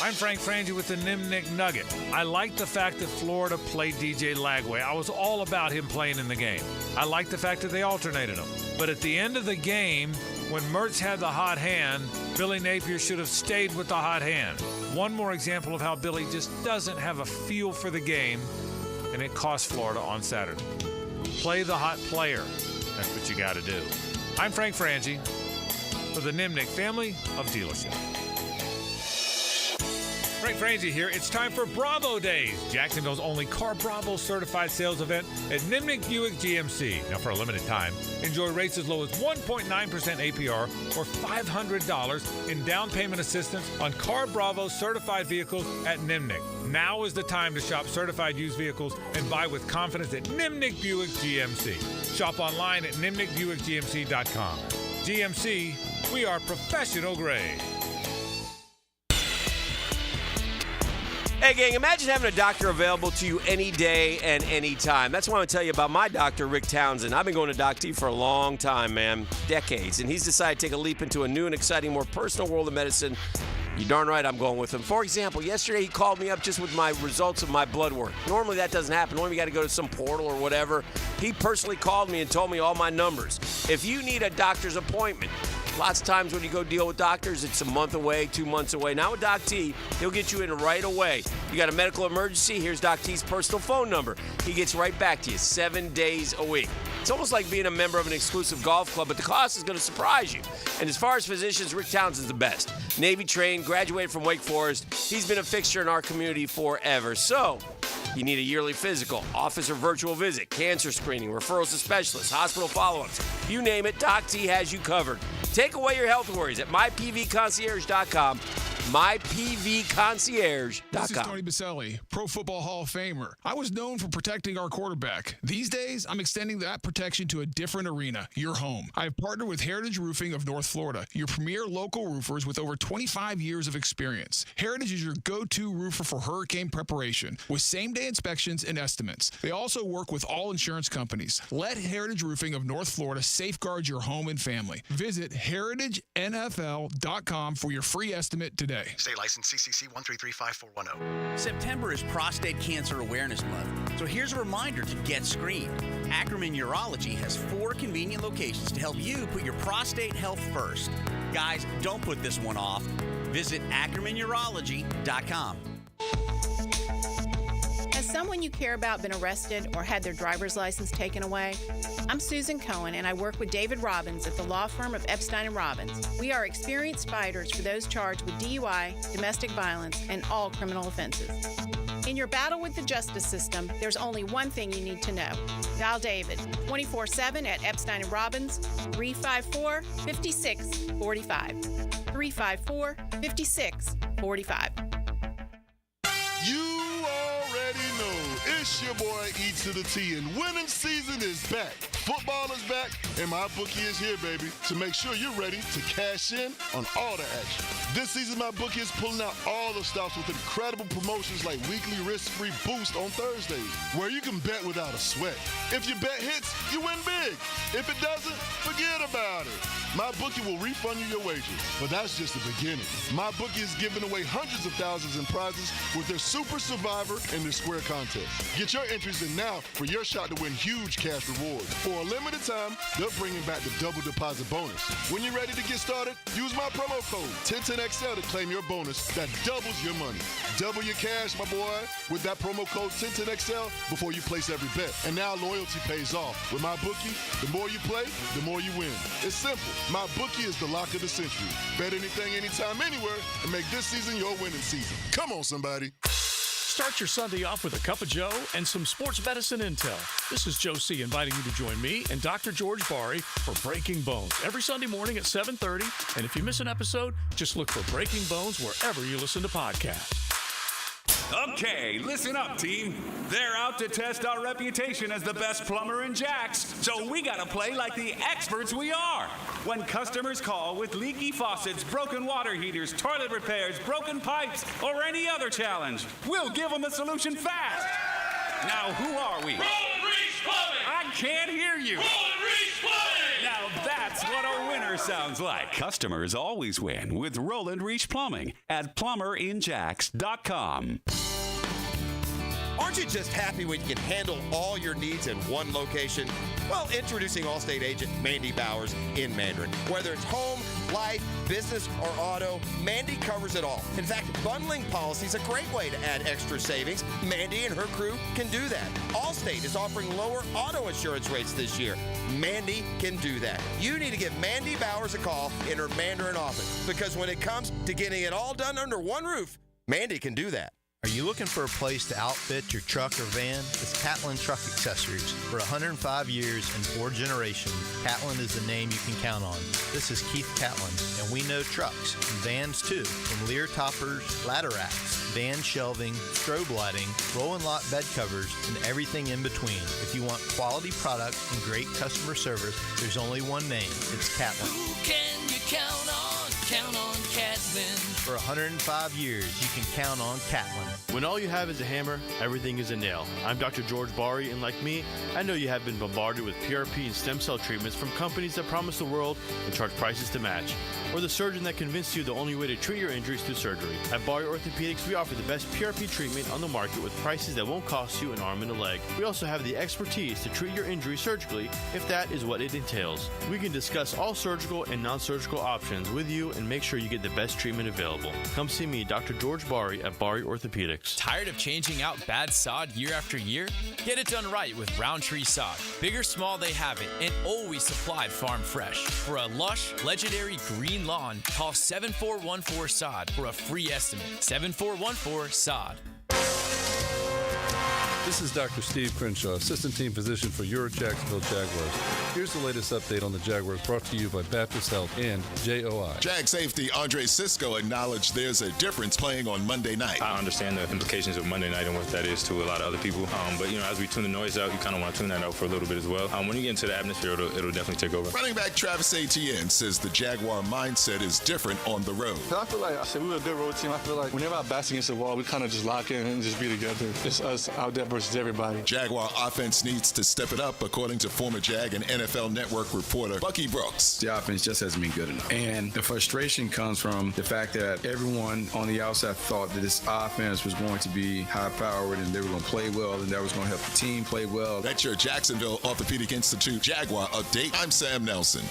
I'm Frank Frangie with the Nimnik Nugget. I like the fact that Florida played DJ Lagway. I was all about him playing in the game. I like the fact that they alternated him. But at the end of the game, when Mertz had the hot hand, Billy Napier should have stayed with the hot hand. One more example of how Billy just doesn't have a feel for the game, and it cost Florida on Saturday. Play the hot player. That's what you got to do. I'm Frank Frangie for the Nimnik family of dealerships. Frank Frangie here. It's time for Bravo Days, Jacksonville's only Car Bravo certified sales event at Nimnik Buick GMC. Now, for a limited time, enjoy rates as low as 1.9% APR or $500 in down payment assistance on Car Bravo certified vehicles at Nimnik. Now is the time to shop certified used vehicles and buy with confidence at Nimnik Buick GMC. Shop online at nimnikbuickgmc.com. GMC, we are professional grade. Hey, gang, imagine having a doctor available to you any day and any time. That's why I'm going to tell you about my doctor, Rick Townsend. I've been going to Doc T for a long time, man, decades, and he's decided to take a leap into a new and exciting, more personal world of medicine. You're darn right I'm going with him. For example, yesterday he called me up just with my results of my blood work. Normally that doesn't happen. Normally you got to go to some portal or whatever. He personally called me and told me all my numbers. If you need a doctor's appointment, Lots of times when you go deal with doctors, it's a month away, 2 months away. Now with Doc T, he'll get you in right away. You got a medical emergency, here's Doc T's personal phone number. He gets right back to you 7 days a week. It's almost like being a member of an exclusive golf club, but the cost is going to surprise you. And as far as physicians, Rick Townsend's the best. Navy trained, graduated from Wake Forest. He's been a fixture in our community forever. So, you need a yearly physical, office or virtual visit, cancer screening, referrals to specialists, hospital follow-ups. You name it, Doc T has you covered. Take away your health worries at mypvconcierge.com. mypvconcierge.com. This is Tony Baselli, Pro Football Hall of Famer. I was known for protecting our quarterback. These days, I'm extending that protection to a different arena, your home. I have partnered with Heritage Roofing of North Florida, your premier local roofers with over 25 years of experience. Heritage is your go-to roofer for hurricane preparation, with same-day inspections and estimates. They also work with all insurance companies. Let Heritage Roofing of North Florida safeguard your home and family. Visit heritagenfl.com for your free estimate today. State license CCC 1335410. September is Prostate Cancer Awareness Month, so here's a reminder to get screened. Ackerman Urology has 4 convenient locations to help you put your prostate health first. Guys, don't put this one off. Visit ackermanurology.com. Has someone you care about been arrested or had their driver's license taken away? I'm Susan Cohen, and I work with David Robbins at the law firm of Epstein & Robbins. We are experienced fighters for those charged with DUI, domestic violence, and all criminal offenses. In your battle with the justice system, there's only one thing you need to know. Dial David 24/7 at Epstein & Robbins, 354-5645. 354-5645. You already know it's your boy E to the T, and winning season is back. Football is back, and my bookie is here, baby, to make sure you're ready to cash in on all the action. This season, my bookie is pulling out all the stops with incredible promotions like weekly risk-free boost on Thursdays, where you can bet without a sweat. If your bet hits, you win big. If it doesn't, forget about it. My bookie will refund you your wages, but that's just the beginning. My bookie is giving away hundreds of thousands in prizes with their Super Survivor and their Square contest. Get your entries in now for your shot to win huge cash rewards. For a limited time, they're bringing back the double deposit bonus. When you're ready to get started, use my promo code 1010XL to claim your bonus that doubles your money. Double your cash, my boy, with that promo code 1010XL before you place every bet. And now loyalty pays off. With my bookie, the more you play, the more you win. It's simple. My bookie is the lock of the century. Bet anything, anytime, anywhere, and make this season your winning season. Come on, somebody. Start your Sunday off with a cup of Joe and some sports medicine intel. This is Joe C. inviting you to join me and Dr. George Bari for Breaking Bones every Sunday morning at 7:30. And if you miss an episode, just look for Breaking Bones wherever you listen to podcasts. Okay, listen up, team. They're out to test our reputation as the best plumber in Jax, so we gotta play like the experts we are. When customers call with leaky faucets, broken water heaters, toilet repairs, broken pipes, or any other challenge, we'll give them the solution fast. Now, who are we? Roland Reese Plumbing! I can't hear you. Roland Reese Plumbing! Now that's what a winner sounds like. Customers always win with Roland Reese Plumbing at plumberinjax.com. Aren't you just happy when you can handle all your needs in one location? Well, introducing Allstate agent Mandy Bowers in Mandarin. Whether it's home, life, business, or auto, Mandy covers it all. In fact, bundling policy is a great way to add extra savings. Mandy and her crew can do that. Allstate is offering lower auto insurance rates this year. Mandy can do that. You need to give Mandy Bowers a call in her Mandarin office, because when it comes to getting it all done under one roof, Mandy can do that. Are you looking for a place to outfit your truck or van? It's Catlin Truck Accessories. For 105 years and 4 generations, Catlin is the name you can count on. This is Keith Catlin, and we know trucks and vans too, from Lear toppers, ladder racks, van shelving, strobe lighting, roll and lock bed covers, and everything in between. If you want quality product and great customer service, there's only one name. It's Catlin. Who can you count on? Count on Catlin. For 105 years, you can count on Catlin. When all you have is a hammer, everything is a nail. I'm Dr. George Bari, and like me, I know you have been bombarded with PRP and stem cell treatments from companies that promise the world and charge prices to match. Or the surgeon that convinced you the only way to treat your injuries through surgery. At Bari Orthopedics, we offer the best PRP treatment on the market with prices that won't cost you an arm and a leg. We also have the expertise to treat your injury surgically if that is what it entails. We can discuss all surgical and non-surgical options with you and make sure you get the best treatment available. Come see me, Dr. George Bari at Bari Orthopedics. Tired of changing out bad sod year after year? Get it done right with Roundtree Sod. Big or small, they have it, and always supplied farm fresh. For a lush, legendary green lawn, call 7414-SOD for a free estimate. 7414-SOD. This is Dr. Steve Crenshaw, Assistant Team Physician for your Jacksonville Jaguars. Here's the latest update on the Jaguars brought to you by Baptist Health and JOI. Jag safety Andre Sisco acknowledged there's a difference playing on Monday night. I understand the implications of Monday night and what that is to a lot of other people. But, as we tune the noise out, you kind of want to tune that out for a little bit as well. When you get into the atmosphere, it'll definitely take over. Running back Travis Etienne says the Jaguar mindset is different on the road. I feel like we're a good road team. I feel like whenever I bash against the wall, we kind of just lock in and just be together. It's us out there versus everybody. Jaguar offense needs to step it up, according to former Jag and NFL Network reporter Bucky Brooks. The offense just hasn't been good enough. And the frustration comes from the fact that everyone on the outside thought that this offense was going to be high-powered and they were going to play well and that was going to help the team play well. That's your Jacksonville Orthopedic Institute Jaguar update. I'm Sam Nelson.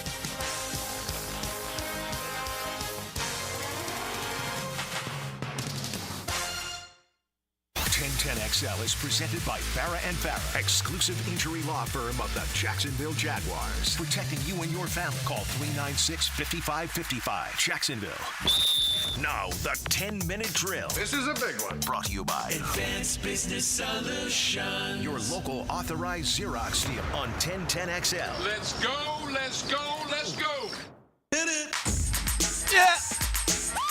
1010XL is presented by Farah & Farah, exclusive injury law firm of the Jacksonville Jaguars. Protecting you and your family. Call 396-5555. Jacksonville. Now, the 10-minute drill. This is a big one. Brought to you by Advanced Business Solutions. your local authorized Xerox deal on 1010XL. Let's go, let's go, let's go. Hit it. Yeah.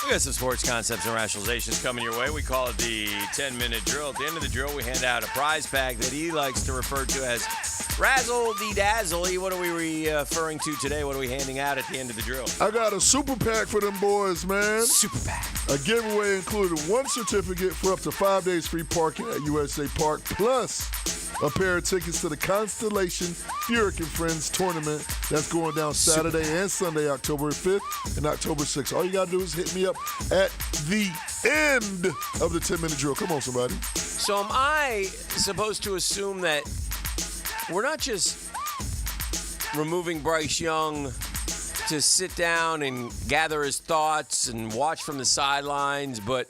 We got some sports concepts and rationalizations coming your way. We call it the 10-minute drill. At the end of the drill, we hand out a prize pack that he likes to refer to as Razzle-de-Dazzle. What are we referring to today? What are we handing out at the end of the drill? I got a super pack for them boys, man. Super pack. A giveaway included one certificate for up to 5 days free parking at USA Park, plus a pair of tickets to the Constellation Furyk and Friends tournament that's going down Saturday and Sunday, October 5th and October 6th. All you got to do is hit me up at the end of the 10-minute drill. Come on, somebody. So am I supposed to assume that we're not just removing Bryce Young to sit down and gather his thoughts and watch from the sidelines, but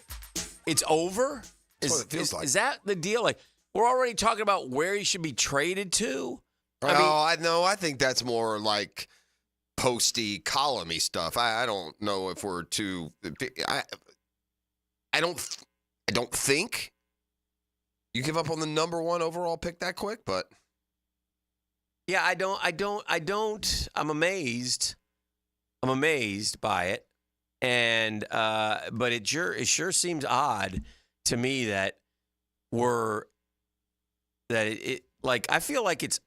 it's over? That's what it feels like. Is that the deal? Like, we're already talking about where he should be traded to? I think that's more like posty, columny stuff. I don't know if we're too. I don't think you give up on the number one overall pick that quick, but yeah, I don't. I'm amazed. I'm amazed by it, and but it sure seems odd to me that like I feel like it's.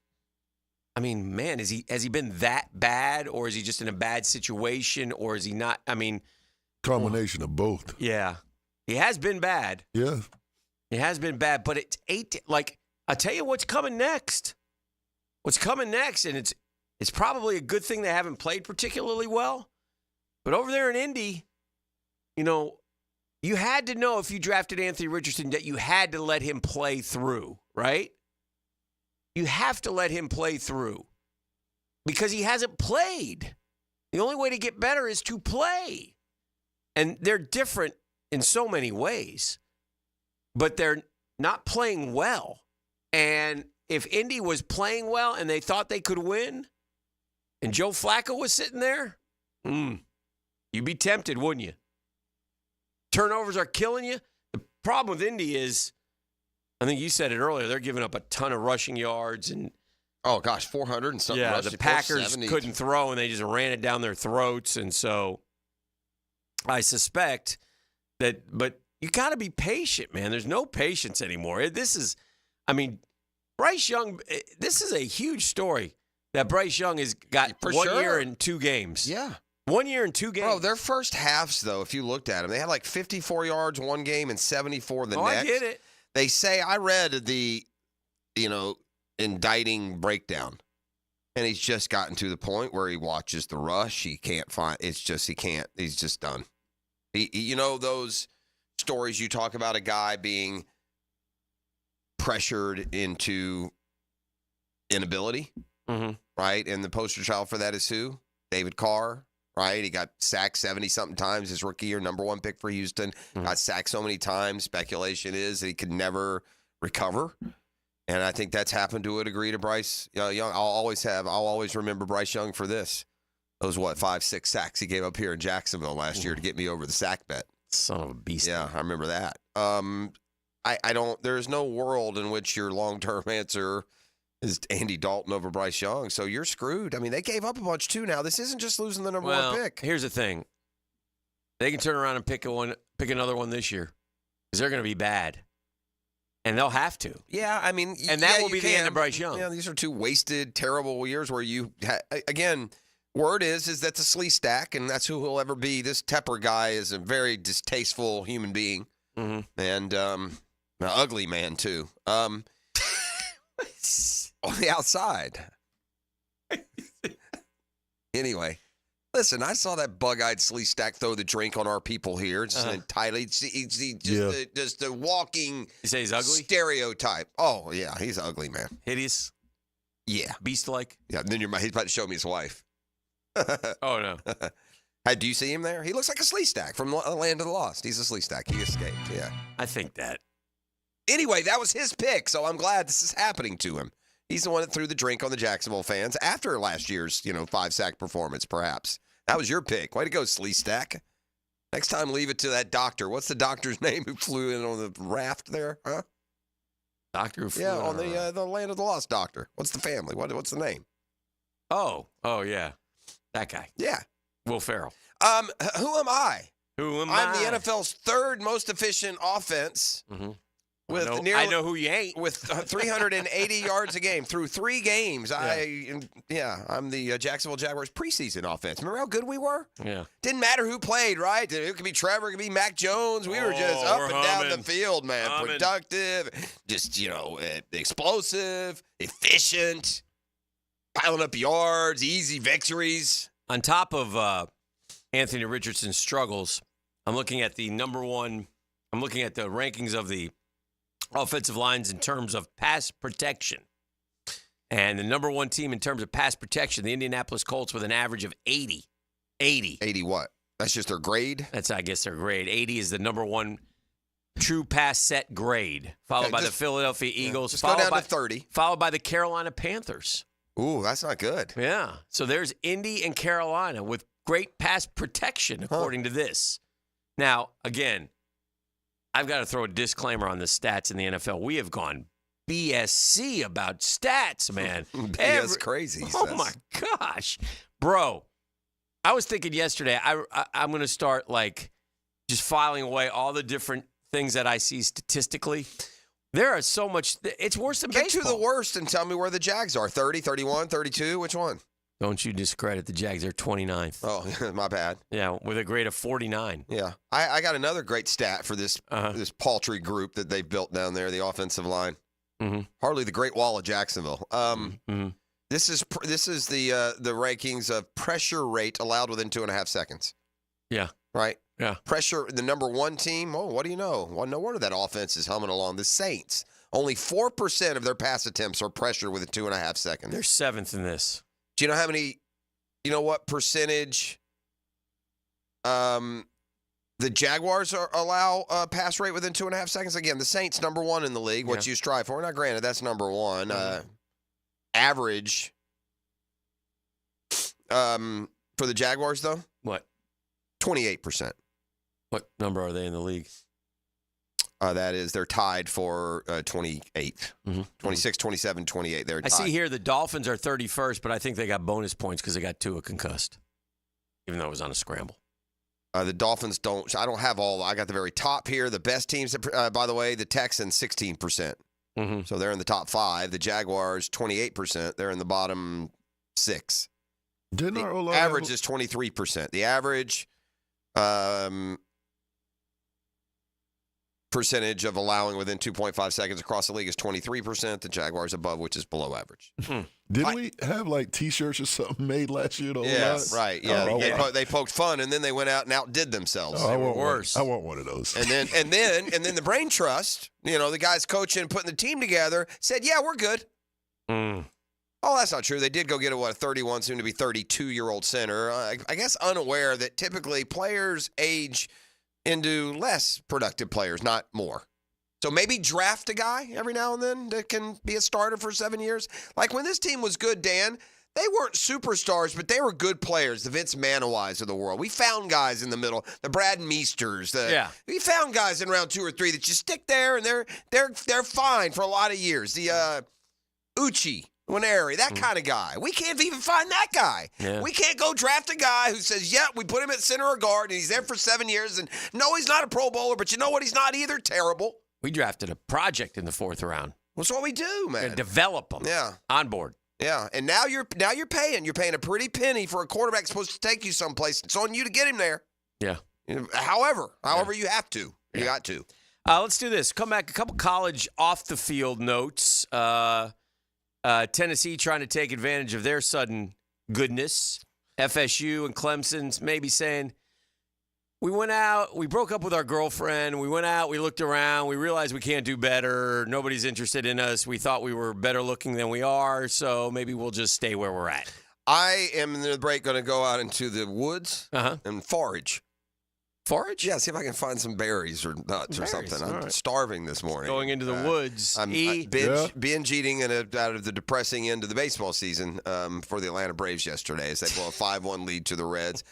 I mean, man, has he been that bad, or is he just in a bad situation, or is he not? I mean, combination of both. Yeah, he has been bad. Yeah, he has been bad. But it's like I tell you, what's coming next? What's coming next, and it's probably a good thing they haven't played particularly well. But over there in Indy, you had to know if you drafted Anthony Richardson that you had to let him play through, right? You have to let him play through because he hasn't played. The only way to get better is to play. And they're different in so many ways, but they're not playing well. And if Indy was playing well and they thought they could win and Joe Flacco was sitting there, you'd be tempted, wouldn't you? Turnovers are killing you. The problem with Indy is, I think you said it earlier, they're giving up a ton of rushing yards. And 400 and something. Yeah, the Packers couldn't throw, and they just ran it down their throats. And so I suspect that, but you got to be patient, man. There's no patience anymore. Bryce Young, this is a huge story that Bryce Young has got 1 year and 2 games. Yeah. 1 year and 2 games. Bro, their first halves, though, if you looked at them, they had like 54 yards one game and 74 the next. I get it. They say, I read the, indicting breakdown, and he's just gotten to the point where he watches the rush. He can't find, he can't, he's just done. Those stories you talk about a guy being pressured into inability, right? And the poster child for that is who? David Carr. Right, he got sacked 70-something times his rookie year, number 1 pick for Houston. Got sacked so many times. Speculation is that he could never recover, and I think that's happened to a degree to Bryce Young. I'll always remember Bryce Young for this. Those 5-6 sacks he gave up here in Jacksonville last year to get me over the sack bet. Son of a beast. Yeah, I remember that. I don't. There's no world in which your long-term answer is Andy Dalton over Bryce Young, so you're screwed. I mean, they gave up a bunch, too, now. This isn't just losing the number 1 pick. Here's the thing. They can turn around and pick another one this year because they're going to be bad, and they'll have to. Yeah, I mean, and that will be the end of Bryce Young. Yeah, these are 2 wasted, terrible years where again, word is that's a slee stack, and that's who he'll ever be. This Tepper guy is a very distasteful human being, and an ugly man, too. On the outside. Anyway, listen, I saw that bug-eyed slee stack throw the drink on our people here. It's entirely just a walking You say he's ugly? stereotype. Oh, yeah, he's ugly, man. Hideous? Yeah. Beast-like? Yeah, and then he's about to show me his wife. Oh, no. Hey, do you see him there? He looks like a slee stack from Land of the Lost. He's a slee stack. He escaped, yeah. I think that. Anyway, that was his pick, so I'm glad this is happening to him. He's the one that threw the drink on the Jacksonville fans after last year's, 5-sack performance, perhaps. That was your pick. Way to go, Slee Stack. Next time, leave it to that doctor. What's the doctor's name who flew in on the raft there? Huh? Doctor who flew in on the Land of the Lost doctor. What's the family? What's the name? Oh, yeah. That guy. Yeah. Will Ferrell. Who am I? I'm the NFL's 3rd most efficient offense. I know who you ain't. With 380 yards a game through 3 games. Yeah. I'm the Jacksonville Jaguars preseason offense. Remember how good we were? Yeah. Didn't matter who played, right? It could be Trevor, it could be Mac Jones. We were just up and down the field, man. Productive, just, explosive, efficient, piling up yards, easy victories. On top of Anthony Richardson's struggles, I'm looking at the rankings of the offensive lines in terms of pass protection. And the number 1 team in terms of pass protection, the Indianapolis Colts, with an average of 80. 80. 80 what? That's just their grade? That's, I guess, their grade. 80 is the number 1 true pass set grade, followed by the Philadelphia Eagles. Just go down to 30. Followed by the Carolina Panthers. Ooh, that's not good. Yeah. So there's Indy and Carolina with great pass protection, according to this. Now, again, I've got to throw a disclaimer on the stats in the NFL. We have gone BSC about stats, man. BS crazy. Oh, my gosh. Bro, I was thinking yesterday, I'm going to start, just filing away all the different things that I see statistically. There are so much. It's worse than baseball. Get to the worst and tell me where the Jags are. 30, 31, 32? Which one? Don't you discredit the Jags. They're 29th. Oh, my bad. Yeah, with a grade of 49. Yeah. I got another great stat for this paltry group that they've built down there, the offensive line. Hardly the Great Wall of Jacksonville. This is the rankings of pressure rate allowed within 2.5 seconds. Yeah. Right? Yeah. Pressure, the number 1 team, what do you know? Well, no wonder that offense is humming along. The Saints, only 4% of their pass attempts are pressure within 2.5 seconds. They're 7th in this. Do you know how many, what percentage the Jaguars allow pass rate within 2.5 seconds? Again, the Saints, number 1 in the league, what you strive for. Now, granted, that's number 1. Average for the Jaguars, though? What? 28%. What number are they in the league? That is, they're tied for 28. 26, 27, 28. They're tied. I see here the Dolphins are 31st, but I think they got bonus points because they got Tua concussed, even though it was on a scramble. The Dolphins don't. I don't have all. I got the very top here. The best teams, by the way, the Texans, 16%. So they're in the top 5. The Jaguars, 28%. They're in the bottom 6. Didn't our The O-line average is 23%. The average percentage of allowing within 2.5 seconds across the league is 23%. The Jaguars above, which is below average. Didn't we have like T-shirts or something made last year? Yeah, right. Yeah, Oh, they poked fun, and then they went out and outdid themselves. I They were want worse. I want one of those. And then the brain trust, the guys coaching and putting the team together said, yeah, we're good. Oh, that's not true. They did go get a 31, soon to be 32-year-old center. I guess unaware that typically players age into less productive players, not more. So maybe draft a guy every now and then that can be a starter for 7 years. Like when this team was good, Dan, they weren't superstars, but they were good players, the Vince Manawais of the world. We found guys in the middle, the Brad Meesters. We found guys in round 2 or 3 that just stick there, and they're fine for a lot of years. The Uchi Nwaneri, that kind of guy. We can't even find that guy. Yeah. We can't go draft a guy who says, yeah, we put him at center or guard, and he's there for 7 years, and no, he's not a Pro Bowler, but you know what? He's not either. Terrible. We drafted a project in the 4th round. That's what we do, man. And develop them. Yeah. On board. Yeah, and now you're paying. You're paying a pretty penny for a quarterback supposed to take you someplace. It's on you to get him there. Yeah. However you have to. You got to. Let's do this. Come back. A couple college off-the-field notes. Tennessee trying to take advantage of their sudden goodness. FSU and Clemson's maybe saying, we went out, we broke up with our girlfriend, we went out, we looked around, we realized we can't do better, nobody's interested in us, we thought we were better looking than we are, so maybe we'll just stay where we're at. I am in the break going to go out into the woods and forage. Forage? Yeah, see if I can find some berries or nuts or something. I'm starving this morning. Going into the woods. I'm binge eating out of the depressing end of the baseball season for the Atlanta Braves yesterday as they blow a 5-1 lead to the Reds.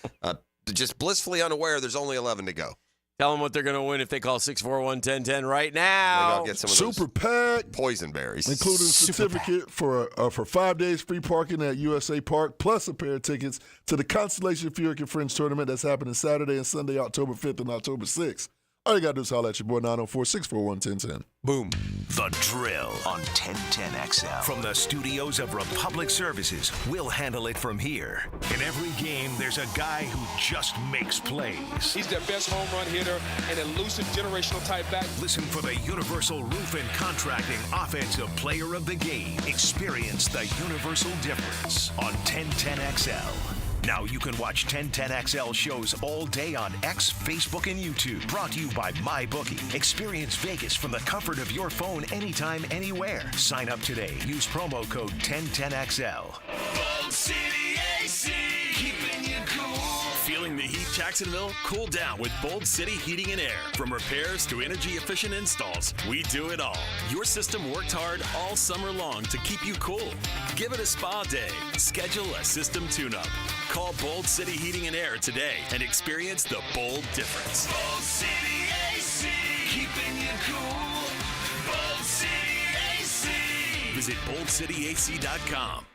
Just blissfully unaware there's only 11 to go. Tell them what they're going to win if they call 641-1010 right now. Maybe I'll get some of those Super pack, poison berries. including a certificate for 5 days free parking at USA Park, plus a pair of tickets to the Constellation Furyk and Friends tournament that's happening Saturday and Sunday, October 5th and October 6th. All you got to do is holler at your boy 904-641-1010. Boom. The Drill on 1010XL. From the studios of Republic Services, we'll handle it from here. In every game, there's a guy who just makes plays. He's their best home run hitter, an elusive generational type back. Listen for the Universal Roof and Contracting Offensive Player of the Game. Experience the universal difference on 1010XL. Now you can watch 1010XL shows all day on X, Facebook, and YouTube. Brought to you by MyBookie. Experience Vegas from the comfort of your phone anytime, anywhere. Sign up today. Use promo code 1010XL. Bold City AC, keeping you cool. Feeling the heat, Jacksonville? Cool down with Bold City Heating and Air. From repairs to energy-efficient installs, we do it all. Your system worked hard all summer long to keep you cool. Give it a spa day. Schedule a system tune-up. Call Bold City Heating and Air today and experience the bold difference. Bold City AC, keeping you cool. Bold City AC. Visit boldcityac.com.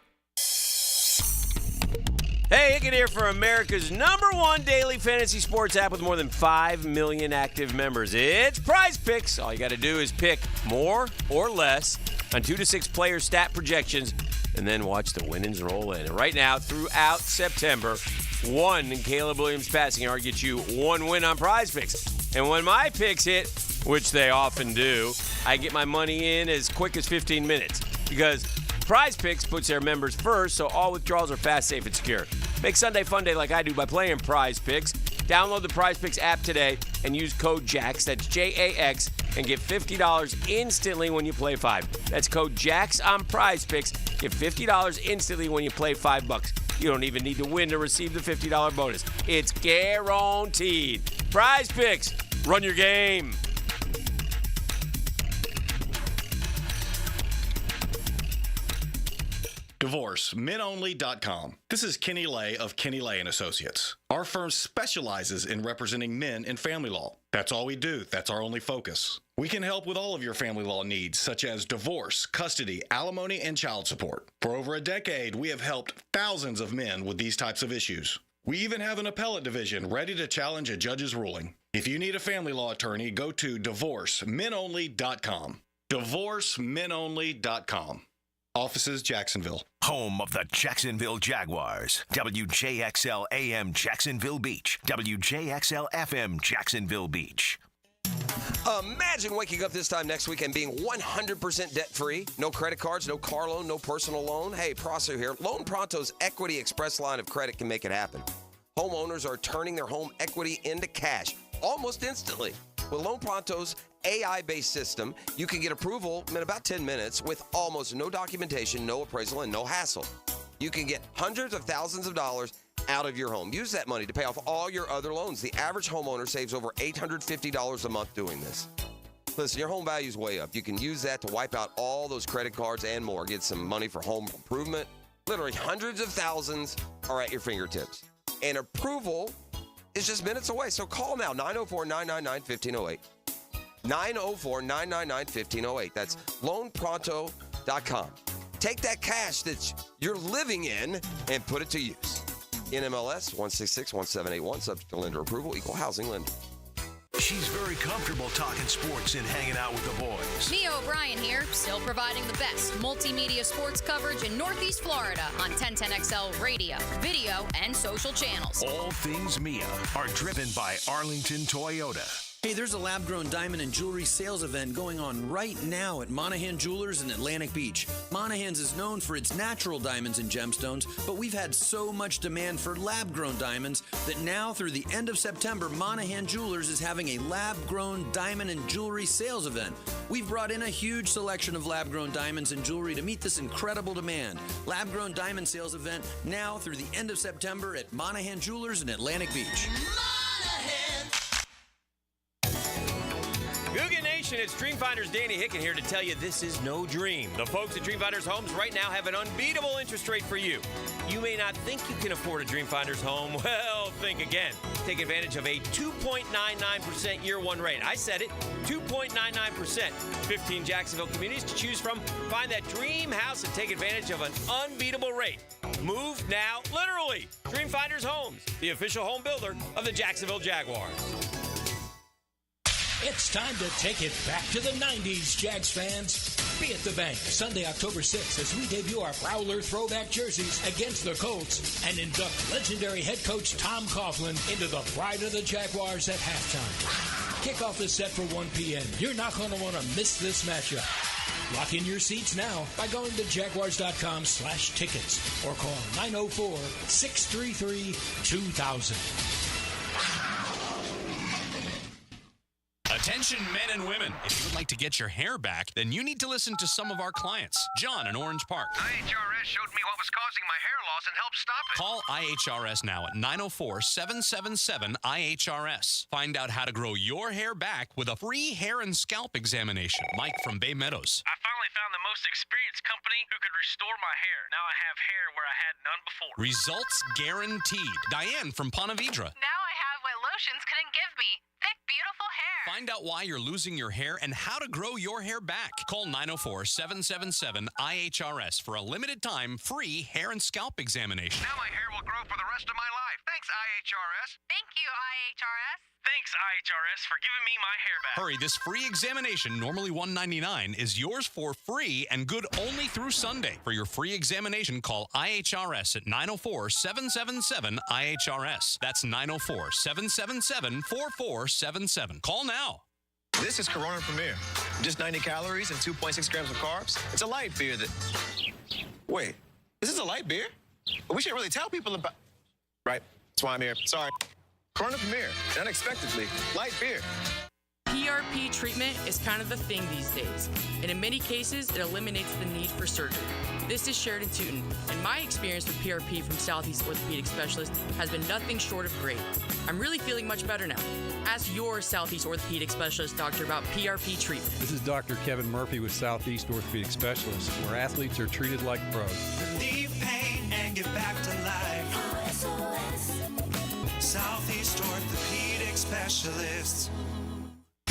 Hey, Hicken here for America's #1 daily fantasy sports app with more than 5 million active members. It's Prize Picks. All you got to do is pick more or less on 2 to 6 player stat projections and then watch the winnings roll in. And right now, throughout September, 1 in Caleb Williams passing yard gets you 1 win on Prize Picks. And when my picks hit, which they often do, I get my money in as quick as 15 minutes because Prize Picks puts their members first, so all withdrawals are fast, safe, and secure. Make Sunday fun day like I do by playing Prize Picks. Download the Prize Picks app today and use code JAX, that's JAX, and get $50 instantly when you play 5. That's code JAX on Prize Picks. Get $50 instantly when you play $5. You don't even need to win to receive the $50 bonus. It's guaranteed. Prize Picks, run your game. DivorceMenOnly.com. This is Kenny Lay of Kenny Lay & Associates. Our firm specializes in representing men in family law. That's all we do. That's our only focus. We can help with all of your family law needs, such as divorce, custody, alimony, and child support. For over a decade, we have helped thousands of men with these types of issues. We even have an appellate division ready to challenge a judge's ruling. If you need a family law attorney, go to DivorceMenOnly.com. DivorceMenOnly.com. Offices, Jacksonville. Home of the Jacksonville Jaguars. WJXL AM Jacksonville Beach. WJXL FM Jacksonville Beach. Imagine waking up this time next week and being 100% debt-free. No credit cards, no car loan, no personal loan. Hey, Prosser here. Loan Pronto's Equity Express line of credit can make it happen. Homeowners are turning their home equity into cash almost instantly. With Loan Pronto's AI-based system, you can get approval in about 10 minutes with almost no documentation, no appraisal, and no hassle. You can get hundreds of thousands of dollars out of your home. Use that money to pay off all your other loans. The average homeowner saves over $850 a month doing this. Listen, your home value is way up. You can use that to wipe out all those credit cards and more. Get some money for home improvement. Literally hundreds of thousands are at your fingertips. And approval is just minutes away. So call now, 904-999-1508. 904-999-1508. That's loanpronto.com. Take that cash that you're living in and put it to use. NMLS 1661781, subject to lender approval, equal housing lender. She's very comfortable talking sports and hanging out with the boys. Mia O'Brien here, still providing the best multimedia sports coverage in Northeast Florida on 1010XL radio, video, and social channels. All things Mia are driven by Arlington Toyota. Hey, there's a lab-grown diamond and jewelry sales event going on right now at Monahan Jewelers in Atlantic Beach. Monahan's is known for its natural diamonds and gemstones, but we've had so much demand for lab-grown diamonds that now through the end of September, Monahan Jewelers is having a lab-grown diamond and jewelry sales event. We've brought in a huge selection of lab-grown diamonds and jewelry to meet this incredible demand. Lab-grown diamond sales event now through the end of September at Monahan Jewelers in Atlantic Beach. Googan Nation, it's Dreamfinders Danny Hicken here to tell you this is no dream. The folks at Dreamfinders Homes right now have an unbeatable interest rate for you. You may not think you can afford a Dreamfinders home. Well, think again. Take advantage of a 2.99% year one rate. I said it, 2.99%. 15 Jacksonville communities to choose from. Find that dream house and take advantage of an unbeatable rate. Move now, literally. Dreamfinders Homes, the official home builder of the Jacksonville Jaguars. It's time to take it back to the 90s, Jags fans. Be at the bank Sunday, October 6th, as we debut our Prowler throwback jerseys against the Colts and induct legendary head coach Tom Coughlin into the pride of the Jaguars at halftime. Kickoff is set for 1 p.m. You're not going to want to miss this matchup. Lock in your seats now by going to jaguars.com/tickets or call 904-633-2000. Attention men and women. If you would like to get your hair back, then you need to listen to some of our clients. John in Orange Park. IHRS showed me what was causing my hair loss and helped stop it. Call IHRS now at 904-777-IHRS. Find out how to grow your hair back with a free hair and scalp examination. Mike from Bay Meadows. I finally found the most experienced company who could restore my hair. Now I have hair where I had none before. Results guaranteed. Diane from Ponte Vedra. Now I have what lotions couldn't give me. Thick, beautiful hair. Find out why you're losing your hair and how to grow your hair back. Call 904-777-IHRS for a limited time free hair and scalp examination. Now my hair will grow for the rest of my life. Thanks, IHRS. Thank you, IHRS. Thanks, IHRS, for giving me my hair back. Hurry, this free examination, normally $199, is yours for free and good only through Sunday. For your free examination, call IHRS at 904-777-IHRS. That's 904-777-4477. Call now. This is Corona Premier. Just 90 calories and 2.6 grams of carbs. It's a light beer that... Wait, this is a light beer? We should really tell people about... Right, that's why I'm here. Sorry. Corona Premier, unexpectedly, light beer. PRP treatment is kind of the thing these days, and in many cases, it eliminates the need for surgery. This is Sheridan Tootin, and my experience with PRP from Southeast Orthopedic Specialist has been nothing short of great. I'm really feeling much better now. Ask your Southeast Orthopedic Specialist doctor about PRP treatment. This is Dr. Kevin Murphy with Southeast Orthopedic Specialist, where athletes are treated like pros. Relieve pain and get back to life. Southeast Orthopedic Specialists.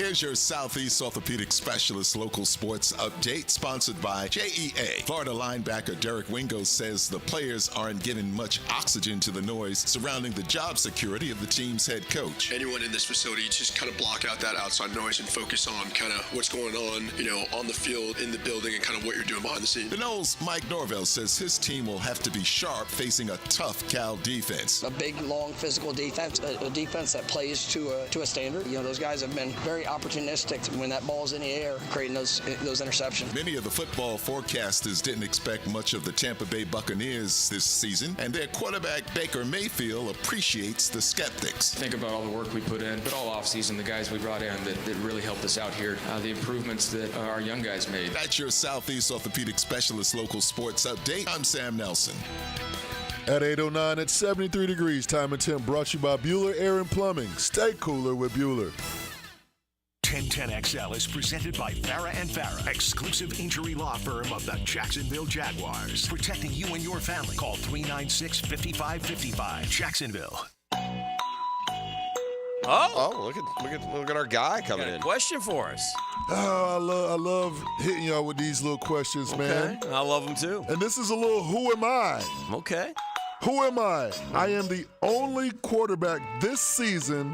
Here's your Southeast Orthopedic Specialist local sports update, sponsored by JEA. Florida linebacker Derek Wingo says the players aren't giving much oxygen to the noise surrounding the job security of the team's head coach. Anyone in this facility, just kind of block out that outside noise and focus on kind of what's going on, on the field, in the building, and kind of what you're doing behind the scenes. The Noles' Mike Norvell says his team will have to be sharp facing a tough Cal defense. A big, long, physical defense, a defense that plays to a standard. Those guys have been very opportunistic when that ball's in the air, creating those interceptions. Many of the football forecasters didn't expect much of the Tampa Bay Buccaneers this season, and their quarterback Baker Mayfield appreciates the skeptics. Think about all the work we put in, but all offseason, the guys we brought in that really helped us out here, the improvements that our young guys made. That's your Southeast Orthopedic Specialist local sports update. I'm Sam Nelson. At 8:09 at 73 degrees, time and temp brought to you by Bueller Air and Plumbing. Stay cooler with Bueller. 1010XL is presented by Farah & Farah, exclusive injury law firm of the Jacksonville Jaguars. Protecting you and your family. Call 396-5555. Jacksonville. Oh, look at our guy coming in. Question for us. Oh, I love hitting y'all with these little questions, man. I love them too. And this is a little who am I? Okay. Who am I? I am the only quarterback this season,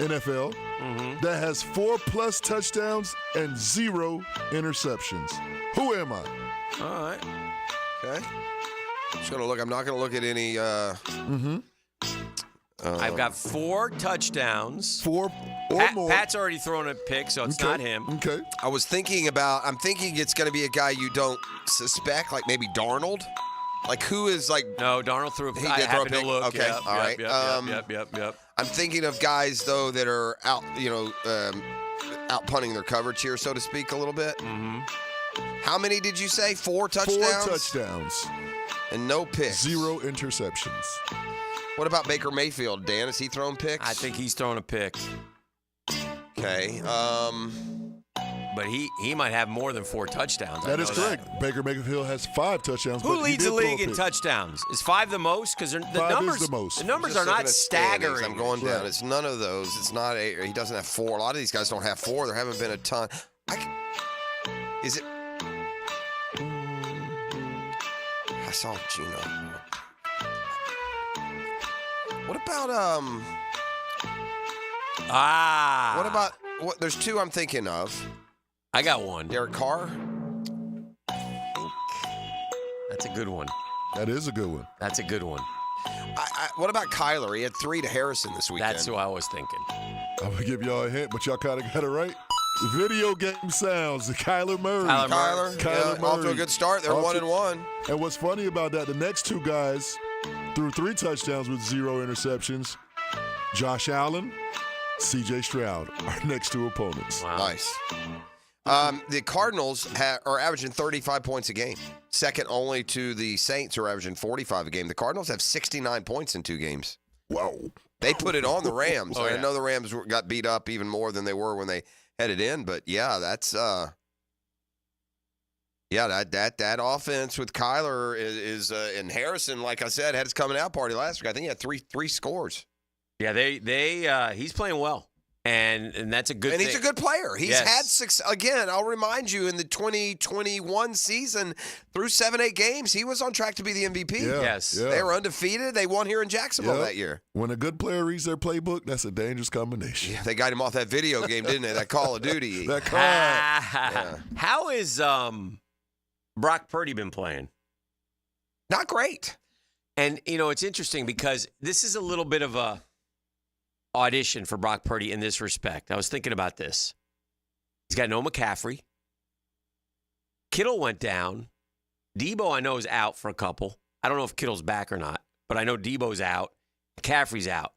NFL, that has 4+ touchdowns and 0 interceptions. Who am I? All right. Okay. Just gonna look. I'm not gonna look at any. I've got 4 touchdowns. 4 or more. Pat's already thrown a pick, so it's not him. Okay. I'm thinking it's going to be a guy you don't suspect, like maybe Darnold. Like who is like? No, Darnold threw a pick. He did throw a pick. Look. Okay, Yep, all right. Yep. I'm thinking of guys though that are out, out punting their coverage here, so to speak, a little bit. How many did you say? 4 touchdowns. 4 touchdowns. And no picks. 0 interceptions. What about Baker Mayfield, Dan? Has he thrown picks? I think he's thrown a pick. Okay. But he might have more than 4 touchdowns. That is correct. Baker Mayfield has 5 touchdowns. Who leads the league in touchdowns? Is 5 the most? Because the numbers, is the most. The numbers are not staggering. I'm going down. It's none of those. It's not 8. He doesn't have 4. A lot of these guys don't have 4. There haven't been a ton. Is it? I saw Gino. What about What about There's 2 I'm thinking of. I got 1. Derek Carr. That's a good one. That is a good one. That's a good one. What about Kyler? He had 3 to Harrison this weekend. That's who I was thinking. I'm gonna give y'all a hint, but y'all kind of got it right. The video game sounds. Kyler Murray. Kyler Murray. Off to a good start. They're 1-1. And what's funny about that? The next 2 guys threw 3 touchdowns with 0 interceptions. Josh Allen, C.J. Stroud, our next 2 opponents. Wow. Nice. The Cardinals are averaging 35 points a game. Second only to the Saints, who are averaging 45 a game. The Cardinals have 69 points in 2 games. Whoa. They put it on the Rams. Oh, yeah. I know the Rams got beat up even more than they were when they headed in, but yeah, that's that offense with Kyler is and Harrison, like I said, had his coming out party last week. I think he had three scores. Yeah, he's playing well. And that's a good thing. And he's a good player. He's had 6 again. I'll remind you, in the 2021 season, through 7-8 games, he was on track to be the MVP. Yeah, yes. Yeah. They were undefeated. They won here in Jacksonville that year. When a good player reads their playbook, that's a dangerous combination. Yeah, they got him off that video game, didn't they? That Call of Duty. That card. Yeah. How is Brock Purdy been playing? Not great. And, it's interesting because this is a little bit of a audition for Brock Purdy in this respect. I was thinking about this. He's got no McCaffrey. Kittle went down. Debo, I know, is out for a couple. I don't know if Kittle's back or not, but I know Debo's out. McCaffrey's out.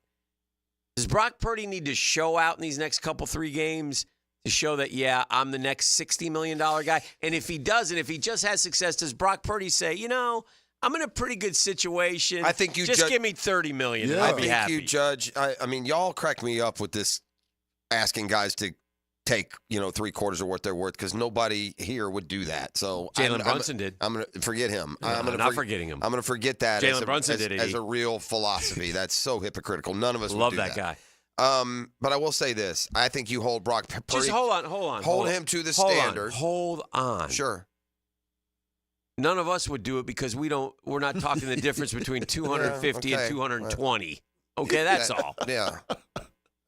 Does Brock Purdy need to show out in these next couple 3 games to show that, yeah, I'm the next $60 million guy? And if he doesn't, if he just has success, does Brock Purdy say, I'm in a pretty good situation. I think you just give me $30 million. Yeah. And I'll be happy. I think you judge. I mean, y'all crack me up with this asking guys to take 3/4 of what they're worth, because nobody here would do that. So Jalen Brunson did. I'm gonna forget him. I'm not forgetting him. I'm gonna forget that. Jalen Brunson did it. As a real philosophy. That's so hypocritical. None of us love would do that guy. But I will say this. I think you hold Brock Purdy. Just hold on. Hold him to the standard. Hold on. Sure. None of us would do it because we're not talking the difference between 250 and 220. Okay, that's all. Yeah.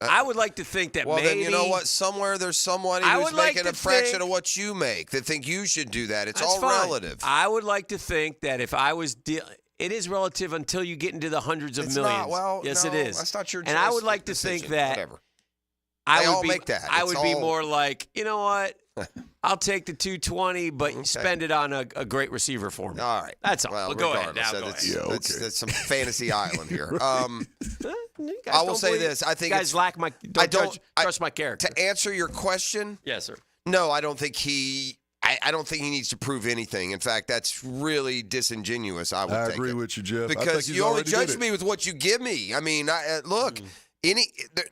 I would like to think that well, maybe. Then you know what? Somewhere there's somebody who's making a fraction of what you make that think you should do that. It's all relative. I would like to think that if I was it is relative until you get into the hundreds of millions. Not. Well, yes, no, it is. That's not your and I would like to think that whatever. Make that. I would be more like, you know what? I'll take the 220, but spend it on a great receiver for me. All right. That's all. Well, go ahead. Now, go ahead. That's some fantasy island here. I will say this. I think you guys lack my. Trust my character. To answer your question, yes, sir. No, I don't think he. I don't think he needs to prove anything. In fact, that's really disingenuous. I agree with you, Jeff. Because you only judge me with what you give me. I mean, look,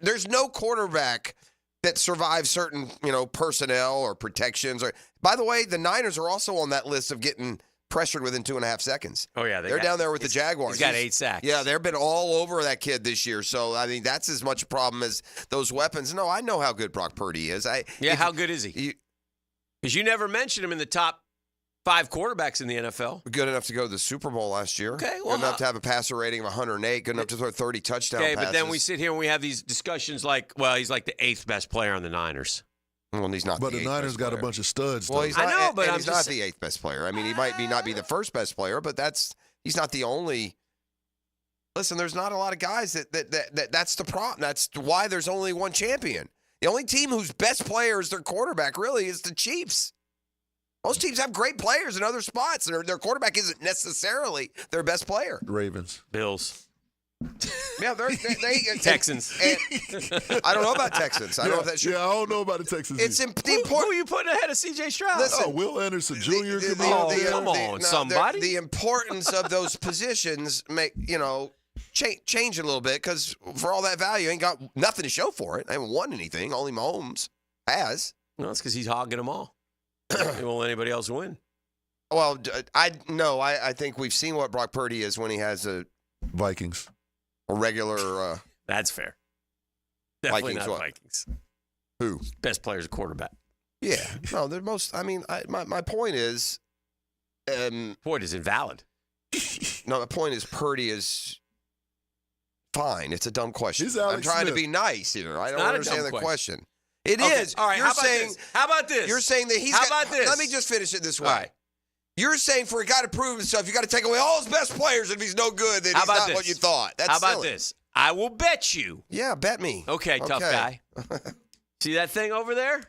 there's no quarterback that survives certain, personnel or protections. By the way, the Niners are also on that list of getting pressured within 2.5 seconds. Oh, yeah. They're down there with the Jaguars. He's got 8 sacks. Yeah, they've been all over that kid this year. So, I mean, that's as much a problem as those weapons. No, I know how good Brock Purdy is. How good is he? Because you never mentioned him in the top 5 quarterbacks in the NFL. Good enough to go to the Super Bowl last year. Okay, good enough to have a passer rating of 108. Good enough to throw 30 touchdown passes. Okay, but then we sit here and we have these discussions like, well, he's like the 8th best player on the Niners. Well, he's not. But the Niners got a bunch of studs. Well, he's not, I know, but he's not the 8th best player. I mean, he might not be the first best player, but he's not the only. Listen, there's not a lot of guys that's the problem. That's why there's only one champion. The only team whose best player is their quarterback really is the Chiefs. Most teams have great players in other spots. Their quarterback isn't necessarily their best player. Ravens. Bills. Yeah, they Texans. I don't know about Texans. I don't know if that's I don't know about the Texans. It's important. Who are you putting ahead of C.J. Stroud? Listen, Will Anderson Jr. Come on, somebody. The importance of those positions change a little bit because for all that value, ain't got nothing to show for it. They haven't won anything. Only Mahomes has. No, it's because he's hogging them all. He won't let anybody else win. Well, I think we've seen what Brock Purdy is when he has a Vikings. A regular. That's fair. Definitely Vikings, not Vikings. Who? Best player's a quarterback. Yeah. No, they're most. I mean, my point is. Point is invalid. No, the point is Purdy is fine. It's a dumb question. He's Alex I'm trying Smith. to be nice here. I don't not a understand dumb the question. It is. All right. You're How about saying, this? How about this? You're saying that he's. How about this? Let me just finish it this way. All right. You're saying for a guy to prove himself, you got to take away all his best players. If he's no good, then he's not what you thought. That's How about silly. this? I will bet you. Yeah, bet me. Okay, tough guy. See that thing over there?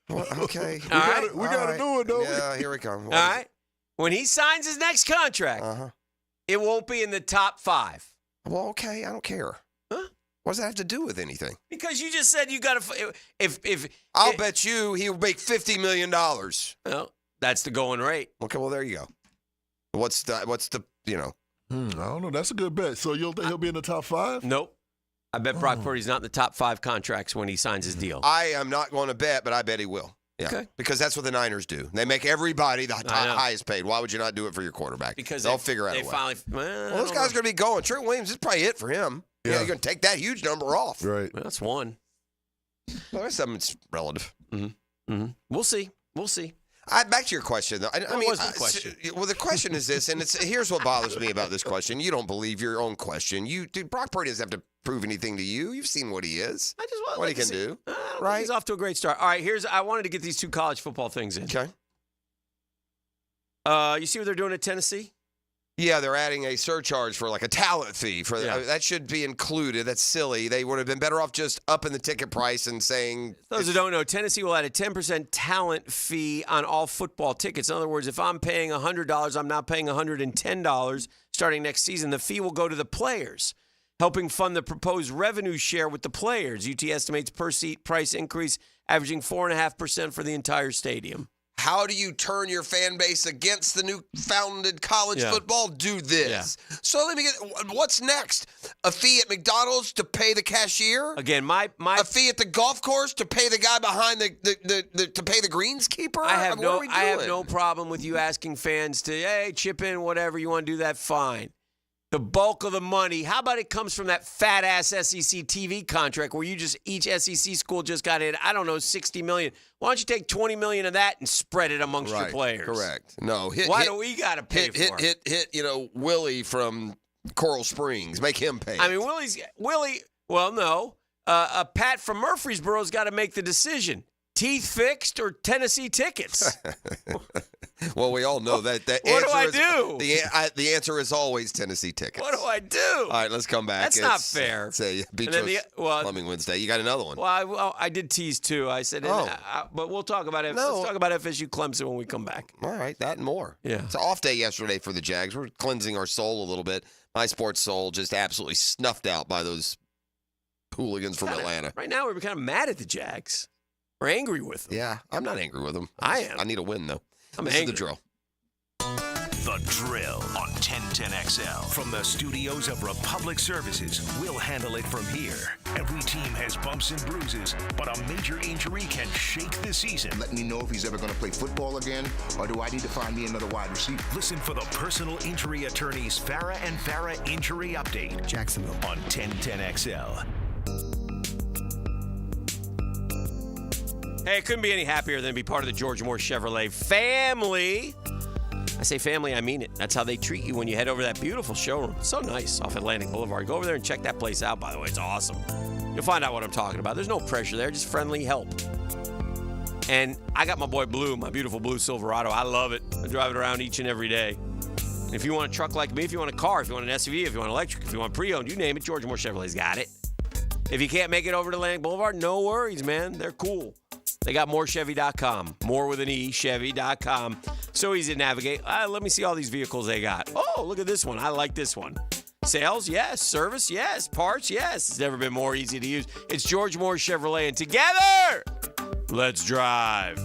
Well, okay. All right. We got to do it, don't we? Yeah, here we come. All right. When he signs his next contract, it won't be in the top 5. Well, okay. I don't care. Huh? What does that have to do with anything? Because you just said you got to. I'll bet you he'll make $50 million. Well, that's the going rate. Okay, well there you go. What's the I don't know. That's a good bet. So you'll think he'll be in the top 5? Nope. I bet Brock Purdy's not in the top 5 contracts when he signs his deal. I am not going to bet, but I bet he will. Yeah. Okay. Because that's what the Niners do. They make everybody the highest paid. Why would you not do it for your quarterback? Because they'll figure out a way. Well, those guys are going to be going. Trent Williams is probably it for him. Yeah. You're going to take that huge number off. Right. Well, that's one. Well, there's something that's relative. Mm-hmm. Mm-hmm. We'll see. Back to your question, though. I mean, was the question? Well, the question is this, and here's what bothers me about this question. You don't believe your own question. Brock Purdy doesn't have to prove anything to you. You've seen what he is. I just want what he can do. Right? He's off to a great start. All right, I wanted to get these 2 college football things in. Okay. You see what they're doing at Tennessee? Yeah, they're adding a surcharge for like a talent fee. That should be included. That's silly. They would have been better off just upping the ticket price and saying. Those who don't know, Tennessee will add a 10% talent fee on all football tickets. In other words, if I'm paying $100, I'm now paying $110 starting next season. The fee will go to the players, helping fund the proposed revenue share with the players. UT estimates per seat price increase averaging 4.5% for the entire stadium. How do you turn your fan base against the new founded college football? Do this. Yeah. So let me get, what's next? A fee at McDonald's to pay the cashier? Again, my a fee at the golf course to pay the guy behind the to pay the greenskeeper? I have no problem with you asking fans to, hey, chip in, whatever you want to do that, fine. the bulk of the money. How about it comes from that fat-ass SEC TV contract where each SEC school just got in, I don't know, $60 million. Why don't you take $20 million of that and spread it amongst your players? Correct. No. Why do we got to pay for it? Hit, Willie from Coral Springs. Make him pay. I mean, well, no. Pat from Murfreesboro's got to make the decision. Teeth fixed or Tennessee tickets? Well, we all know that. What do I do? The answer is always Tennessee tickets. What do I do? All right, let's come back. That's not fair. Say Beatrice Plumbing Wednesday. You got another one? Well, I did tease too. I said, but we'll talk about it. No. Let's talk about FSU Clemson when we come back. All right, that and more. Yeah. It's an off day yesterday for the Jags. We're cleansing our soul a little bit. My sports soul just absolutely snuffed out by those hooligans from Atlanta. Right now, we're kind of mad at the Jags. We're angry with them. Yeah, I'm not angry with them. I am. I need a win, though. This is the drill. The Drill on 1010XL. From the studios of Republic Services, we'll handle it from here. Every team has bumps and bruises, but a major injury can shake the season. Let me know if he's ever going to play football again, or do I need to find me another wide receiver? Listen for the personal injury attorneys Farah and Farah Injury Update. Jacksonville on 1010XL. Hey, it couldn't be any happier than to be part of the George Moore Chevrolet family. I say family, I mean it. That's how they treat you when you head over to that beautiful showroom. It's so nice off Atlantic Boulevard. Go over there and check that place out, by the way. It's awesome. You'll find out what I'm talking about. There's no pressure there, just friendly help. And I got my boy Blue, my beautiful blue Silverado. I love it. I drive it around each and every day. And if you want a truck like me, if you want a car, if you want an SUV, if you want electric, if you want pre-owned, you name it, George Moore Chevrolet's got it. If you can't make it over to Atlantic Boulevard, no worries, man. They're cool. They got morechevy.com. More with an E, Chevy.com. So easy to navigate. Let me see all these vehicles they got. Oh, look at this one. I like this one. Sales, yes. Service, yes. Parts, yes. It's never been more easy to use. It's George Moore Chevrolet, and together, let's drive.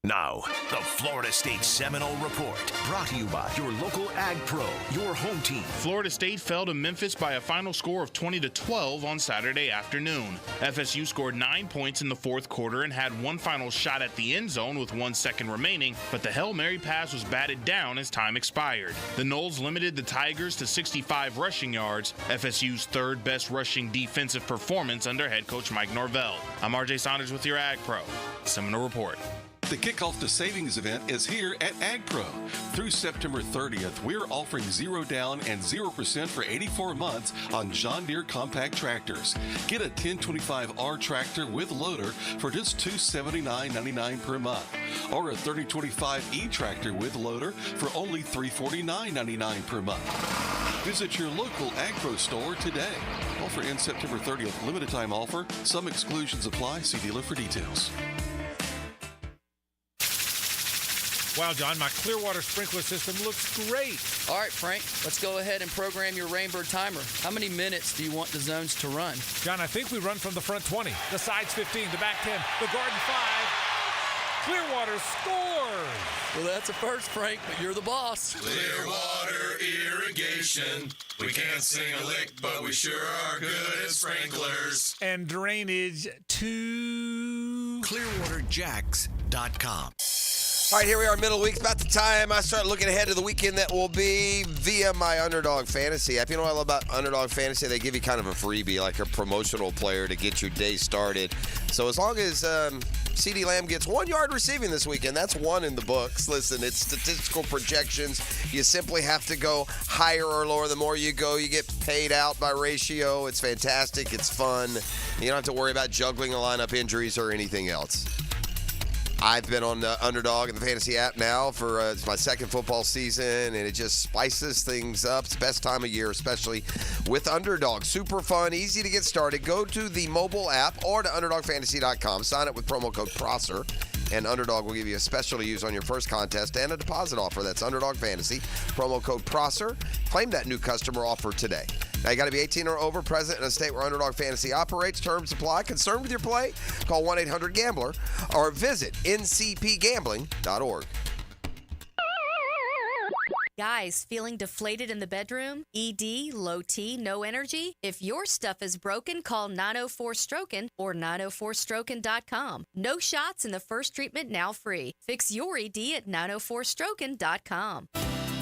Now, the Florida State Seminole Report, brought to you by your local Ag Pro, your home team. Florida State fell to Memphis by a final score of 20-12 on Saturday afternoon. FSU scored 9 points in the fourth quarter and had one final shot at the end zone with 1 second remaining, but the Hail Mary pass was batted down as time expired. The Noles limited the Tigers to 65 rushing yards, FSU's third best rushing defensive performance under head coach Mike Norvell. I'm RJ Saunders with your Ag Pro Seminole Report. The kickoff to savings event is here at AgPro. Through September 30th, we're offering 0 down and 0% for 84 months on John Deere compact tractors. Get a 1025R tractor with loader for just $279.99 per month, or a 3025E tractor with loader for only $349.99 per month. Visit your local AgPro store today. Offer ends September 30th. Limited time offer. Some exclusions apply. See dealer for details. Wow, John, my Clearwater sprinkler system looks great. All right, Frank, let's go ahead and program your Rainbird timer. How many minutes do you want the zones to run? John, I think we run from the front 20, the sides 15, the back 10, the garden 5. Clearwater scores! Well, that's a first, Frank, but you're the boss. Clearwater Irrigation. We can't sing a lick, but we sure are good at sprinklers. And drainage to ClearwaterJacks.com. All right, here we are, middle week. It's about the time I start looking ahead to the weekend that will be via my Underdog Fantasy app. You know what I love about Underdog Fantasy? They give you kind of a freebie, like a promotional player to get your day started. So as long as CeeDee Lamb gets 1 yard receiving this weekend, that's one in the books. Listen, it's statistical projections. You simply have to go higher or lower. The more you go, you get paid out by ratio. It's fantastic. It's fun. You don't have to worry about juggling a lineup injuries or anything else. I've been on the Underdog and the Fantasy app now for it's my second football season, and it just spices things up. It's the best time of year, especially with Underdog. Super fun, easy to get started. Go to the mobile app or to UnderdogFantasy.com. Sign up with promo code PROSSER, and Underdog will give you a special to use on your first contest and a deposit offer. That's Underdog Fantasy. Promo code PROSSER. Claim that new customer offer today. Now, you got to be 18 or over, present in a state where Underdog Fantasy operates. Terms apply. Concerned with your play? Call 1-800-GAMBLER or visit ncpgambling.org. Guys, feeling deflated in the bedroom? ED, low T, no energy? If your stuff is broken, call 904-STROKEN or 904stroken.com. No shots in the first treatment, now free. Fix your ED at 904stroken.com.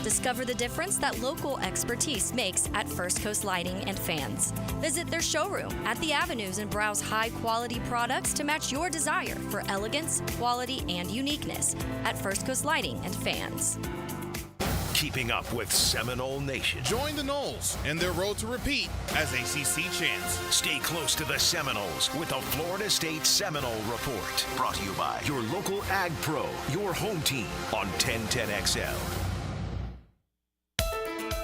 Discover the difference that local expertise makes at First Coast Lighting and Fans. Visit their showroom at the Avenues and browse high-quality products to match your desire for elegance, quality, and uniqueness at First Coast Lighting and Fans. Keeping up with Seminole Nation. Join the Noles and their road to repeat as ACC champs. Stay close to the Seminoles with the Florida State Seminole Report. Brought to you by your local Ag Pro, your home team on 1010XL.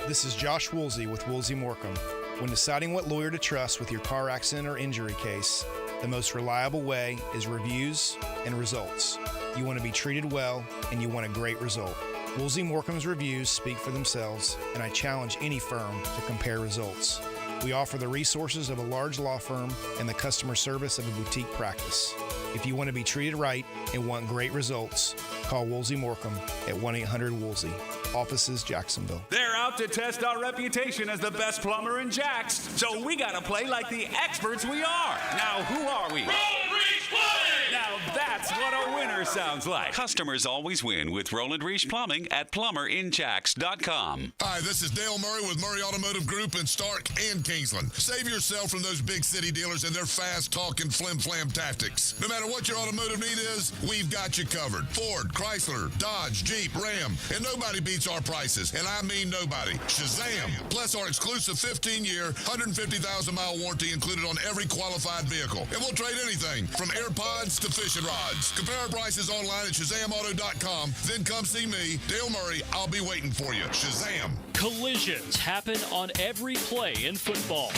This is Josh Woolsey with Woolsey Morecambe. When deciding what lawyer to trust with your car accident or injury case, the most reliable way is reviews and results. You want to be treated well, and you want a great result. Woolsey Morecambe's reviews speak for themselves, and I challenge any firm to compare results. We offer the resources of a large law firm and the customer service of a boutique practice. If you want to be treated right and want great results, call Woolsey Morecambe at 1-800-WOOLSEY. Offices, Jacksonville. They're out to test our reputation as the best plumber in Jacks, so we gotta play like the experts we are. Now, who are we? Roland Reach Plumbing! Now that's what a winner sounds like. Customers always win with Roland Reach Plumbing at plumberinjacks.com. Hi, this is Dale Murray with Murray Automotive Group in Stark and Kingsland. Save yourself from those big city dealers and their fast-talking flim-flam tactics. No matter what your automotive need is, we've got you covered. Ford, Chrysler, Dodge, Jeep, Ram, and nobody beats our prices, and I mean nobody. Shazam! Plus our exclusive 15-year, 150,000-mile warranty included on every qualified vehicle. And we'll trade anything from AirPods to fishing rods. Compare our prices online at ShazamAuto.com. Then come see me, Dale Murray. I'll be waiting for you. Shazam! Collisions happen on every play in football.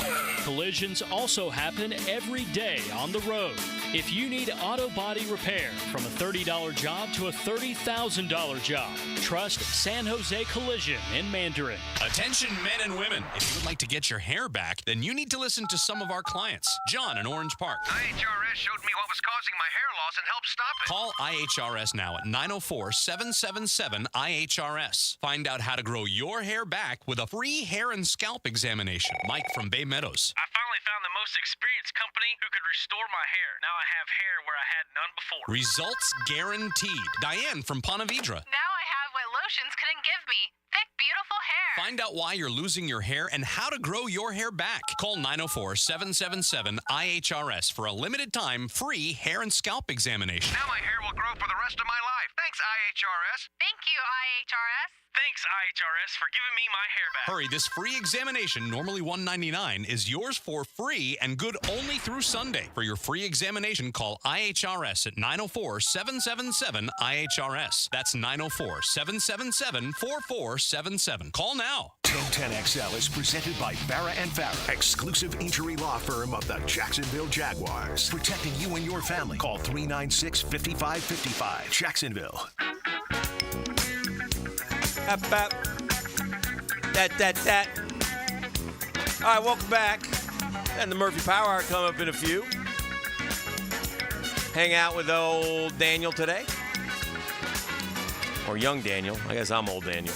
Collisions also happen every day on the road. If you need auto body repair, from a $30 job to a $30,000 job, trust San Jose Collision in Mandarin. Attention men and women. If you would like to get your hair back, then you need to listen to some of our clients. John in Orange Park. IHRS showed me what was causing my hair loss and helped stop it. Call IHRS now at 904-777-IHRS. Find out how to grow your hair back with a free hair and scalp examination. Mike from Bay Meadows. I finally found the most experienced company who could restore my hair. Now I have hair where I had none before. Results guaranteed. Diane from Ponte Vedra. Now I have what lotions couldn't give me. Thick, beautiful hair. Find out why you're losing your hair and how to grow your hair back. Call 904-777-IHRS for a limited time free hair and scalp examination. Now my hair will grow for the rest of my life. Thanks, IHRS. Thank you, IHRS. Thanks, IHRS, for giving me my hair back. Hurry, this free examination, normally $199, is yours for free and good only through Sunday. For your free examination, call IHRS at 904-777-IHRS. That's 904-777-4477. Call now. 1010XL is presented by Farrah & Farrah, exclusive injury law firm of the Jacksonville Jaguars. Protecting you and your family. Call 396-5555. Jacksonville. That. All right, welcome back. And the Murphy Power Hour come up in a few. Hang out with old Daniel today. Or young Daniel. I guess I'm old Daniel.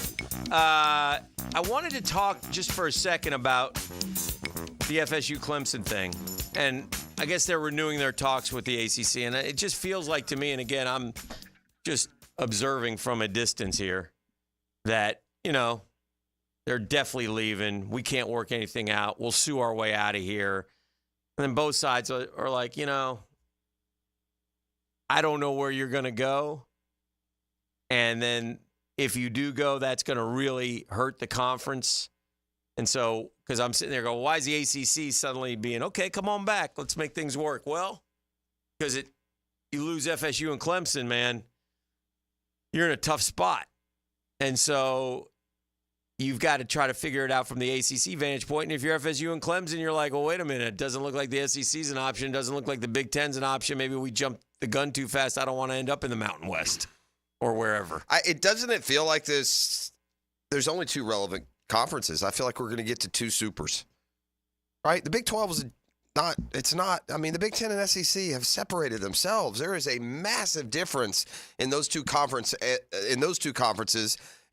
I wanted to talk just for a second about the FSU Clemson thing. And I guess they're renewing their talks with the ACC. And it just feels like to me, and again, I'm just observing from a distance here, that, you know, they're definitely leaving. We can't work anything out. We'll sue our way out of here. And then both sides are like, you know, I don't know where you're going to go. And then if you do go, that's going to really hurt the conference. And so, because I'm sitting there going, why is the ACC suddenly being, okay, come on back. Let's make things work. Well, because you lose FSU and Clemson, man, you're in a tough spot. And so you've got to try to figure it out from the ACC vantage point. And if you're FSU and Clemson, you're like, well, wait a minute. It doesn't look like the SEC's an option. It doesn't look like the Big Ten's an option. Maybe we jumped the gun too fast. I don't want to end up in the Mountain West or wherever. Doesn't it feel like there's only two relevant conferences? I feel like we're going to get to two supers, right? The Big 12 is not. It's not. I mean, the Big Ten and SEC have separated themselves. There is a massive difference in those two conferences.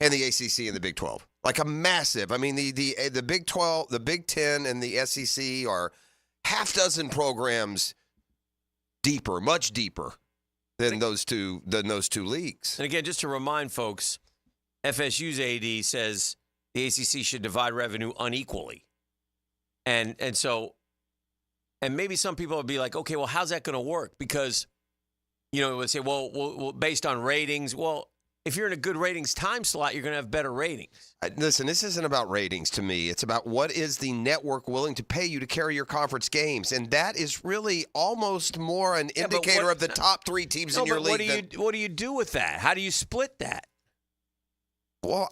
and the ACC and the Big 12. Like a massive. I mean, the Big 12, the Big 10, and the SEC are half dozen programs deeper, much deeper than those two leagues. And again, just to remind folks, FSU's AD says the ACC should divide revenue unequally. And maybe some people would be like, okay, well, how's that going to work? Because, it would say, well, based on ratings. Well, if you're in a good ratings time slot, you're going to have better ratings. Listen, this isn't about ratings to me. It's about what is the network willing to pay you to carry your conference games. And that is really almost more an indicator of the top 3 teams in your league. What do you do with that? How do you split that? Well,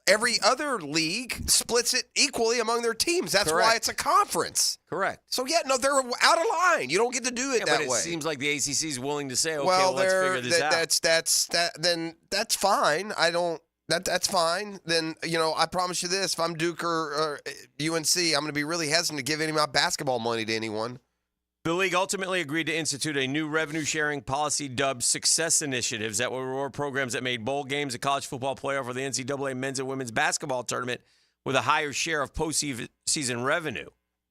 every other league splits it equally among their teams. That's Correct. why it's a conference. Correct. So, they're out of line. You don't get to do it that but way. It seems like the ACC is willing to say, okay, well, let's figure this out. Then that's fine. That's fine. Then, I promise you this. If I'm Duke or UNC, I'm going to be really hesitant to give any of my basketball money to anyone. The league ultimately agreed to institute a new revenue-sharing policy dubbed Success Initiatives that will reward programs that made bowl games, a college football playoff, or the NCAA men's and women's basketball tournament with a higher share of postseason revenue.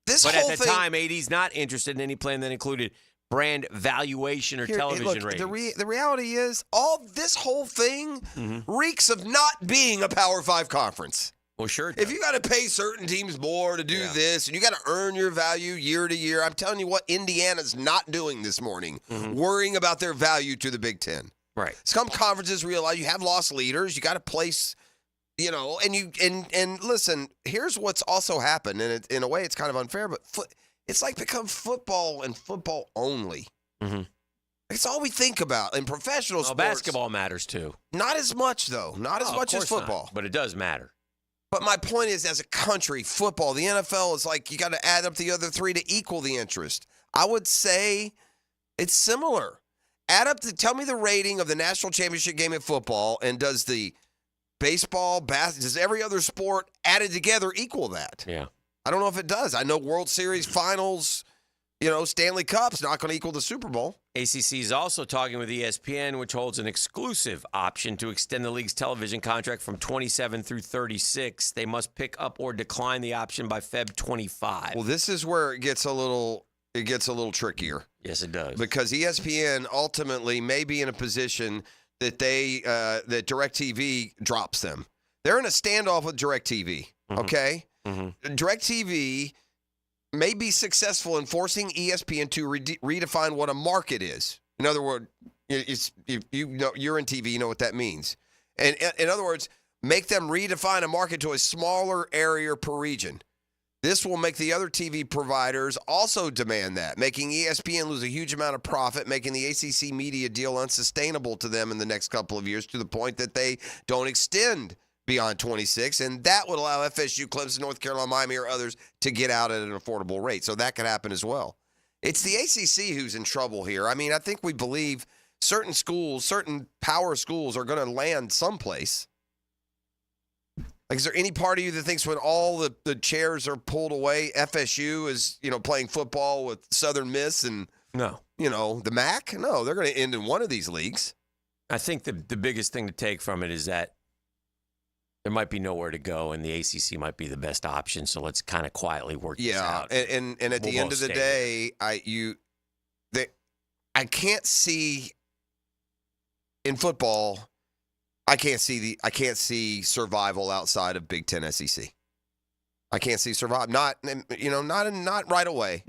But at the time, AD's not interested in any plan that included brand valuation or television ratings. The reality is, this whole thing reeks of not being a Power 5 conference. Well, sure. If you got to pay certain teams more to do this, and you got to earn your value year to year, I'm telling you what Indiana's not doing this morning, worrying about their value to the Big Ten. Right. Some conferences realize you have lost leaders. You got to place, and listen. Here's what's also happened, and in a way, it's kind of unfair, but it's like become football and football only. Mm-hmm. It's all we think about in professional sports. Basketball matters too. Not as much though. Not as much as football. Not, but it does matter. But my point is, as a country, football, the NFL is like you got to add up the other 3 to equal the interest. I would say it's similar. Tell me the rating of the national championship game in football, and does the baseball, does every other sport added together equal that? Yeah. I don't know if it does. I know World Series finals, Stanley Cup's not going to equal the Super Bowl. ACC is also talking with ESPN, which holds an exclusive option to extend the league's television contract from 27 through 36. They must pick up or decline the option by Feb 25. Well, this is where it gets a little trickier. Yes, it does. Because ESPN ultimately may be in a position that that DirecTV drops them. They're in a standoff with DirecTV, okay? Mm-hmm. DirecTV may be successful in forcing ESPN to redefine what a market is. In other words, if you're in TV, you know what that means. And in other words, make them redefine a market to a smaller area per region. This will make the other TV providers also demand that, making ESPN lose a huge amount of profit, making the ACC media deal unsustainable to them in the next couple of years to the point that they don't extend beyond 26, and that would allow FSU, Clemson, North Carolina, Miami, or others to get out at an affordable rate. So that could happen as well. It's the ACC who's in trouble here. I mean, I think we believe certain schools, certain power schools are going to land someplace. Like, is there any part of you that thinks when all the chairs are pulled away, FSU is, playing football with Southern Miss and, no, the MAC? No, they're going to end in one of these leagues. I think the biggest thing to take from it is that there might be nowhere to go, and the ACC might be the best option. So let's kind of quietly work this out. And at the end of the day, I can't see in football. I can't see survival outside of Big Ten SEC. I can't see survival. Not right away.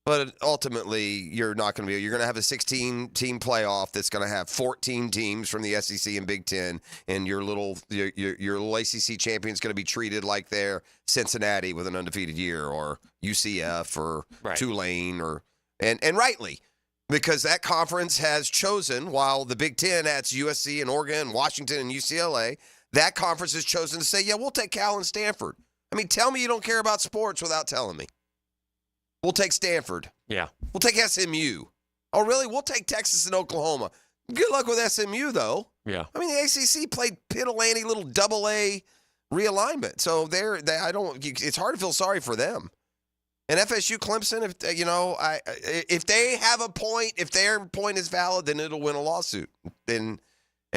But ultimately, you're not going to be. You're going to have a 16-team playoff that's going to have 14 teams from the SEC and Big Ten, and your little ACC champion is going to be treated like they're Cincinnati with an undefeated year, or UCF, or Tulane, and rightly, because that conference has chosen, while the Big Ten has USC and Oregon, Washington and UCLA, that conference has chosen to say, yeah, we'll take Cal and Stanford. I mean, tell me you don't care about sports without telling me. We'll take Stanford. Yeah. We'll take SMU. Oh, really? We'll take Texas and Oklahoma. Good luck with SMU, though. Yeah. I mean, the ACC played Pitt-Atlantic little double-A realignment. So it's hard to feel sorry for them. And FSU, Clemson, if they have a point, if their point is valid, then it'll win a lawsuit. And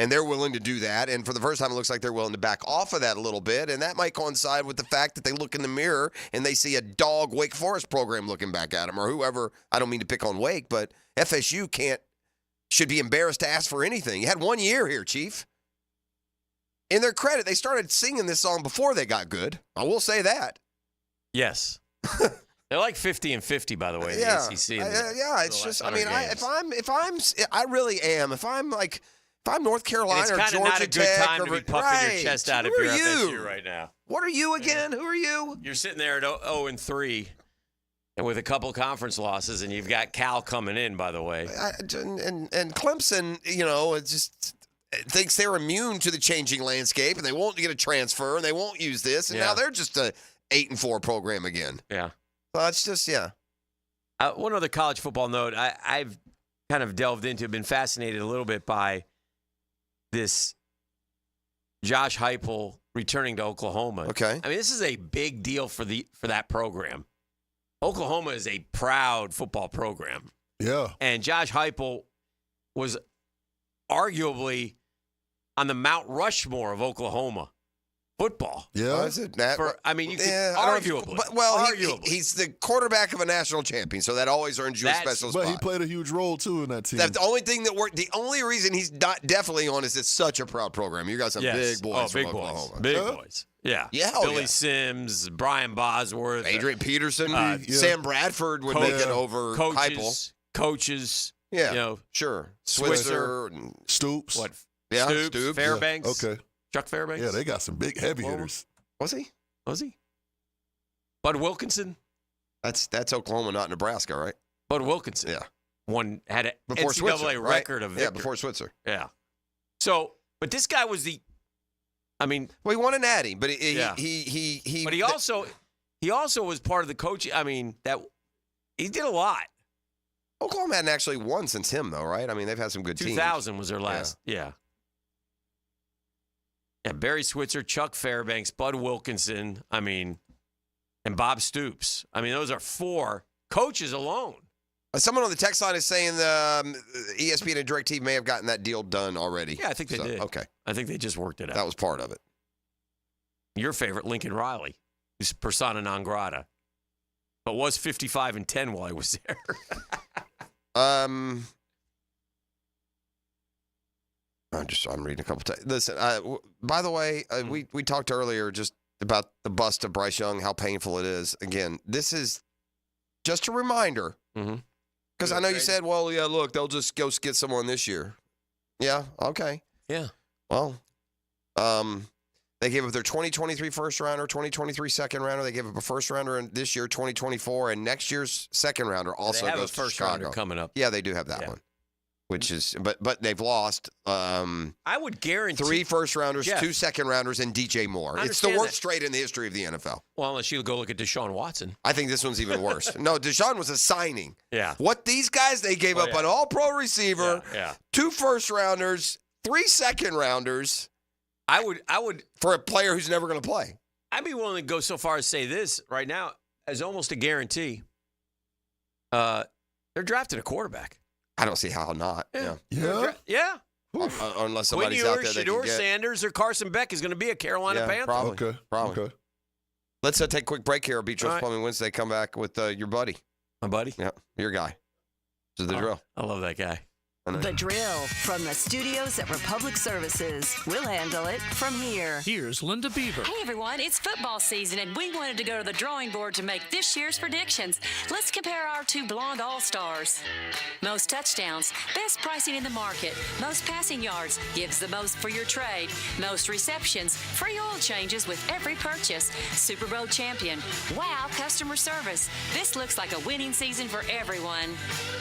And they're willing to do that. And for the first time, it looks like they're willing to back off of that a little bit. And that might coincide with the fact that they look in the mirror and they see a dog Wake Forest program looking back at them, or whoever. I don't mean to pick on Wake, but FSU should be embarrassed to ask for anything. You had 1 year here, Chief. In their credit, they started singing this song before they got good. I will say that. Yes. They're like 50 and 50, by the way, in the SEC. It's just, I mean, I really am. If I'm North Carolina or Georgia Tech. It's kind of not a good time to be puffing your chest out if you're FSU right now. What are you again? Who are you? You're sitting there at 0-3 and with a couple conference losses, and you've got Cal coming in, by the way. And Clemson, it just thinks they're immune to the changing landscape, and they won't get a transfer, and they won't use this, and now they're just a 8-4 program again. Yeah. Well, it's just, one other college football note I've kind of delved into, been fascinated a little bit by this Josh Heupel returning to Oklahoma. Okay. I mean, this is a big deal for that program. Oklahoma is a proud football program. Yeah. And Josh Heupel was arguably on the Mount Rushmore of Oklahoma football. Yeah. Is it that? You could arguably. Arguably. He's the quarterback of a national champion, so that always earns you a special spot. But he played a huge role, too, in that team. That's the only thing that worked. The only reason he's not definitely on is it's such a proud program. You got some big boys from Oklahoma. Big boys. Yeah. Billy Sims, Brian Bosworth. Adrian Peterson. Sam Bradford would make it over Coaches. Yeah. Sure. Switzer. And Stoops. What? Yeah. Stoops. Fairbanks. Okay. Chuck Fairbanks? Yeah, they got some big heavy hitters. Was he? Bud Wilkinson? That's Oklahoma, not Nebraska, right? Bud Wilkinson. Yeah. Had an before NCAA Switzer, record of victory. Yeah, before Switzer. Yeah. So, but this guy was he won an Natty, but he But he also was part of the coaching. I mean, he did a lot. Oklahoma hadn't actually won since him, though, right? I mean, they've had some good teams. 2000 was their last. Yeah. Yeah, Barry Switzer, Chuck Fairbanks, Bud Wilkinson, and Bob Stoops. I mean, those are 4 coaches alone. Someone on the text line is saying ESPN and DirecTV may have gotten that deal done already. Yeah, I think they did. Okay. I think they just worked it out. That was part of it. Your favorite, Lincoln Riley, who's persona non grata, but was 55-10 while I was there. I'm reading a couple times. Listen, by the way, we talked earlier just about the bust of Bryce Young, how painful it is. Again, this is just a reminder. Because I know you said, well, yeah, look, they'll just go get someone this year. Yeah, okay. Yeah. Well, they gave up their 2023 first rounder, 2023 second rounder. They gave up a first rounder in this year, 2024, and next year's second rounder also they have goes a first to Chicago. rounder coming up. Yeah, they do have that one. Which is, but they've lost. I would guarantee 3 first rounders, 2 second rounders, and DJ Moore. It's the worst trade in the history of the NFL. Well, unless you go look at Deshaun Watson. I think this one's even worse. No, Deshaun was a signing. Yeah. What these guys, they gave up an all-pro receiver, 2 first rounders, 3 second rounders. I would for a player who's never going to play. I'd be willing to go so far as say this right now as almost a guarantee. They're drafting a quarterback. I don't see how not. Yeah. Unless somebody's out there that Shador can get. Sanders or Carson Beck is going to be a Carolina Panther. Probably. Okay. Let's take a quick break here. Beatrice Plumbing Wednesday. Come back with your buddy. My buddy? Yeah, your guy. This is the drill. I love that guy. The Drill from the studios at Republic Services. We'll handle it from here. Here's Linda Beaver. Hey everyone, it's football season and we wanted to go to the drawing board to make this year's predictions. Let's compare our 2 blonde all-stars. Most touchdowns, best pricing in the market. Most passing yards, gives the most for your trade. Most receptions, free oil changes with every purchase. Super Bowl champion, wow customer service. This looks like a winning season for everyone.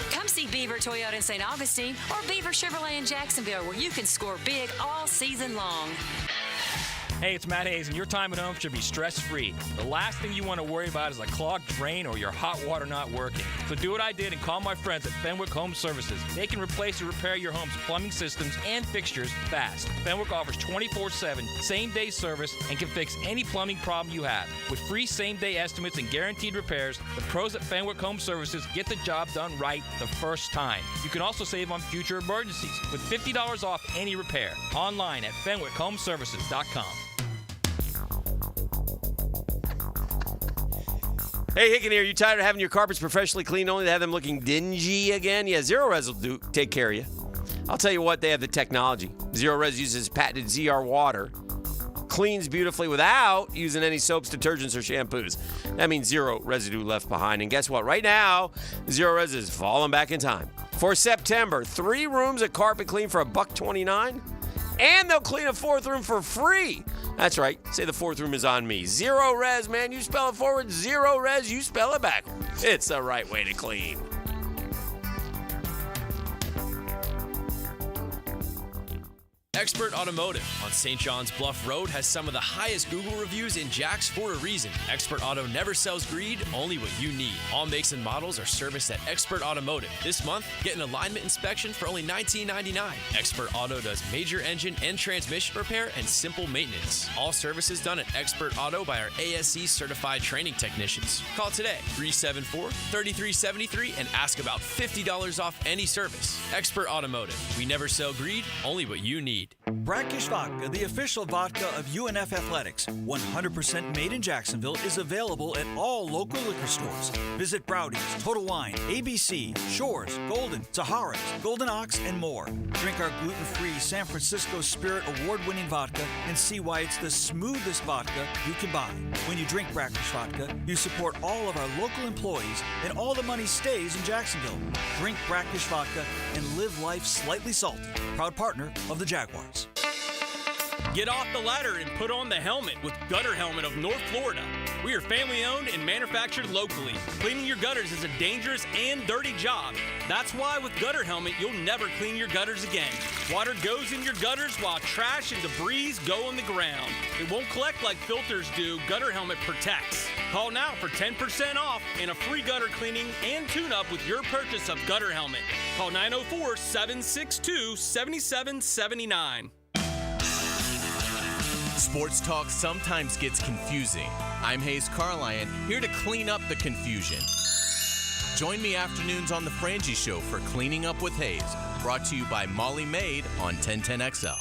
Come see Beaver Toyota in St. Augustine or Beaver Chevrolet in Jacksonville, where you can score big all season long. Hey, it's Matt Hayes, and your time at home should be stress-free. The last thing you want to worry about is a clogged drain or your hot water not working. So do what I did and call my friends at Fenwick Home Services. They can replace or repair your home's plumbing systems and fixtures fast. Fenwick offers 24/7 same-day service and can fix any plumbing problem you have. With free same-day estimates and guaranteed repairs, the pros at Fenwick Home Services get the job done right the first time. You can also save on future emergencies with $50 off any repair. Online at FenwickHomeservices.com. Hey, Hicken here. You tired of having your carpets professionally cleaned only to have them looking dingy again? Yeah, Zero Res will take care of you. I'll tell you what, they have the technology. Zero Res uses patented ZR water, cleans beautifully without using any soaps, detergents, or shampoos. That means zero residue left behind. And guess what? Right now, Zero Res is falling back in time. For September, 3 rooms of carpet clean for $129, and they'll clean a 4th room for free. That's right. Say the 4th room is on me. Zero Res, man. You spell it forward. Zero Res, you spell it backwards. It's the right way to clean. Expert Automotive on St. John's Bluff Road has some of the highest Google reviews in Jax for a reason. Expert Auto never sells greed, only what you need. All makes and models are serviced at Expert Automotive. This month, get an alignment inspection for only $19.99. Expert Auto does major engine and transmission repair and simple maintenance. All services done at Expert Auto by our ASE certified training technicians. Call today, 374-3373, and ask about $50 off any service. Expert Automotive. We never sell greed, only what you need. Brackish Vodka, the official vodka of UNF Athletics, 100% made in Jacksonville, is available at all local liquor stores. Visit Browdy's, Total Wine, ABC, Shores, Golden, Sahara's, Golden Ox, and more. Drink our gluten-free San Francisco Spirit award-winning vodka and see why it's the smoothest vodka you can buy. When you drink Brackish Vodka, you support all of our local employees, and all the money stays in Jacksonville. Drink Brackish Vodka and live life slightly salty. Proud partner of the Jaguars. Get off the ladder and put on the helmet with Gutter Helmet of North Florida. We are family owned and manufactured locally. Cleaning your gutters is a dangerous and dirty job. That's why with Gutter Helmet, you'll never clean your gutters again. Water goes in your gutters while trash and debris go on the ground. It won't collect like filters do. Gutter Helmet protects. Call now for 10% off and a free gutter cleaning and tune-up with your purchase of Gutter Helmet. Call 904-762-7779. Sports talk sometimes gets confusing. I'm Hayes Carlyon, here to clean up the confusion. Join me afternoons on The Frangie Show for Cleaning Up with Hayes, brought to you by Molly Maid on 1010XL.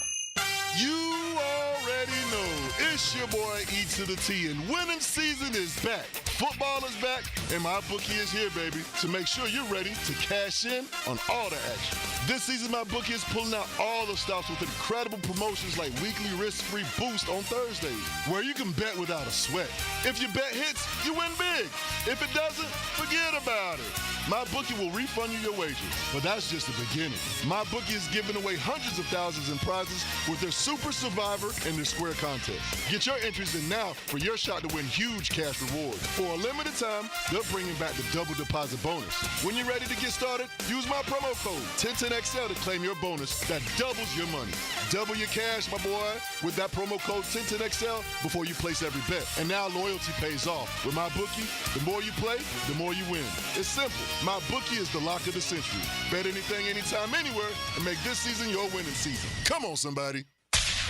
You already know it's your boy E to the T, and winning season is back. Football is back, and my bookie is here, baby, to make sure you're ready to cash in on all the action. This season, my bookie is pulling out all the stops with incredible promotions like weekly risk-free boost on Thursdays, where you can bet without a sweat. If your bet hits, you win big. If it doesn't, forget about it. My bookie will refund you your wages, but that's just the beginning. My bookie is giving away hundreds of thousands in prizes with their Super Survivor and their Square contest. Get your entries in now for your shot to win huge cash rewards. For a limited time, they're bringing back the double deposit bonus. When you're ready to get started, use my promo code 1010XL to claim your bonus that doubles your money. Double your cash, my boy, with that promo code 1010XL before you place every bet. And now loyalty pays off. With my bookie, the more you play, the more you win. It's simple. My bookie is the lock of the century. Bet anything, anytime, anywhere, and make this season your winning season. Come on, somebody.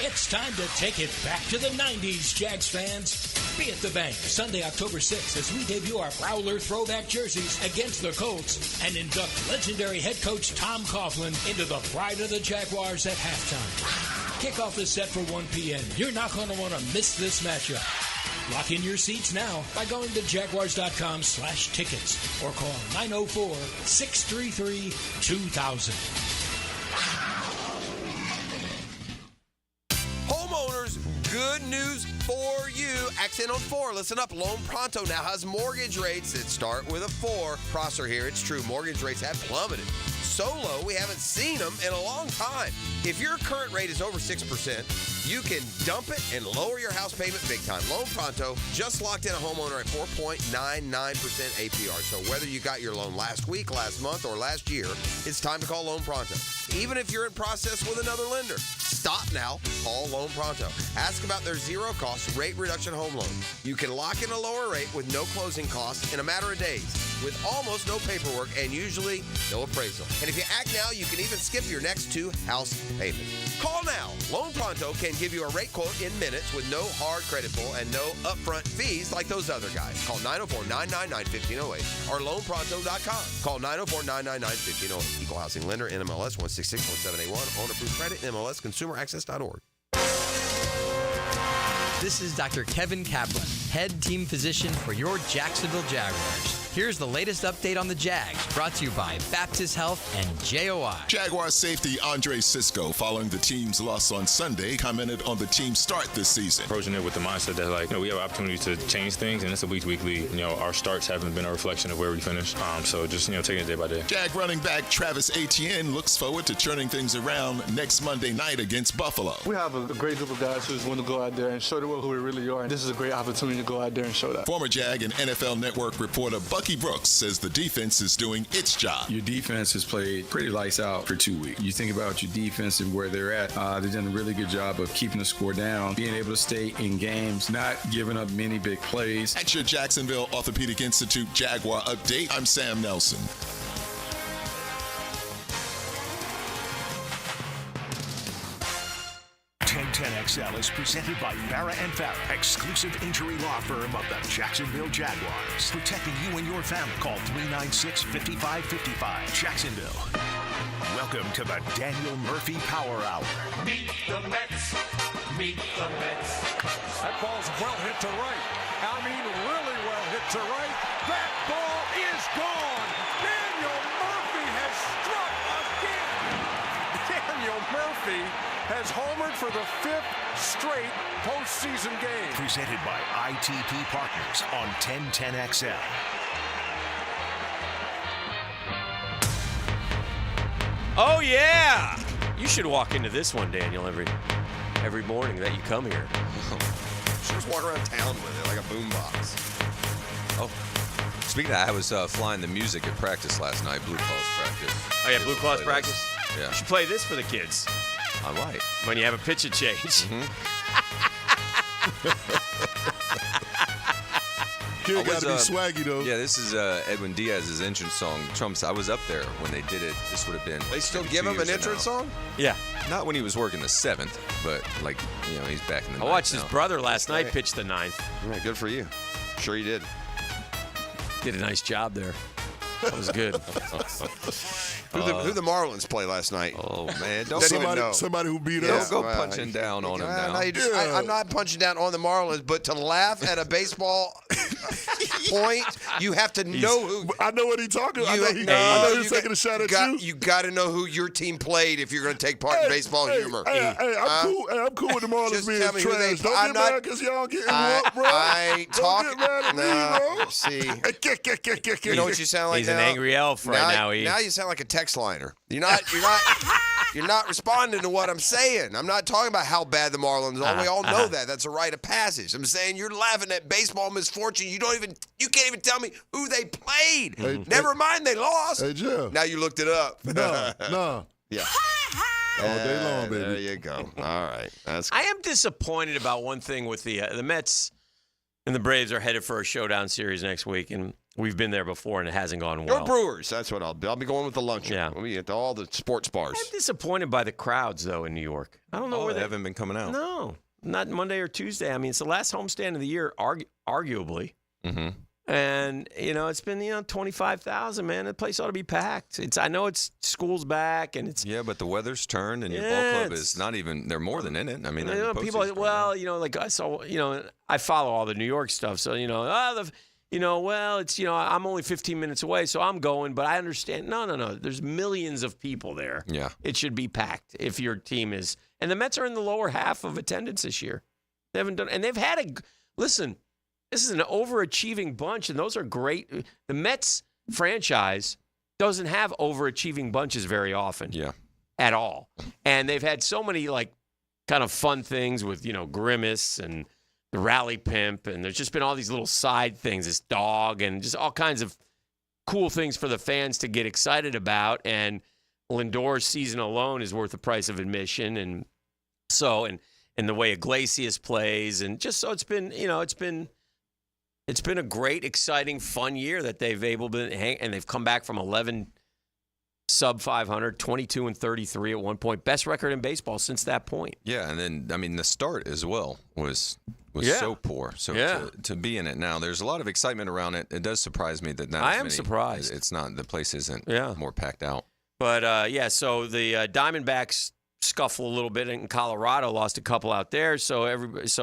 It's time to take it back to the 90s, Jags fans. Be at the bank Sunday, October 6th, as we debut our Prowler throwback jerseys against the Colts and induct legendary head coach Tom Coughlin into the pride of the Jaguars at halftime. Kickoff is set for 1 p.m. You're not going to want to miss this matchup. Lock in your seats now by going to jaguars.com/tickets or call 904-633-2000. Homeowners, good news for you. Accent on 4. Listen up. Loan Pronto now has mortgage rates that start with a 4. Prosser here. It's true. Mortgage rates have plummeted. So low, we haven't seen them in a long time. If your current rate is over 6%, you can dump it and lower your house payment big time. Loan Pronto just locked in a homeowner at 4.99% APR. So whether you got your loan last week, last month, or last year, it's time to call Loan Pronto. even if you're in process with another lender. Stop now. Call Loan Pronto. Ask about their zero-cost rate reduction home loan. You can lock in a lower rate with no closing costs in a matter of days, with almost no paperwork and usually no appraisal. And if you act now, you can even skip your next 2 house payments. Call now. Loan Pronto can give you a rate quote in minutes with no hard credit pull and no upfront fees like those other guys. Call 904-999-1508 or loanpronto.com. Call 904-999-1508. Equal housing lender, NMLS 1661781. Owner approved credit, NMLS consumeraccess.org. This is Dr. Kevin Kaplan, head team physician for your Jacksonville Jaguars. Here's the latest update on the Jags, brought to you by Baptist Health and JOI. Jaguar safety Andre Sisco, following the team's loss on Sunday, commented on the team's start this season. Approaching it with the mindset that, we have opportunities to change things, and it's a week-to-week league. Our starts haven't been a reflection of where we finish. So just, taking it day by day. Jag running back Travis Etienne looks forward to turning things around next Monday night against Buffalo. We have a great group of guys who just want to go out there and show the world who we really are. And this is a great opportunity to go out there and show that. Former Jag and NFL Network reporter Bucky Brooks says the defense is doing its job. Your defense has played pretty lights out for 2 weeks. You think about your defense and where they're at. They've done a really good job of keeping the score down, being able to stay in games, not giving up many big plays. At your Jacksonville Orthopedic Institute Jaguar update, I'm Sam Nelson. XL is presented by Farrah & Farrah, exclusive injury law firm of the Jacksonville Jaguars. Protecting you and your family. Call 396-5555. Jacksonville. Welcome to the Daniel Murphy Power Hour. Meet the Mets. Meet the Mets. That ball's well hit to right. Really well hit to right. That ball is gone. Daniel Murphy has struck again. Daniel Murphy has homered for the 5th straight postseason game. Presented by ITP Partners on 1010XL. Oh, yeah. You should walk into this one, Daniel, every morning that you come here. Just walk around town with it like a boombox. Oh, speaking of that, I was flying the music at practice last night, Blue Claws practice. Oh, yeah, Blue Claws practice? Yeah. You should play this for the kids. I might. When you have a pitcher change. Mm-hmm. Kid got to be swaggy, though. Yeah, this is Edwin Diaz's entrance song. Trump's. I was up there when they did it. This would have been. They still give him an entrance song? Yeah. Not when he was working the 7th, but he's back in the 9th. I watched his now. brother last night pitch the 9th. All right, good for you. Sure you did. Did a nice job there. That was good. Who the Marlins play last night? Oh, man. Don't somebody who beat us. Don't go punching down on him now. I'm not punching down on the Marlins, but to laugh at a baseball point, you have to know who. I know what he's talking about. I know he's taking a shot at you. You got to know who your team played if you're going to take part in baseball humor. I'm cool with the Marlins being trash. Don't get mad because y'all getting whooped, bro. I ain't talking. Don't get mad at me, bro. See. You know what you sound like He's now? an angry elf right now. Now you sound like a text liner. You're not responding to what I'm saying. I'm not talking about how bad the Marlins are. We all know that. That's a rite of passage. I'm saying you're laughing at baseball misfortune. You can't even tell me who they played. Never mind they lost. Hey, Jeff. Now you looked it up. No. Yeah. All day long, baby. There you go. All right. I am disappointed about one thing with the Mets and the Braves are headed for a showdown series next week, and we've been there before, and it hasn't gone well. Go Brewers. That's what I'll be. I'll be going with the luncheon. Yeah. We'll be at all the sports bars. I'm disappointed by the crowds, though, in New York. I don't know where they haven't been coming out. No, not Monday or Tuesday. I mean, it's the last homestand of the year, arguably. Mm-hmm. And, it's been, 25,000, man. The place ought to be packed. I know it's school's back, and it's. Yeah, but the weather's turned, and your ball club is not even, they're more than in it. I mean, people, like I saw, I follow all the New York stuff. So, I'm only 15 minutes away, so I'm going. But I understand. No. There's millions of people there. Yeah. It should be packed if your team is. And the Mets are in the lower half of attendance this year. They haven't done, and they've had listen, this is an overachieving bunch, and those are great. The Mets franchise doesn't have overachieving bunches very often. Yeah. At all. And they've had so many, kind of fun things with, Grimace and the Rally Pimp, and there's just been all these little side things, this dog, and just all kinds of cool things for the fans to get excited about. And Lindor's season alone is worth the price of admission, and so and the way Iglesias plays, and just so it's been a great, exciting, fun year that they've able to hang, and they've come back from 11 sub 500, 22-33 at one point, best record in baseball since that point. Yeah, and then I mean the start as well was so poor. So to be in it now, there's a lot of excitement around it. It does surprise me that I am surprised it's not, the place isn't more packed out. But so the Diamondbacks scuffle a little bit in Colorado, lost a couple out there. So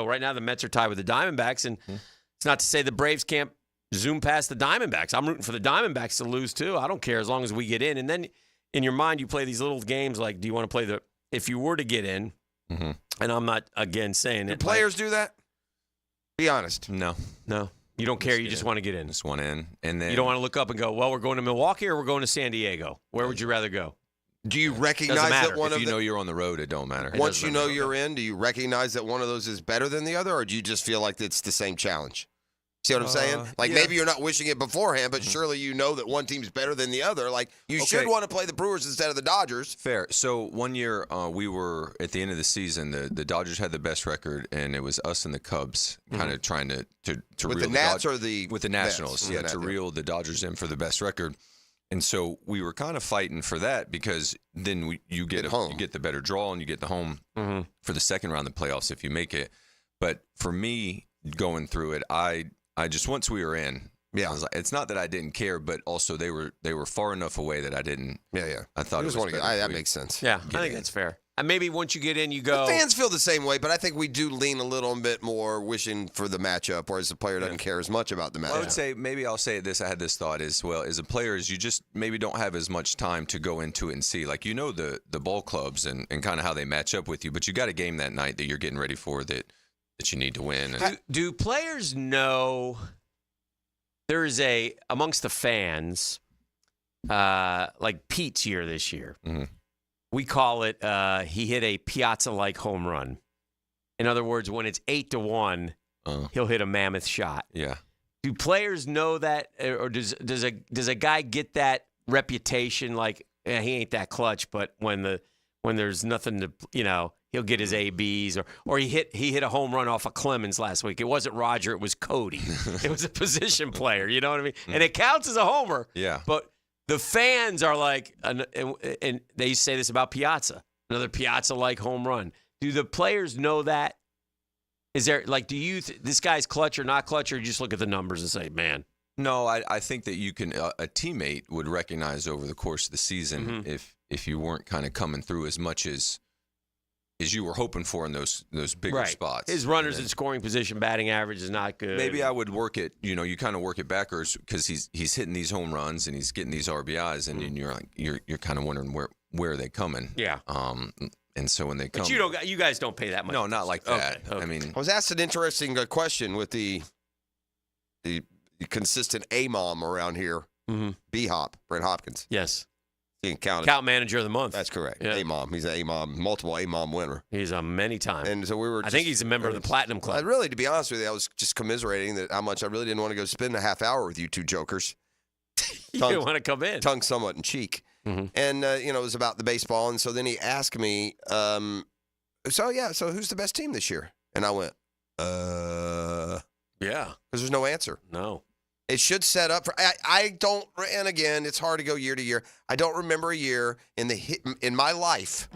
right now the Mets are tied with the Diamondbacks, and it's not to say the Braves can't zoom past the Diamondbacks. I'm rooting for the Diamondbacks to lose too. I don't care as long as we get in. And then in your mind, you play these little games like, do you want to play if you were to get in, and I'm not, again, saying it. Do players do that? Be honest. No. You don't care. You just want to get in. Just want in. And then you don't want to look up and go, well, we're going to Milwaukee or we're going to San Diego. Where would you rather go? Do you recognize that one if of you know you're on the road, it don't matter. Once you know you're in, do you recognize that one of those is better than the other, or do you just feel like it's the same challenge? See what I'm saying? Like maybe you're not wishing it beforehand, but surely you know that one team's better than the other. Like you should want to play the Brewers instead of the Dodgers. Fair. So one year we were at the end of the season. The Dodgers had the best record, and it was us and the Cubs kind of trying to with reel the Nats or with the Nationals, Nats. To reel the Dodgers in for the best record. And so we were kind of fighting for that because then you get the better draw and you get the home for the second round of the playoffs if you make it. But for me, going through it, I just, once we were in, I was like, it's not that I didn't care, but also they were far enough away that I didn't. I thought it was better that makes sense. Yeah, I think that's fair. And maybe once you get in, you go. The fans feel the same way, but I think we do lean a little bit more wishing for the matchup, whereas the player doesn't care as much about the matchup. I would say, maybe I'll say this. I had this thought as well. As a player, is you just maybe don't have as much time to go into it and see. Like, the ball clubs and kind of how they match up with you, but you got a game that night that you're getting ready for that you need to win. And do players know there is amongst the fans, like Pete's year this year? We call it, he hit a Piazza-like home run. In other words, when it's 8-1, he'll hit a mammoth shot. Yeah. Do players know that, or does a guy get that reputation like, he ain't that clutch, but when there's nothing to, he'll get his ABs, or he hit a home run off of Clemens last week. It wasn't Roger, it was Cody. It was a position player, you know what I mean? And it counts as a homer. Yeah. But the fans are like, and they say this about Piazza, another Piazza-like home run. Do the players know that? Is there, like, this guy's clutch or not clutch, or you just look at the numbers and say, man? No, I think that you can, a teammate would recognize over the course of the season if you weren't kind of coming through as much as you were hoping for in those bigger spots. His runners in scoring position, batting average is not good. Maybe I would work it, you kind of work it backwards because he's hitting these home runs and he's getting these RBIs, and you're like you're kind of wondering where are they coming? Yeah. And so when they come, but you guys don't pay that much. No, not like that. Okay. I mean, I was asked an interesting question with the consistent A-mom around here, B-Hop, Brent Hopkins. Yes. Account manager of the month. That's correct. Yeah. A-Mom. He's an A-Mom, multiple A-Mom winner. He's a many times. And so I think he's a member of the Platinum Club. Really, to be honest with you, I was just commiserating how much I really didn't want to go spend a half hour with you two jokers. You didn't want to come in. Tongue somewhat in cheek. And, it was about the baseball. And so then he asked me, so who's the best team this year? And I went, yeah. Because there's no answer. No. It should set up for. I don't, and again, it's hard to go year to year. I don't remember a year in my life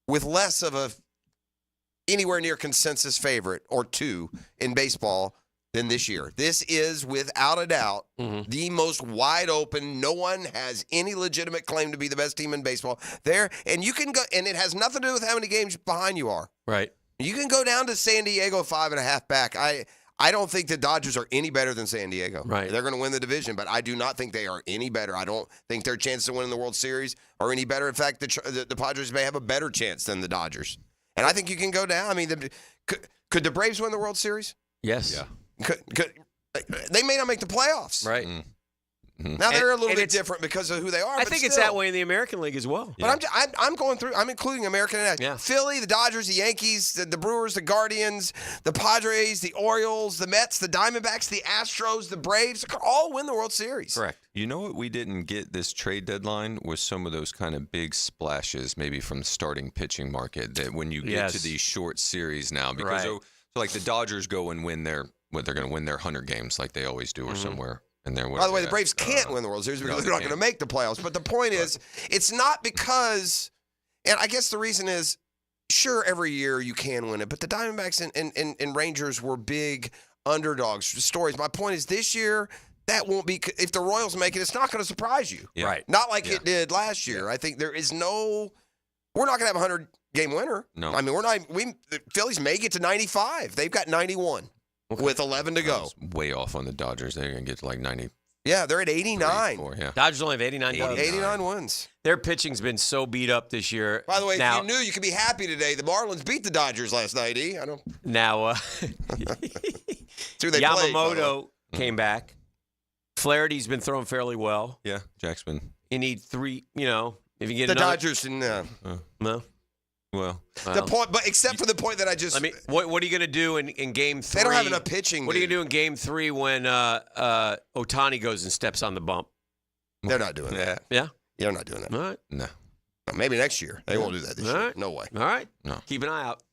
with less of a anywhere near consensus favorite or two in baseball than this year. This is without a doubt the most wide open. No one has any legitimate claim to be the best team in baseball there, and you can go, and it has nothing to do with how many games behind you are. Right. You can go down to San Diego 5.5 back. I don't think the Dodgers are any better than San Diego. Right. They're going to win the division, but I do not think they are any better. I don't think their chances of winning the World Series are any better. In fact, the Padres may have a better chance than the Dodgers. And I think you can go down. I mean, could the Braves win the World Series? Yes. Yeah. Could they may not make the playoffs. Right. Now they're a little bit different because of who they are. I think it's that way in the American League as well. But I'm going through. I'm including American. Philly, the Dodgers, the Yankees, the Brewers, the Guardians, the Padres, the Orioles, the Mets, the Diamondbacks, the Astros, the Braves, all win the World Series. Correct. You know what we didn't get this trade deadline was some of those kind of big splashes, maybe from the starting pitching market. That when you get to these short series now, because so like the Dodgers go and win they're going to win their 100 games like they always do or somewhere. And by the way, the Braves can't win the World Series because they're not going to make the playoffs. But the point is, it's not because, and I guess the reason is, sure, every year you can win it, but the Diamondbacks and Rangers were big underdogs stories. My point is, this year, that won't be, if the Royals make it, it's not going to surprise you. Yeah. Right. Not like it did last year. I think we're not going to have a 100-game winner. No. I mean, the Phillies may get to 95. They've got 91. With 11 to go. Way off on the Dodgers. They're going to get to like 90. Yeah, they're at 89. Dodgers only have 89 wins. 89 wins. Their pitching's been so beat up this year. By the way, if you knew, you could be happy today. The Marlins beat the Dodgers last night, E. I don't. Now, Yamamoto came back. Flaherty's been throwing fairly well. Yeah, Jack's been. You need 3, if you get the Dodgers and no. Well, the point, but except for the point that I just. What are you going to do in Game 3? They don't have enough pitching. What are you going to do in Game 3 when Ohtani goes and steps on the bump? They're not doing that. Yeah, they're not doing that. All right. No. Maybe next year they won't do that this year. Right. No way. All right. No. Keep an eye out.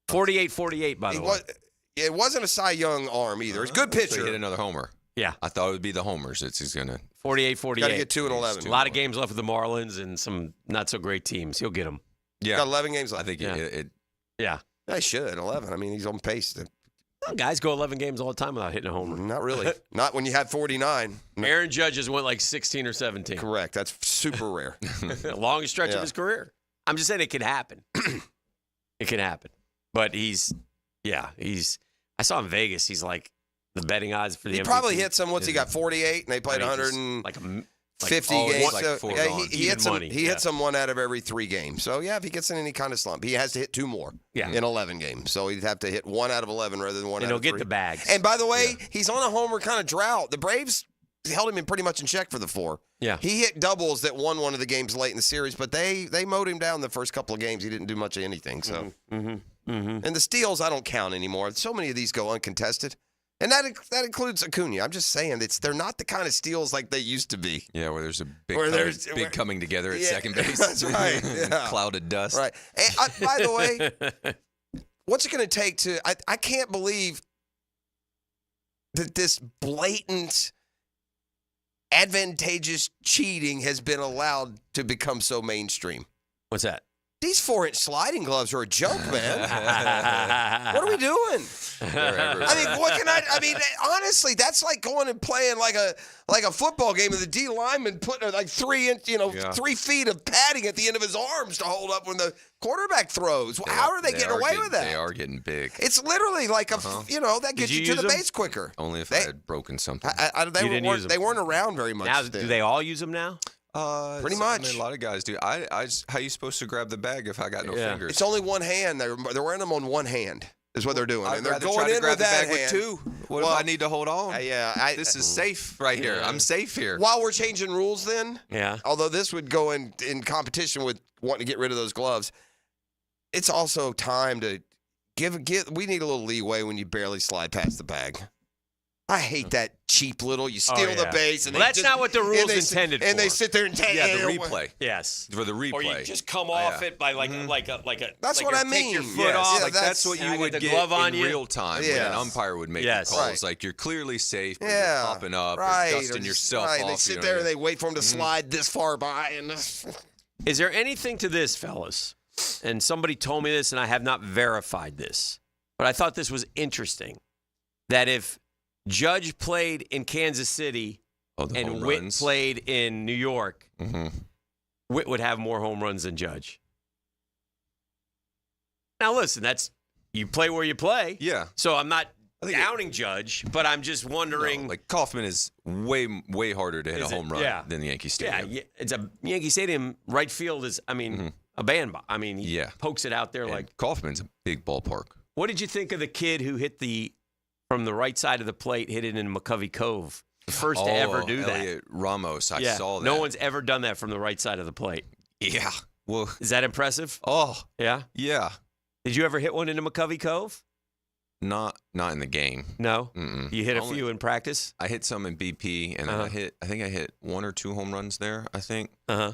48-48. By the way, it wasn't a Cy Young arm either. It's a good pitcher. So he hit another homer. Yeah, I thought it would be the homers. He's going to 48-48. Got to get 2 and 11. A lot of games left with the Marlins and some not so great teams. He'll get them. Yeah, got 11 games left. I think They should 11. I mean, he's on pace. Guys go 11 games all the time without hitting a homer. Not really. Not when you have 49. Aaron Judge has went like 16 or 17. Correct. That's super rare. Longest stretch of his career. I'm just saying it can happen. It can happen. But I saw in Vegas, he's like the betting odds for the MVP. He probably hit some. He got 48, and they played 50 games. He hit some 1 out of every 3 games. So, if he gets in any kind of slump, he has to hit 2 more in 11 games. So, he'd have to hit 1 out of 11 rather than 1 out of 3. And he'll get the bags. And by the way, he's on a homer kind of drought. The Braves held him in pretty much in check for the 4. Yeah. He hit doubles that won one of the games late in the series, but they mowed him down the first couple of games. He didn't do much of anything. So, And the steals, I don't count anymore. So many of these go uncontested. And that includes Acuna. I'm just saying, they're not the kind of steals like they used to be. Yeah, where there's a big coming together at second base. That's right. Yeah. Cloud of dust. Right. And by the way, what's it going to take to – I can't believe that this blatant, advantageous cheating has been allowed to become so mainstream. What's that? These 4-inch sliding gloves are a joke, man. What are we doing? Honestly, that's like going and playing like a football game with the D lineman putting like 3 feet of padding at the end of his arms to hold up when the quarterback throws. How are they getting away with that? They are getting big. It's literally like that gets you to the base quicker. Only if I had broken something. They weren't around very much. Now, do they all use them now? Pretty much. I mean, a lot of guys do. How are you supposed to grab the bag if I got no fingers? It's only one hand. They're wearing them on one hand. Is what they're doing. I'd and they're rather going try to in grab with the that bag hand. with 2. What if I need to hold on? This is safe right here. I'm safe here. While we're changing rules then, although this would go in competition with wanting to get rid of those gloves, it's also time to we need a little leeway when you barely slide past the bag. I hate that cheap little, you steal the base. And that's not what the rules intended for. And they sit there and the replay. Yes. For the replay. Or you just come off it by like a That's what I mean. Take your foot off. Like that's what you would get in real time when an umpire would make the calls. Right. Like you're clearly safe, but you're popping up, or dusting yourself off. They sit there and they wait for him to slide this far by. And is there anything to this, fellas? And somebody told me this, and I have not verified this, but I thought this was interesting, that if Judge played in Kansas City and Witt played in New York, Witt would have more home runs than Judge. Now, listen, you play where you play. Yeah. So I'm not downing Judge, but I'm just wondering. Like Kaufman is way harder to hit a home run than the Yankee Stadium. Yeah, it's a Yankee Stadium. Right field is, a bandbox. I mean, he pokes it out there like. Kaufman's a big ballpark. What did you think of the kid who hit from the right side of the plate, hit it in McCovey Cove The first to ever do that. Elliot Ramos, I saw that. No one's ever done that from the right side of the plate. Yeah. Well, is that impressive? Oh. Yeah? Yeah. Did you ever hit one into McCovey Cove? Not in the game. No? Mm-mm. You hit a few in practice? I hit some in BP, and then I think I hit 1 or 2 home runs there, I think. Uh-huh.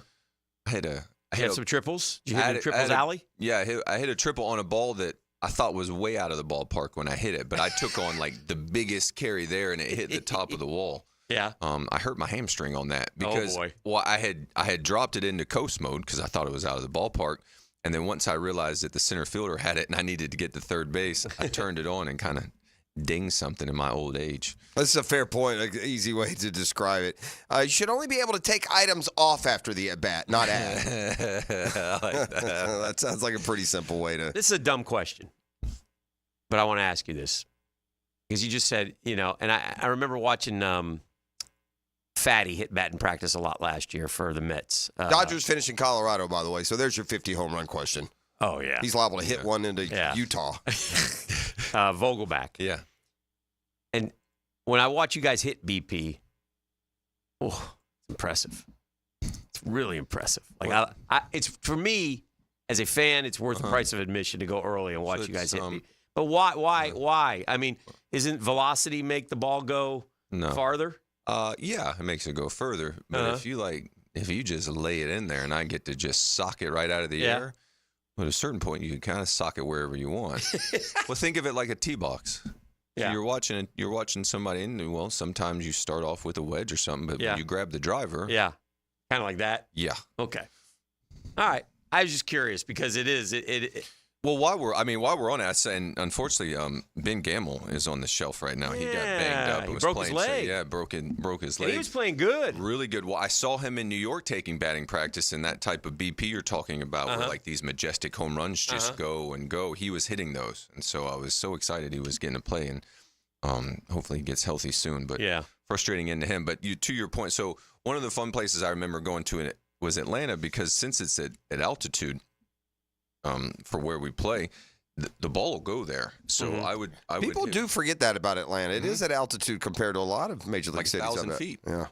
I hit some triples? Did you hit a triples alley? Yeah, I hit a triple on a ball that I thought was way out of the ballpark when I hit it, but I took on like the biggest carry there, and it hit the top of the wall. Yeah. I hurt my hamstring on that because boy. Well, I had dropped it into coast mode because I thought it was out of the ballpark. And then once I realized that the center fielder had it and I needed to get to third base, I turned it on and kind of dinged something in my old age. That's a fair point, an easy way to describe it. You should only be able to take items off after the at-bat, not add. I like that. That sounds like a pretty simple way to... This is a dumb question, but I want to ask you this. Because you just said, and I remember watching Fatty hit batting practice a lot last year for the Mets. Dodgers finish in Colorado, by the way, so there's your 50 home run question. Oh, yeah. He's liable to hit one into Utah. Vogelback. Yeah. And when I watch you guys hit BP, it's impressive. It's really impressive. Like it's for me as a fan, it's worth the price of admission to go early and watch you guys hit BP. But why? I mean, isn't velocity make the ball go farther? Yeah, it makes it go further. But if you just lay it in there and I get to just sock it right out of the air, at a certain point you can kind of sock it wherever you want. Well, think of it like a tee box. Yeah. So you're watching somebody, and sometimes you start off with a wedge or something, but when you grab the driver, kind of like that. Yeah. Okay. All right. I was just curious because it is. Well, while we're on it, and unfortunately, Ben Gamble is on the shelf right now. He got banged up. He broke his leg. Broke his leg. And he was playing good. Really good. Well, I saw him in New York taking batting practice in that type of BP you're talking about, where like these majestic home runs just go and go. He was hitting those, and so I was so excited he was getting to play, and hopefully he gets healthy soon. But frustrating into him. But to your point, so one of the fun places I remember going to was Atlanta because since it's at altitude. For where we play, the ball will go there. So People do forget that about Atlanta. It is at altitude compared to a lot of major league cities. 1,000 feet. Yeah,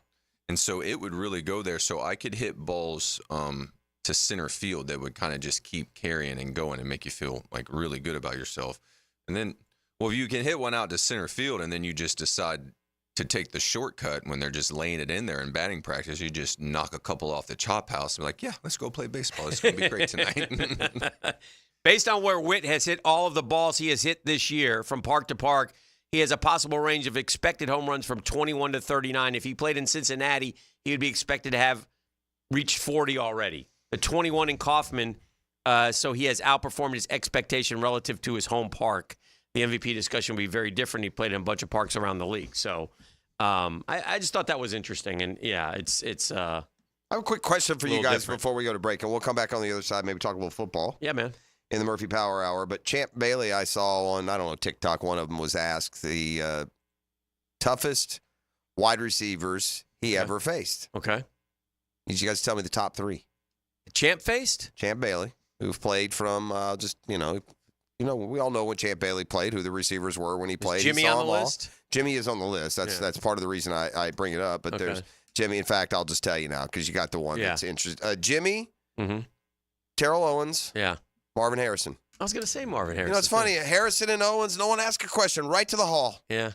and so it would really go there. So I could hit balls to center field that would kind of just keep carrying and going and make you feel like really good about yourself. And then, if you can hit one out to center field and then you just decide to take the shortcut when they're just laying it in there in batting practice, you just knock a couple off the chop house and be like, yeah, let's go play baseball. It's going to be great tonight. Based on where Witt has hit all of the balls he has hit this year from park to park, he has a possible range of expected home runs from 21 to 39. If he played in Cincinnati, he would be expected to have reached 40 already. The 21 in Kauffman, so he has outperformed his expectation relative to his home park. The MVP discussion will be very different. He played in a bunch of parks around the league. So I just thought that was interesting. And, it's I have a quick question for you guys before we go to break, and we'll come back on the other side, maybe talk a little football. Yeah, man. In the Murphy Power Hour. But Champ Bailey, I saw on, TikTok, one of them was asked the toughest wide receivers he ever faced. Okay. Need you guys to tell me the top 3. Champ faced? Champ Bailey, who've played from we all know when Champ Bailey played, who the receivers were when he played. Is Jimmy on the list? Jimmy is on the list. That's part of the reason I bring it up. But there's Jimmy. In fact, I'll just tell you now because you got the one that's interesting. Jimmy, Terrell Owens, Marvin Harrison. I was going to say Marvin Harrison. It's funny. Harrison and Owens, no one asked a question. Right to the hall. Yeah.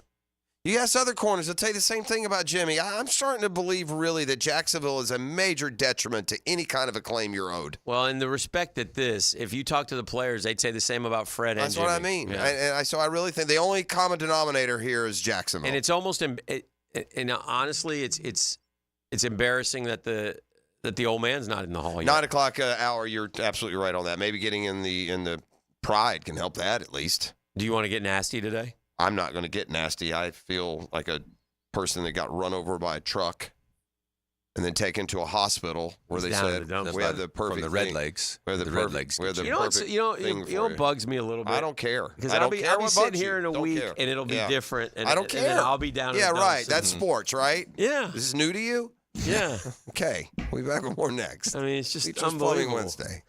You ask other corners, they'll tell you the same thing about Jimmy. I'm starting to believe, really, that Jacksonville is a major detriment to any kind of acclaim you're owed. Well, in the respect that if you talk to the players, they'd say the same about Fred and Jimmy. That's what I mean. Yeah. So I really think the only common denominator here is Jacksonville. And it's almost, and honestly, it's embarrassing that the old man's not in the hall yet. 9 o'clock hour, you're absolutely right on that. Maybe getting in the pride can help that at least. Do you want to get nasty today? I'm not going to get nasty. I feel like a person that got run over by a truck and then taken to a hospital where they said we have the perfect from the Red Legs. We have the Red Legs. You know, bugs me a little bit. I don't care because I'll be sitting here in a week and it'll be different. And, I don't care. And then I'll be down. Yeah, right. That's sports, right? Yeah. This is new to you. Yeah. Okay. We'll be back with more next. I mean, it's just Plumbing unbelievable. Wednesday.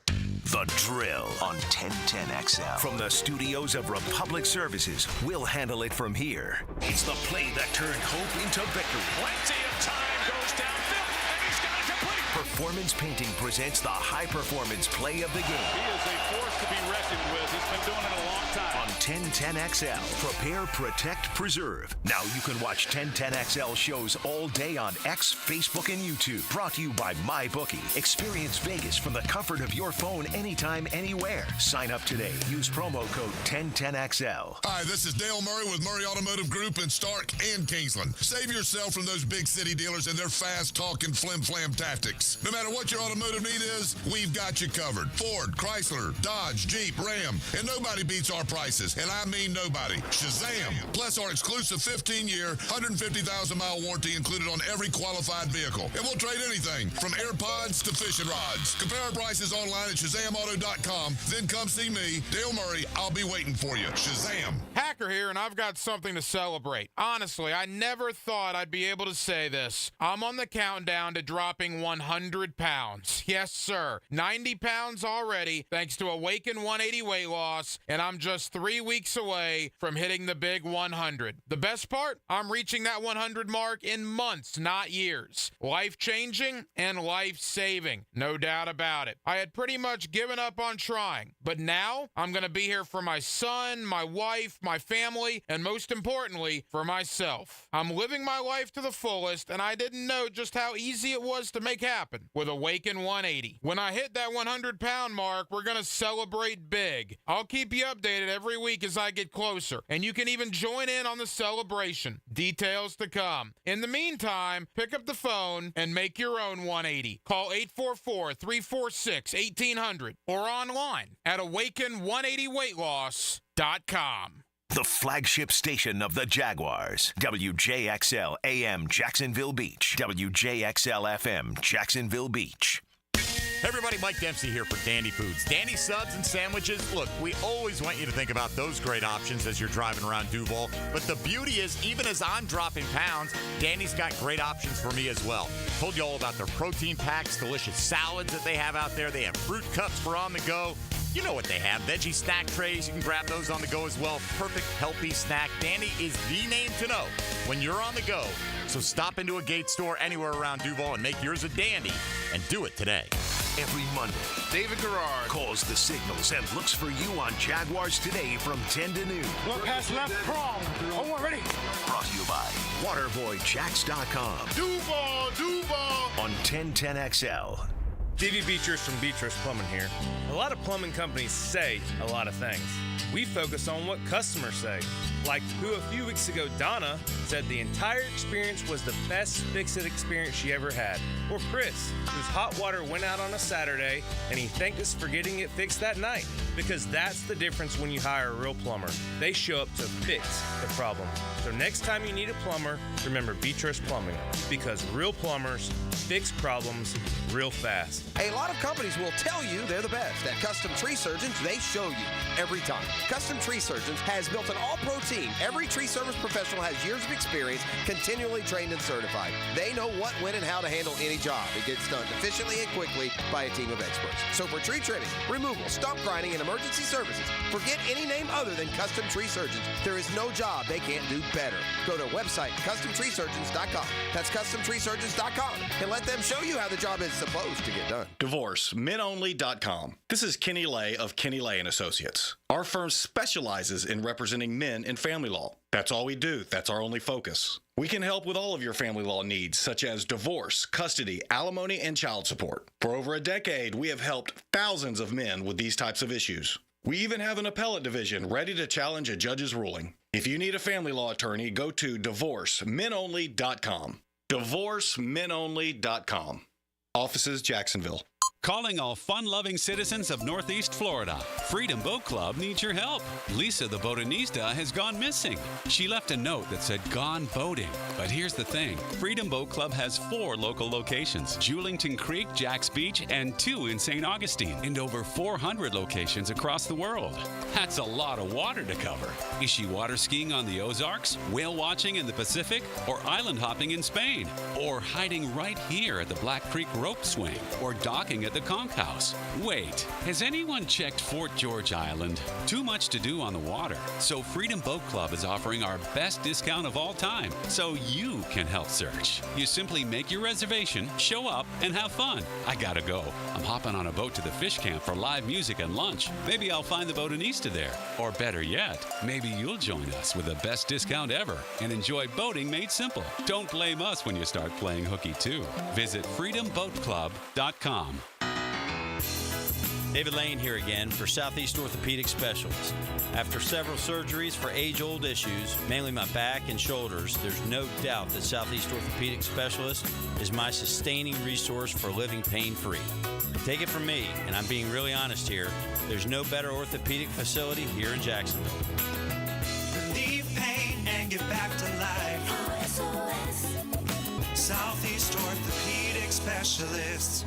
The Drill on 1010XL. From the studios of Republic Services, we'll handle it from here. It's the play that turned hope into victory. Plenty of time goes downfield, and he's got it complete. Performance Painting presents the high-performance play of the game. He is a force to be reckoned with. He's been doing it a long time. On 1010XL, prepare, protect, preserve. Now you can watch 1010XL shows all day on X, Facebook, and YouTube. Brought to you by MyBookie. Experience Vegas from the comfort of your phone anytime, anywhere. Sign up today. Use promo code 1010XL. Hi, this is Dale Murray with Murray Automotive Group in Stark and Kingsland. Save yourself from those big city dealers and their fast-talking flim-flam tactics. No matter what your automotive need is, we've got you covered. Ford, Chrysler, Dodge, Jeep, Ram, and nobody beats our prices. And I mean nobody. Shazam! Plus our exclusive 15-year, 150,000-mile warranty included on every qualified vehicle. And we'll trade anything from AirPods to fishing rods. Compare our prices online at ShazamAuto.com. Then come see me, Dale Murray. I'll be waiting for you. Shazam! Hacker here, and I've got something to celebrate. Honestly, I never thought I'd be able to say this. I'm on the countdown to dropping 100 pounds. Yes, sir. 90 pounds already, thanks to Awaken 180 weight loss, and I'm just 3 weeks away from hitting the big 100. The best part? I'm reaching that 100 mark in months, not years. Life-changing and life-saving. No doubt about it. I had pretty much given up on trying, but now I'm going to be here for my son, my wife, my family, and most importantly, for myself. I'm living my life to the fullest, and I didn't know just how easy it was to make happen with Awaken 180. When I hit that 100-pound mark, we're going to celebrate big. I'll keep you updated every week as I get closer, and you can even join in on the celebration. Details to come. In the meantime, pick up the phone and make your own 180. Call 844-346-1800 or online at awaken180weightloss.com. The flagship station of the Jaguars. WJXL AM Jacksonville Beach. WJXL FM Jacksonville Beach. Hey everybody, Mike Dempsey here for Dandy Foods. Dandy Subs and Sandwiches. Look, we always want you to think about those great options as you're driving around Duval. But the beauty is, even as I'm dropping pounds, Dandy's got great options for me as well. Told you all about their protein packs, delicious salads that they have out there. They have fruit cups for on the go. You know what they have. Veggie snack trays. You can grab those on the go as well. Perfect, healthy snack. Dandy is the name to know when you're on the go. So stop into a Gate store anywhere around Duval and make yours a Dandy. And do it today. Every Monday, David Garrard calls the signals and looks for you on Jaguars Today from 10 to noon. Look past left prong. Oh, ready. Brought to you by WaterboyJacks.com. Duval! On 1010XL. DV Beatrice from Beatrice Plumbing here. A lot of plumbing companies say a lot of things. We focus on what customers say. Like who a few weeks ago, Donna, said the entire experience was the best fix-it experience she ever had. Or Chris, whose hot water went out on a Saturday and he thanked us for getting it fixed that night. Because that's the difference when you hire a real plumber. They show up to fix the problem. So next time you need a plumber, remember Beatrice Plumbing. Because real plumbers fix problems real fast. A lot of companies will tell you they're the best. At Custom Tree Surgeons, they show you every time. Custom Tree Surgeons has built an all-pro team. Every tree service professional has years of experience, continually trained and certified. They know what, when, and how to handle any job. It gets done efficiently and quickly by a team of experts. So for tree trimming, removal, stump grinding, and emergency services, forget any name other than Custom Tree Surgeons. There is no job they can't do better. Go to website CustomTreeSurgeons.com. That's CustomTreeSurgeons.com and let them show you how the job is supposed to get done. DivorceMenOnly.com. This is Kenny Lay of Kenny Lay & Associates. Our firm specializes in representing men in family law. That's all we do. That's our only focus. We can help with all of your family law needs, such as divorce, custody, alimony, and child support. For over a decade, we have helped thousands of men with these types of issues. We even have an appellate division ready to challenge a judge's ruling. If you need a family law attorney, go to DivorceMenOnly.com. DivorceMenOnly.com. Offices, Jacksonville. Calling all fun-loving citizens of Northeast Florida. Freedom Boat Club needs your help. Lisa the Botanista has gone missing. She left a note that said gone boating. But here's the thing. Freedom Boat Club has 4 local locations. Julington Creek, Jacks Beach, and 2 in St. Augustine. And over 400 locations across the world. That's a lot of water to cover. Is she water skiing on the Ozarks, whale watching in the Pacific, or island hopping in Spain? Or hiding right here at the Black Creek rope swing, or docking at the Conch House? Wait, has anyone checked Fort George Island? Too much to do on the water, so Freedom Boat Club is offering our best discount of all time, so you can help search. You simply make your reservation, show up, and have fun. I gotta go. I'm hopping on a boat to the fish camp for live music and lunch. Maybe I'll find the Botanista there. Or better yet, maybe you'll join us with the best discount ever and enjoy boating made simple. Don't blame us when you start playing hooky too. Visit freedomboatclub.com. David Lane here again for Southeast Orthopedic Specialists. After several surgeries for age-old issues, mainly my back and shoulders, there's no doubt that Southeast Orthopedic Specialist is my sustaining resource for living pain-free. Take it from me, and I'm being really honest here, there's no better orthopedic facility here in Jacksonville. Relieve pain and get back to life. SOS. Southeast Orthopedic Specialists.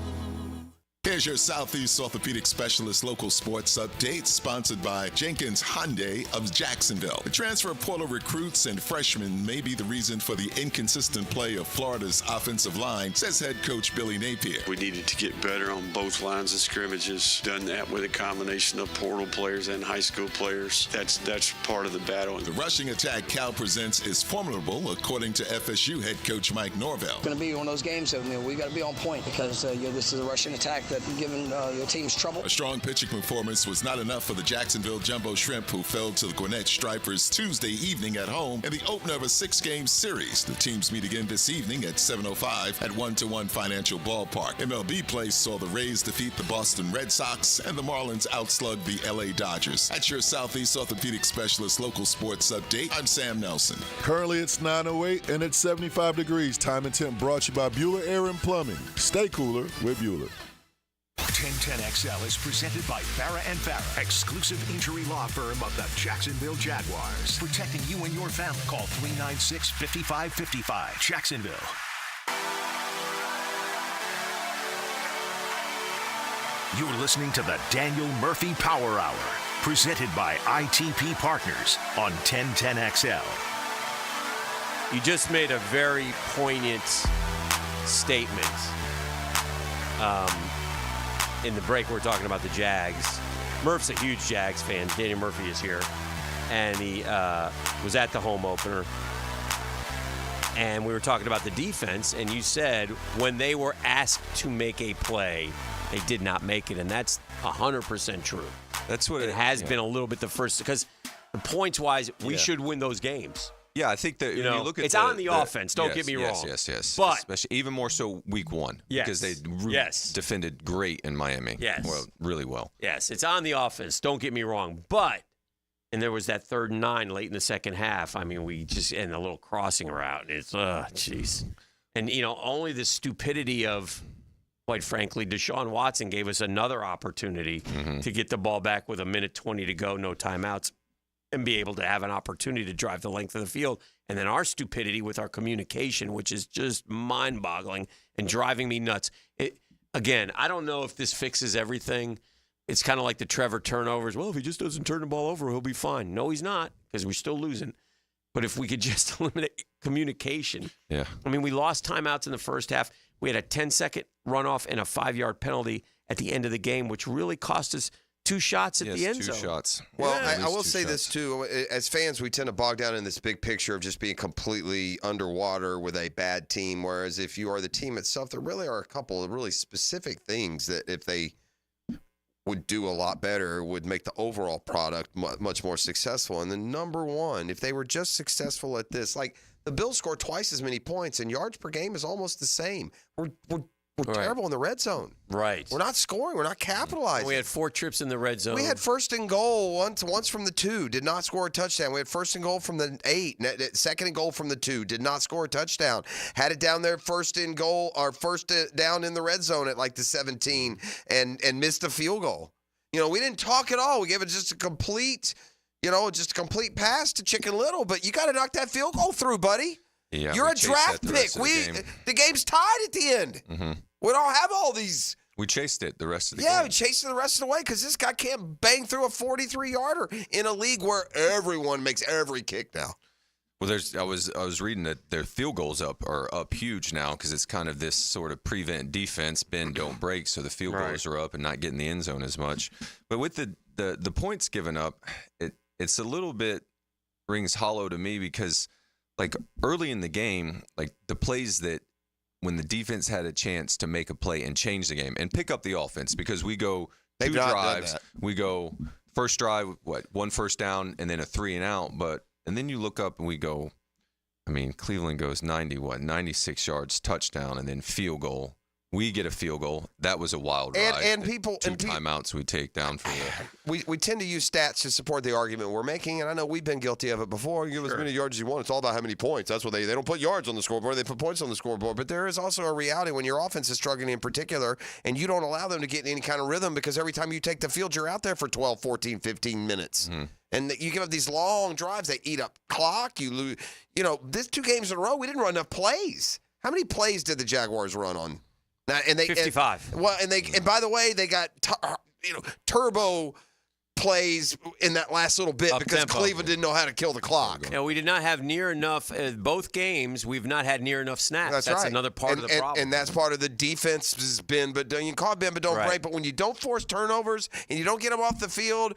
Here's your Southeast Orthopedic Specialist local sports update, sponsored by Jenkins Hyundai of Jacksonville. The transfer portal recruits and freshmen may be the reason for the inconsistent play of Florida's offensive line, says head coach Billy Napier. We needed to get better on both lines of scrimmages. Done that with a combination of portal players and high school players. That's part of the battle. The rushing attack Cal presents is formidable, according to FSU head coach Mike Norvell. It's going to be one of those games that we got to be on point because this is a rushing attack that giving your team's trouble. A strong pitching performance was not enough for the Jacksonville Jumbo Shrimp, who fell to the Gwinnett Stripers Tuesday evening at home in the opener of a 6-game series. The teams meet again this evening at 7:05 at 1-1 Financial Ballpark. MLB play saw the Rays defeat the Boston Red Sox and the Marlins outslug the LA Dodgers. That's your Southeast Orthopedic Specialist local sports update. I'm Sam Nelson. Currently it's 9:08 and it's 75 degrees. Time and temp brought to you by Bueller Air and Plumbing. Stay cooler with Bueller. 1010XL is presented by Farrah & Farrah, exclusive injury law firm of the Jacksonville Jaguars. Protecting you and your family. Call 396-5555. Jacksonville. You're listening to the Daniel Murphy Power Hour, presented by ITP Partners on 1010XL. You just made a very poignant statement. In the break, we're talking about the Jags. Murph's a huge Jags fan. Daniel Murphy is here. And he was at the home opener. And we were talking about the defense. And you said when they were asked to make a play, they did not make it. And that's 100% true. That's what it has been a little bit the first. Because points-wise, we should win those games. Yeah, I think that when you look at it's on the offense. Don't get me wrong. Yes. But especially even more so week one, because they defended great in Miami. Yes, well, really well. Yes, it's on the offense. Don't get me wrong. But there was that 3rd and 9 late in the second half. I mean, we just and a little crossing route. It's jeez, and only the stupidity of, quite frankly, Deshaun Watson gave us another opportunity to get the ball back with 1:20 to go, no timeouts, and be able to have an opportunity to drive the length of the field. And then our stupidity with our communication, which is just mind-boggling and driving me nuts. Again, I don't know if this fixes everything. It's kind of like the Trevor turnovers. Well, if he just doesn't turn the ball over, he'll be fine. No, he's not, because we're still losing. But if we could just eliminate communication. Yeah. I mean, we lost timeouts in the first half. We had a 10-second runoff and a 5-yard penalty at the end of the game, which really cost us 2 shots at the end zone. 2 shots. Well, I will say this, too. As fans, we tend to bog down in this big picture of just being completely underwater with a bad team, whereas if you are the team itself, there really are a couple of really specific things that if they would do a lot better would make the overall product much more successful. And the number one, if they were just successful at this, like the Bills score twice as many points and yards per game is almost the same. We're terrible in the red zone. Right. We're not scoring. We're not capitalizing. We had 4 trips in the red zone. We had 1st and goal once from the 2. Did not score a touchdown. We had 1st and goal from the 8. 2nd and goal from the 2. Did not score a touchdown. Had it down there 1st and goal or 1st down in the red zone at like the 17 and missed a field goal. We didn't talk at all. We gave it just a complete pass to Chicken Little. But you got to knock that field goal through, buddy. Yeah, you're a draft pick. The game's tied at the end. Mm-hmm. We don't have all these We chased it the rest of the Yeah, game. we chased it the rest of the way because this guy can't bang through a 43-yarder in a league where everyone makes every kick now. Well, I was reading that their field goals are up huge now because it's kind of this sort of prevent defense, bend don't break, so the field goals are up and not getting the end zone as much. But with the points given up, it's a little bit rings hollow to me because like early in the game, like the plays that when the defense had a chance to make a play and change the game and pick up the offense because we go They've two not done drives, that. we go first drive, one first down and then a 3 and out, and then you look up and we go, I mean, Cleveland goes 96 yards, touchdown, and then field goal. We get a field goal. That was a wild ride. And people two timeouts we take down for the. We tend to use stats to support the argument we're making, and I know we've been guilty of it before. You give as many yards as you want. It's all about how many points. That's what they don't put yards on the scoreboard. They put points on the scoreboard. But there is also a reality when your offense is struggling in particular, and you don't allow them to get in any kind of rhythm because every time you take the field, you're out there for 12, 14, 15 minutes. Mm-hmm. And you give up these long drives. They eat up clock. You lose. This 2 games in a row, we didn't run enough plays. How many plays did the Jaguars run on? And they 55. And by the way, they got turbo plays in that last little bit because Cleveland didn't know how to kill the clock. Yeah, we did not have near enough. Both games, we've not had near enough snaps. That's right. another part of the problem. And that's part of the defense's bend, but you can call it bend, but don't break. But when you don't force turnovers and you don't get them off the field,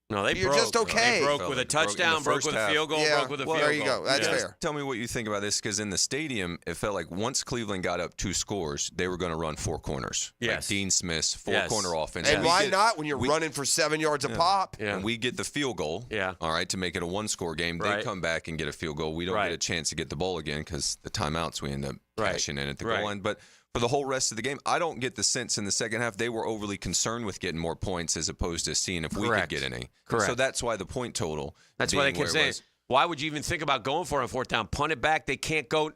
no, you're just okay. They broke with a touchdown, broke with a field goal, broke with a field goal. There you go. That's fair. Tell me what you think about this, because in the stadium, it felt like once Cleveland got up 2 scores, they were going to run 4 corners. Yes. Like Dean Smith's 4-corner offense. And why not when you're running for 7 yards a pop? Yeah. And we get the field goal, all right, to make it a 1-score game. They come back and get a field goal. We don't get a chance to get the ball again because the timeouts we end up cashing in at the goal line. But for the whole rest of the game, I don't get the sense in the second half they were overly concerned with getting more points as opposed to seeing if we could get any. Correct. So that's why the point total. That's why they kept saying, why would you even think about going for it on 4th down? Punt it back. They can't go.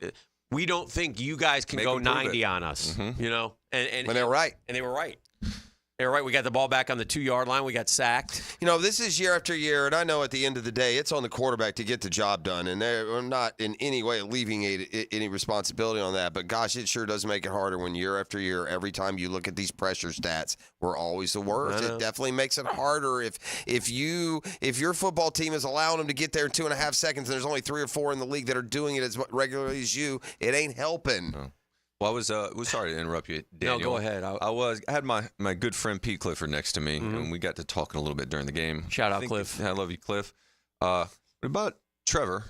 We don't think you guys can go 90 on us. Mm-hmm. And they're right. And they were right. They were right. We got the ball back on the 2-yard line. We got sacked. This is year after year, and I know at the end of the day, it's on the quarterback to get the job done, and they're not in any way alleviating any responsibility on that. But, gosh, it sure does make it harder when year after year, every time you look at these pressure stats, we're always the worst. It definitely makes it harder if your football team is allowing them to get there in 2.5 seconds, and there's only 3 or 4 in the league that are doing it as regularly as you, it ain't helping. No. Well, I was sorry to interrupt you, Daniel. No, go ahead. I had my good friend Pete Clifford next to me, and we got to talking a little bit during the game. Shout out, Cliff. I love you, Cliff. What about Trevor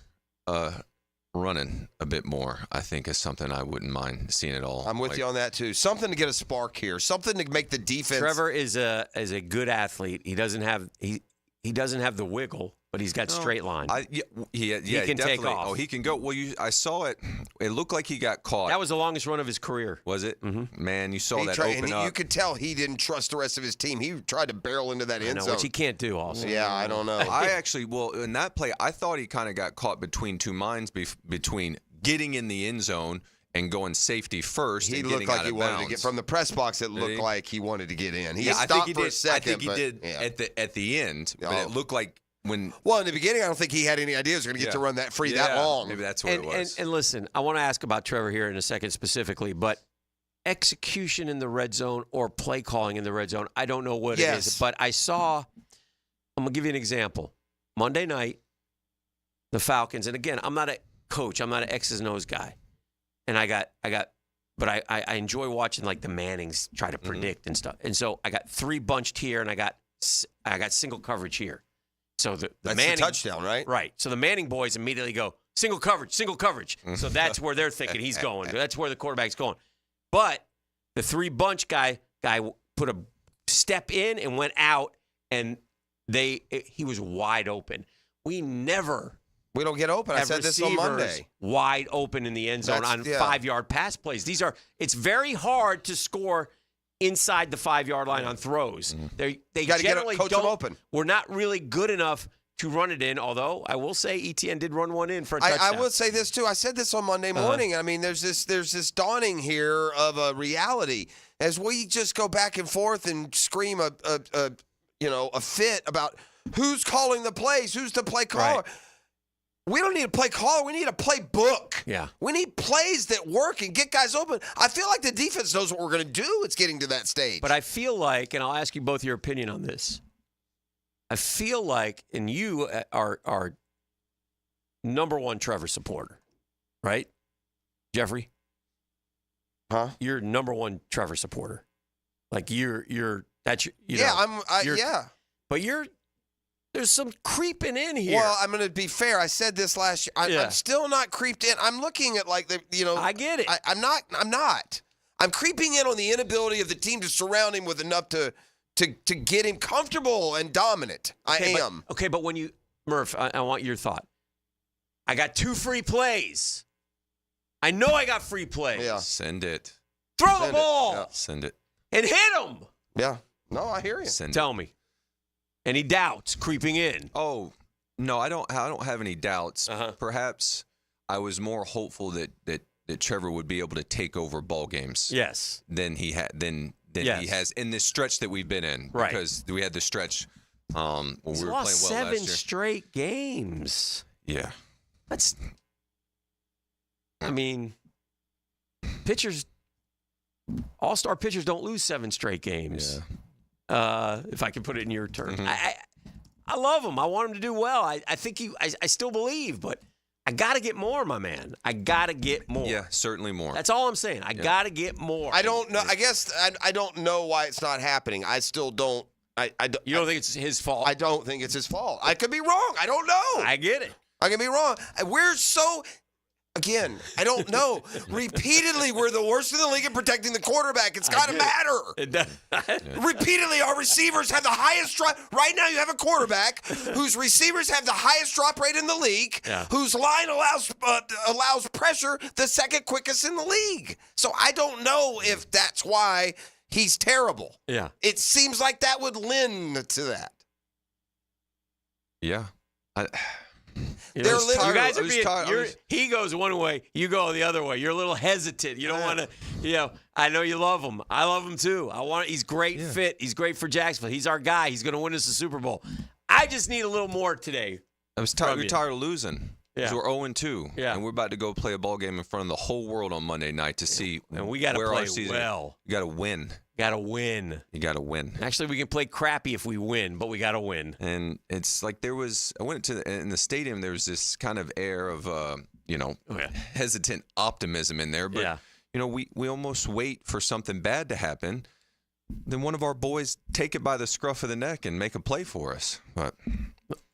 running a bit more? I think is something I wouldn't mind seeing at all. I'm with you on that too. Something to get a spark here. Something to make the defense. Trevor is a good athlete. He doesn't have the wiggle. But he's got straight line. He can take off. Oh, he can go. Well, I saw it. It looked like he got caught. That was the longest run of his career. Was it? Mm-hmm. Man, you saw that open up. You could tell he didn't trust the rest of his team. He tried to barrel into that end zone. Which he can't do also. Yeah, I don't know. In that play, I thought he kind of got caught between two minds between getting in the end zone and going safety first. He and looked like he wanted to get from the press box. It looked like he wanted to get in. I stopped think he for did. a second. I think he did at the end, but it looked like. Well, in the beginning, I don't think he had any idea he was going to get to run that free that long. Maybe that's what it was. And listen, I want to ask about Trevor here in a second specifically, but execution in the red zone or play calling in the red zone, I don't know what it is. But I'm going to give you an example. Monday night, the Falcons, and again, I'm not a coach. I'm not an X's and O's guy. And but I enjoy watching like the Mannings try to predict and stuff. And so I got 3 bunched here, and I got single coverage here. So the Manning, the touchdown, right? Right. So the Manning boys immediately go, single coverage. So that's where they're thinking he's going. That's where the quarterback's going. But the 3 bunch guy put a step in and went out, and he was wide open. We don't get open. I said this on Monday. Wide open in the end zone on 5-yard pass plays. It's very hard to score inside the 5-yard line on throws. They generally coach them open. We're not really good enough to run it in, although I will say ETN did run one in for a touchdown. I will say this, too. I said this on Monday morning. I mean, there's this dawning here of a reality. As we just go back and forth and scream a fit about who's calling the plays, who's the play caller. Right. We don't need a play caller. We need a playbook. Yeah. We need plays that work and get guys open. I feel like the defense knows what we're going to do. It's getting to that stage. But I feel like, and I'll ask you both your opinion on this. I feel like, and you are number one Trevor supporter, right? Jeffrey? Huh? You're number one Trevor supporter. Like that's But there's some creeping in here. Well, I'm going to be fair. I said this last year. I'm still not creeped in. I'm looking at I get it. I'm not. I'm creeping in on the inability of the team to surround him with enough to get him comfortable and dominant. But when you, Murph, I want your thought. I got 2 free plays. I know I got free plays. Yeah. Send it. Throw the ball. Yeah. Send it. And hit him. Yeah. No, I hear you. Tell me. Any doubts creeping in? Oh, no, I don't have any doubts. Perhaps I was more hopeful that Trevor would be able to take over ball games. Yes. Than he he has in this stretch that we've been in. Right. Because we had the stretch when we were playing well last year. 7 straight games. Yeah. Pitchers, all-star pitchers don't lose 7 straight games. Yeah. If I can put it in your terms. I love him. I want him to do well. I think I still believe, but I got to get more, my man. I got to get more. Yeah, certainly more. That's all I'm saying. I got to get more. I don't know. I guess I don't know why it's not happening. I still don't. You don't think it's his fault? I don't think it's his fault. I could be wrong. I don't know. I get it. I can be wrong. We're so... Again, I don't know. Repeatedly, we're the worst in the league at protecting the quarterback. It's got to matter. It does. Repeatedly, our receivers have the highest drop. Right now, you have a quarterback whose receivers have the highest drop rate in the league, whose line allows pressure the second quickest in the league. So I don't know if that's why he's terrible. Yeah. It seems like that would lend to that. Yeah. You guys are being. He goes one way, you go the other way. You're a little hesitant. You don't want to. I know you love him. I love him too. He's great fit. He's great for Jacksonville. He's our guy. He's going to win us the Super Bowl. I just need a little more today. We're tired of losing. Yeah. We're 0-2. Yeah. And we're about to go play a ball game in front of the whole world on Monday night to see and we got to play our season. well. You got to win. Got to win. You got to win. Actually, we can play crappy if we win, but we got to win. And it's like I went in the stadium, there was this kind of air of, hesitant optimism in there. But, we almost wait for something bad to happen. Then one of our boys take it by the scruff of the neck and make a play for us. But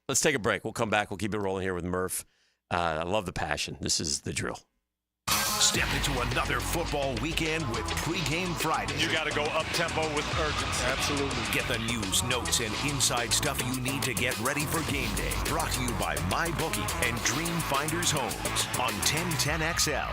let's take a break. We'll come back. We'll keep it rolling here with Murph. I love the passion. This is the drill. Step into another football weekend with Pregame Friday. You got to go up-tempo with urgency. Absolutely. Get the news, notes, and inside stuff you need to get ready for game day. Brought to you by MyBookie and Dream Finders Homes on 1010XL.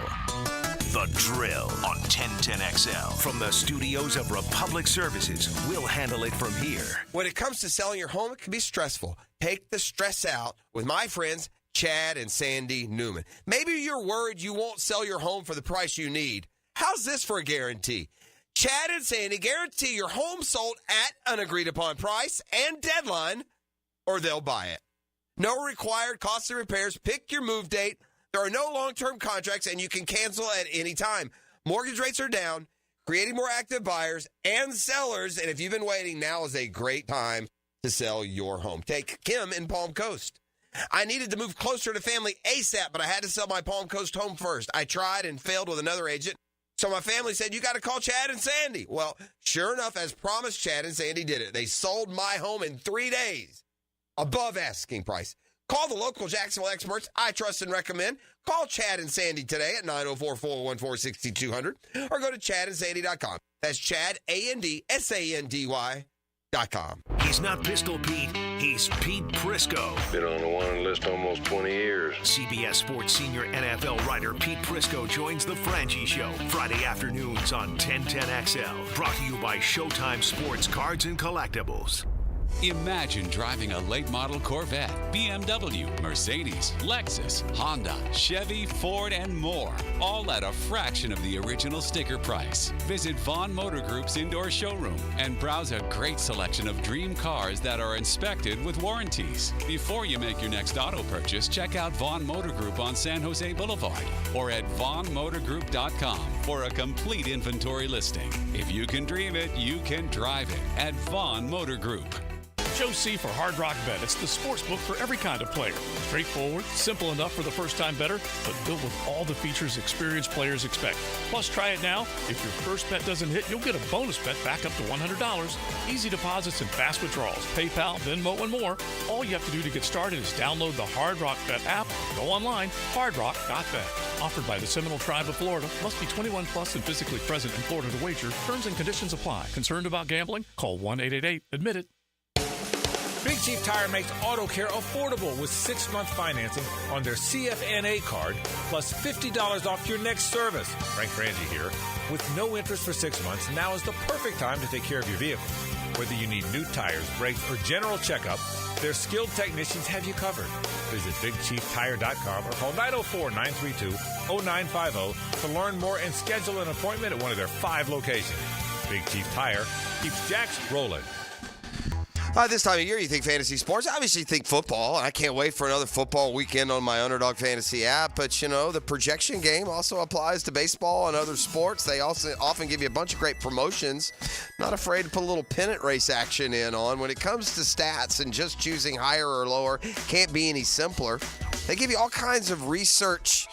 The Drill on 1010XL. From the studios of Republic Services, we'll handle it from here. When it comes to selling your home, it can be stressful. Take the stress out with my friends Chad and Sandy Newman. Maybe you're worried you won't sell your home for the price you need. How's this for a guarantee? Chad and Sandy guarantee your home sold at an agreed-upon price and deadline, or they'll buy it. No required costly repairs. Pick your move date. There are no long-term contracts, and you can cancel at any time. Mortgage rates are down, creating more active buyers and sellers, and if you've been waiting, now is a great time to sell your home. Take Kim in Palm Coast. I needed to move closer to family ASAP, but I had to sell my Palm Coast home first. I tried and failed with another agent, so my family said, you got to call Chad and Sandy. Well, sure enough, as promised, Chad and Sandy did it. They sold my home in 3 days, above asking price. Call the local Jacksonville experts I trust and recommend. Call Chad and Sandy today at 904-414-6200 or go to chadandsandy.com. That's Chad, ANDSANDY.com. He's not Pistol Pete. He's Pete Prisco. Been on the wanted list almost 20 years. CBS Sports senior NFL writer Pete Prisco joins the Frangie Show Friday afternoons on 1010XL. Brought to you by Showtime Sports Cards and Collectibles. Imagine driving a late model Corvette, BMW, Mercedes, Lexus, Honda, Chevy, Ford, and more, all at a fraction of the original sticker price. Visit Vaughn Motor Group's indoor showroom and browse a great selection of dream cars that are inspected with warranties. Before you make your next auto purchase, check out Vaughn Motor Group on San Jose Boulevard or at vaughnmotorgroup.com for a complete inventory listing. If you can dream it, you can drive it at Vaughn Motor Group. Joe C. for Hard Rock Bet. It's the sports book for every kind of player. Straightforward, simple enough for the first-time bettor, but built with all the features experienced players expect. Plus, try it now. If your first bet doesn't hit, you'll get a bonus bet back up to $100. Easy deposits and fast withdrawals. PayPal, Venmo, and more. All you have to do to get started is download the Hard Rock Bet app. Go online, hardrock.bet. Offered by the Seminole Tribe of Florida. Must be 21 plus and physically present in Florida to wager. Terms and conditions apply. Concerned about gambling? Call 1-888-ADMIT-IT. Big Chief Tire makes auto care affordable with 6-month financing on their CFNA card, plus $50 off your next service. Frank Frangie here. With no interest for 6 months, now is the perfect time to take care of your vehicle. Whether you need new tires, brakes, or general checkup, their skilled technicians have you covered. Visit BigChiefTire.com or call 904-932-0950 to learn more and schedule an appointment at one of their 5 locations. Big Chief Tire keeps Jacks rolling. This time of year, you think fantasy sports. I obviously think football. I can't wait for another football weekend on my Underdog Fantasy app. But, you know, the projection game also applies to baseball and other sports. They also often give you a bunch of great promotions. Not afraid to put a little pennant race action in on. When it comes to stats and just choosing higher or lower, can't be any simpler. They give you all kinds of research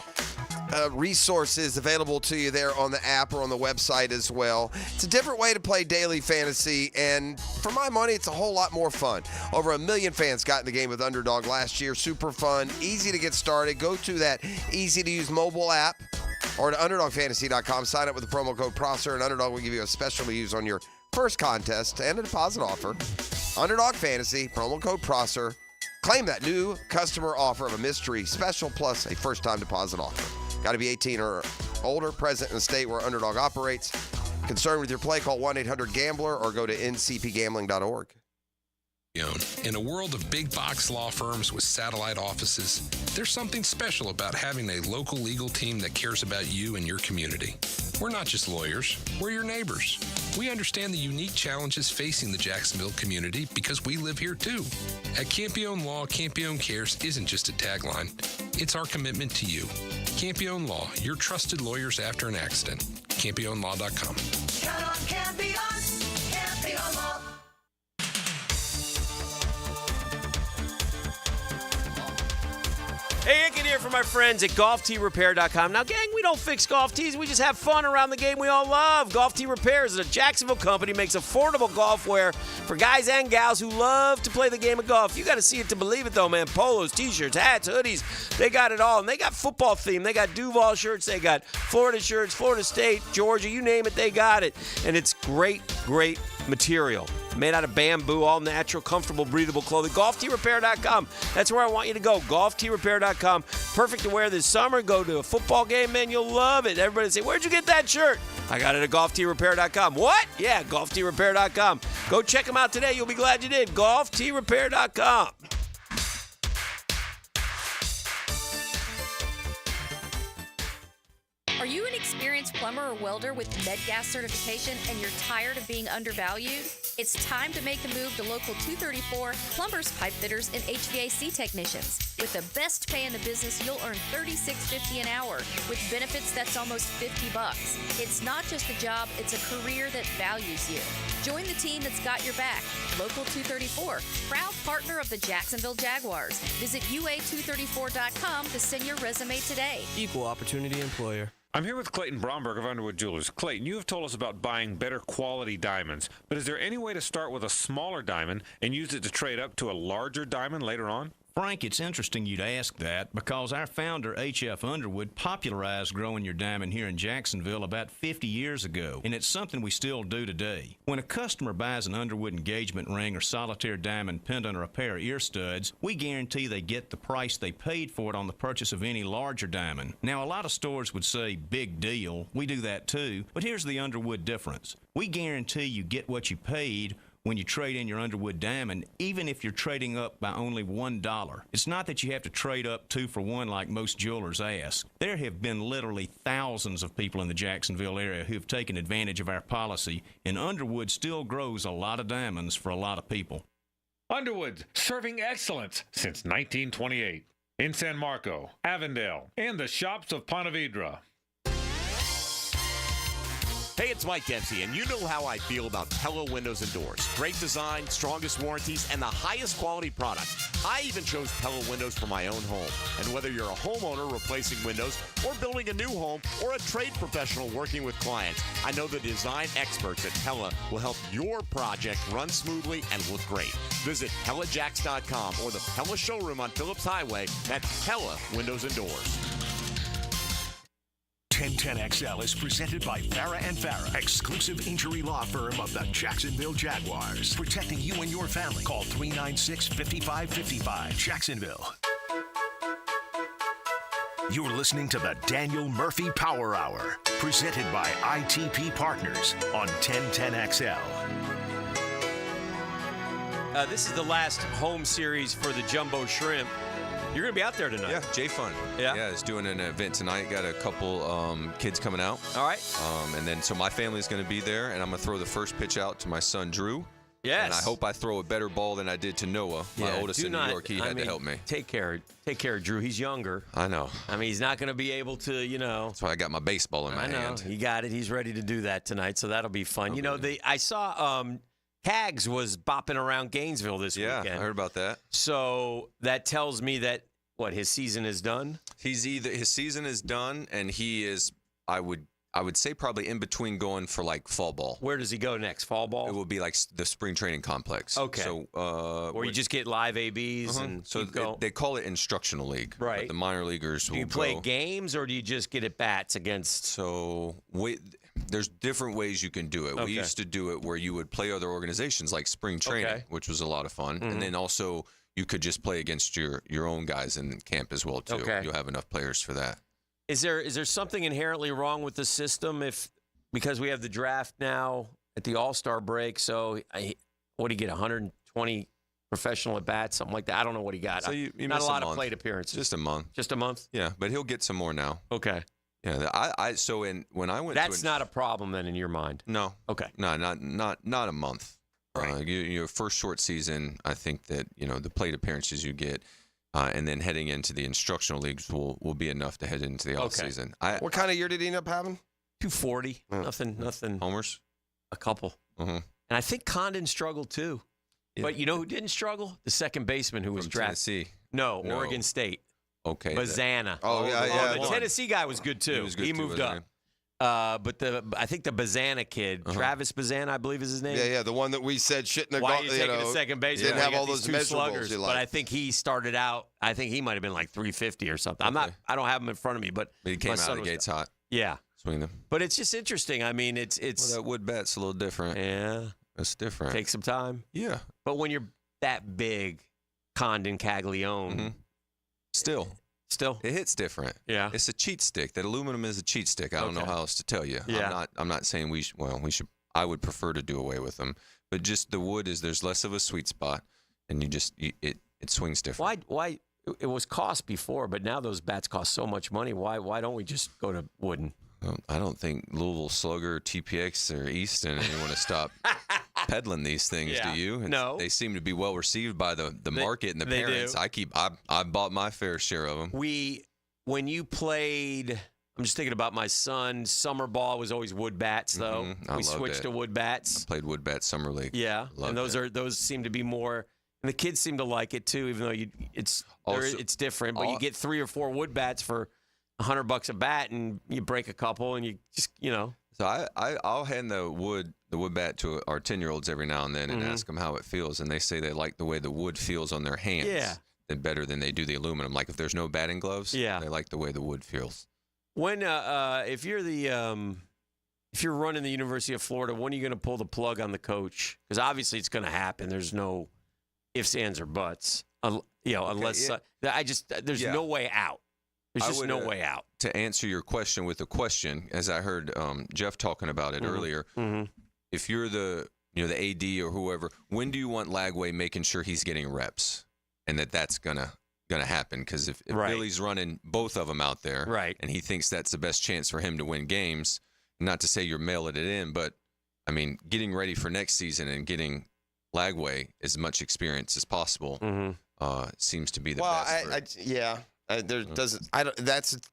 resources available to you there on the app or on the website as well. It's a different way to play daily fantasy, and for my money, it's a whole lot more fun. Over 1 million fans got in the game with Underdog last year. Super fun, easy to get started. Go to that easy-to-use mobile app or to UnderdogFantasy.com. Sign up with the promo code PROSSER, and Underdog will give you a special to use on your first contest and a deposit offer. Underdog Fantasy, promo code PROSSER. Claim that new customer offer of a mystery special plus a first-time deposit offer. Got to be 18 or older, present in a state where Underdog operates. Concerned with your play, call 1-800-GAMBLER or go to ncpgambling.org. In a world of big box law firms with satellite offices, there's something special about having a local legal team that cares about you and your community. We're not just lawyers, we're your neighbors. We understand the unique challenges facing the Jacksonville community because we live here too. At Campione Law, Campione Cares isn't just a tagline, it's our commitment to you. Campione Law, your trusted lawyers after an accident. CampioneLaw.com. Count on Campione, Campione Law. Hey, Hicken here for my friends at GolfTeeRepair.com. Now, gang, we don't fix golf tees. We just have fun around the game we all love. Golf Tee Repair is a Jacksonville company, makes affordable golf wear for guys and gals who love to play the game of golf. You got to see it to believe it, though, man. Polos, T-shirts, hats, hoodies, they got it all. And they got football theme. They got Duval shirts. They got Florida shirts, Florida State, Georgia, you name it, they got it. And it's great, great material. Made out of bamboo, all natural, comfortable, breathable clothing. GolfTeeRepair.com. That's where I want you to go. GolfTeeRepair.com. Perfect to wear this summer. Go to a football game, man. You'll love it. Everybody say, where'd you get that shirt? I got it at GolfTeeRepair.com. What? Yeah, GolfTeeRepair.com. Go check them out today. You'll be glad you did. GolfTeeRepair.com. Are you an experienced plumber or welder with MedGas certification and you're tired of being undervalued? It's time to make the move to Local 234 Plumbers, Pipe Fitters, and HVAC Technicians. With the best pay in the business, you'll earn $36.50 an hour. With benefits, that's almost $50. It's not just a job, it's a career that values you. Join the team that's got your back. Local 234, proud partner of the Jacksonville Jaguars. Visit UA234.com to send your resume today. Equal opportunity employer. I'm here with Clayton Bromberg of Underwood Jewelers. Clayton, you have told us about buying better quality diamonds, but is there any way to start with a smaller diamond and use it to trade up to a larger diamond later on? Frank, it's interesting you'd ask that because our founder, H.F. Underwood, popularized growing your diamond here in Jacksonville about 50 years ago, and it's something we still do today. When a customer buys an Underwood engagement ring or solitaire diamond pendant or a pair of ear studs, we guarantee they get the price they paid for it on the purchase of any larger diamond. Now, a lot of stores would say, big deal. We do that too, but here's the Underwood difference. We guarantee you get what you paid when you trade in your Underwood diamond, even if you're trading up by only $1. It's not that you have to trade up 2 for 1 like most jewelers ask. There have been literally thousands of people in the Jacksonville area who have taken advantage of our policy, and Underwood still grows a lot of diamonds for a lot of people. Underwood, serving excellence since 1928. In San Marco, Avondale, and the shops of Ponte Vedra. Hey, it's Mike Dempsey, and you know how I feel about Pella windows and doors. Great design, strongest warranties, and the highest quality product. I even chose Pella windows for my own home. And whether you're a homeowner replacing windows or building a new home or a trade professional working with clients, I know the design experts at Pella will help your project run smoothly and look great. Visit PellaJacks.com or the Pella showroom on Phillips Highway at Pella Windows and Doors. 1010XL is presented by Farah & Farah, exclusive injury law firm of the Jacksonville Jaguars. Protecting you and your family. Call 396-5555. Jacksonville. You're listening to the Daniel Murphy Power Hour, presented by ITP Partners on 1010XL. This is the last home series for the Jumbo Shrimp. You're going to be out there tonight. Yeah, J-Fun. Yeah, it's doing an event tonight. Got a couple kids coming out. All right. And then, so my family's going to be there, and I'm going to throw the first pitch out to my son, Drew. Yes. And I hope I throw a better ball than I did to Noah, my oldest in New York. He had to help me. Take care of Drew. He's younger. I know. I mean, he's not going to be able to, That's why I got my baseball in my hand. He got it. He's ready to do that tonight, so that'll be fun. I saw Cags was bopping around Gainesville this weekend. Yeah, I heard about that. So that tells me that, his season is done? His season is done, and he is, I would say, probably in between going for like fall ball. Where does he go next? Fall ball? It will be like the spring training complex. Okay. So where you just get live ABs and so they call it instructional league. Right. But the minor leaguers will Do you play games or do you just get at bats against? So there's different ways you can do it. Okay. We used to do it where you would play other organizations like spring training, which was a lot of fun, and then also you could just play against your own guys in camp as well too. Okay. You'll have enough players for that. Is there something inherently wrong with the system because we have the draft now at the All-Star break? So what do you get, 120 professional at bats, something like that? I don't know what he got. So you not miss a lot month. of plate appearances. Just a month. Just a month? Yeah, but he'll get some more now. Okay. Yeah, when I went. That's not a problem then in your mind. No. Okay. No, not a month. Right. Your first short season, I think that the plate appearances you get, and then heading into the instructional leagues will be enough to head into the off season. What kind of year did he end up having? 240. Nothing. Homers. A couple. Mm-hmm. And I think Condon struggled too. Yeah. But you know who didn't struggle? The second baseman who was drafted. Tennessee. No, Oregon State. Okay. Bazzana. The Tennessee guy was good too. He was good he too, moved up. But I think the Bazzana kid, Travis Bazzana, I believe is his name. Yeah, the one that we said shouldn't have Why gone. he's taking a second base. Didn't have all those two measurables. sluggers, but I think he started out. I think he might have been like 350 or something. I don't have him in front of me, but he came out of the gates hot. Yeah, swing them. But it's just interesting. I mean, it's that wood bat's a little different. Yeah, it's different. Take some time. Yeah, but when you're that big, Condon, Caglione, Still, it hits different. Yeah, it's a cheat stick. That aluminum is a cheat stick. I don't know how else to tell you. Yeah. I'm not saying we should. I would prefer to do away with them, but just the wood there's less of a sweet spot, and it swings different. Why it was cost before, but now those bats cost so much money. Why don't we just go to wooden? I don't think Louisville Slugger, TPX, or Easton want to stop peddling these things. Do you? No. They seem to be well received by the market and the parents. Do. I bought my fair share of them. When you played, I'm just thinking about my son. Summer ball was always wood bats, though. We switched to wood bats. I played wood bats summer league. Yeah, and those seem to be more. And the kids seem to like it too, even though it's different. But you get 3 or 4 wood bats for $100 a bat, and you break a couple, and you just So I'll hand the wood bat to our 10-year-olds every now and then and ask them how it feels, and they say they like the way the wood feels on their hands. Yeah. Better than they do the aluminum. Like if there's no batting gloves, they like the way the wood feels. When if you're running the University of Florida, when are you going to pull the plug on the coach? Because obviously it's going to happen. There's no ifs, ands, or buts. Unless there's no way out. There's just no way out. To answer your question with a question, as I heard Jeff talking about it earlier, if you're the the AD or whoever, when do you want Lagway making sure he's getting reps and that's gonna happen? Because if Billy's running both of them out there, and he thinks that's the best chance for him to win games, not to say you're mailing it in, but I mean, getting ready for next season and getting Lagway as much experience as possible seems to be the best.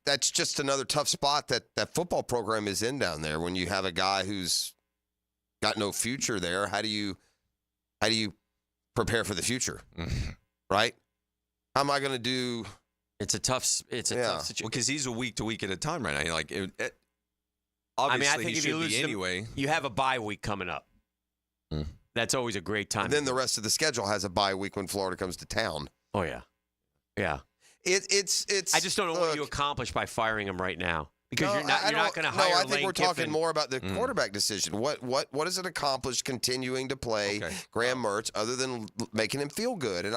That's just another tough spot that football program is in down there. When you have a guy who's got no future there, how do you prepare for the future, right? How am I going to do? It's a tough situation because he's a week to week at a time right now. Like, obviously, I think he if you should lose be anyway. You have a bye week coming up. That's always a great time. And then the rest of the schedule has a bye week when Florida comes to town. Oh yeah. It's. I just don't know what you accomplish by firing him right now. Because you're not going to hire No, I think Lane we're talking Kiffin. more about the quarterback decision. What does it accomplish continuing to play Graham Mertz other than making him feel good? And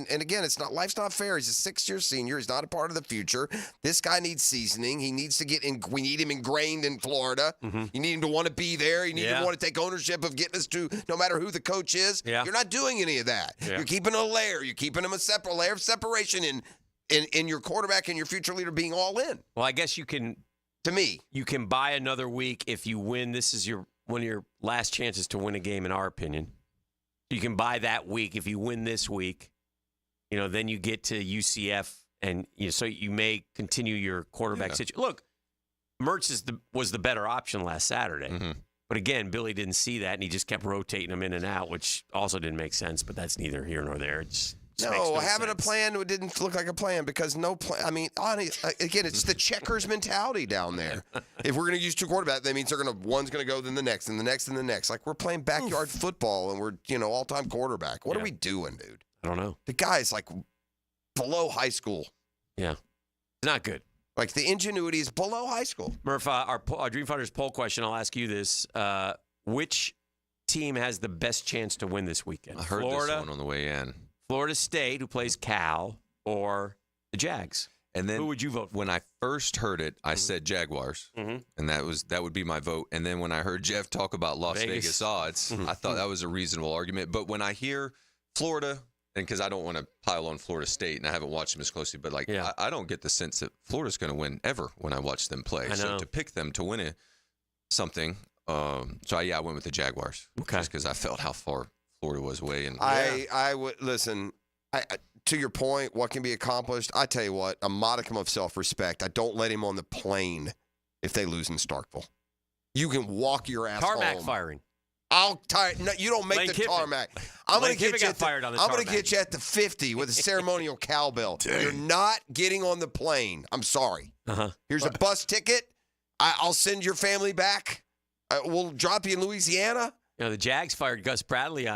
and again, life's not fair. He's a 6-year senior. He's not a part of the future. This guy needs seasoning. He needs to we need him ingrained in Florida. You need him to want to be there. You need him to want to take ownership of getting us to no matter who the coach is. Yeah. You're not doing any of that. Yeah. You're keeping a layer. You're keeping him a layer of separation in your quarterback and your future leader being all in. Well, I guess you can. To me, you can buy another week if you win. This is one of your last chances to win a game, in our opinion. You can buy that week if you win this week. Then you get to UCF, and so you may continue your quarterback situation. Look, Mertz was the better option last Saturday, but again, Billy didn't see that, and he just kept rotating him in and out, which also didn't make sense. But that's neither here nor there. Having a plan didn't look like a plan because no plan. I mean, again, it's the checkers mentality down there. If we're going to use two quarterbacks, that means one's going to go, then the next, and the next, and the next. Like we're playing backyard football, and we're all-time quarterback. What are we doing, dude? I don't know. The guy's like below high school. Yeah, it's not good. Like the ingenuity is below high school. Murph, our Dream Fighters poll question. I'll ask you this: which team has the best chance to win this weekend? I heard Florida, this one on the way in. Florida State, who plays Cal, or the Jags? And then who would you vote for? When I first heard it, I said Jaguars, and that would be my vote. And then when I heard Jeff talk about Las Vegas odds, I thought that was a reasonable argument. But when I hear Florida, and because I don't want to pile on Florida State, and I haven't watched them as closely, but I don't get the sense that Florida's going to win ever when I watch them play. So to pick them to win something, I went with the Jaguars, just because I felt how far Florida was away. And I would listen. To your point, what can be accomplished? I tell you what, a modicum of self-respect. I don't let him on the plane if they lose in Starkville. You can walk your ass tarmac home. Firing. No, you don't make Lane the Kiffin. tarmac. I'm going to get you. fired on the I'm going to tarmac. get you at the 50 with a ceremonial cowbell. You're not getting on the plane. I'm sorry. Here's a bus ticket. I'll send your family back. We'll drop you in Louisiana. The Jags fired Gus Bradley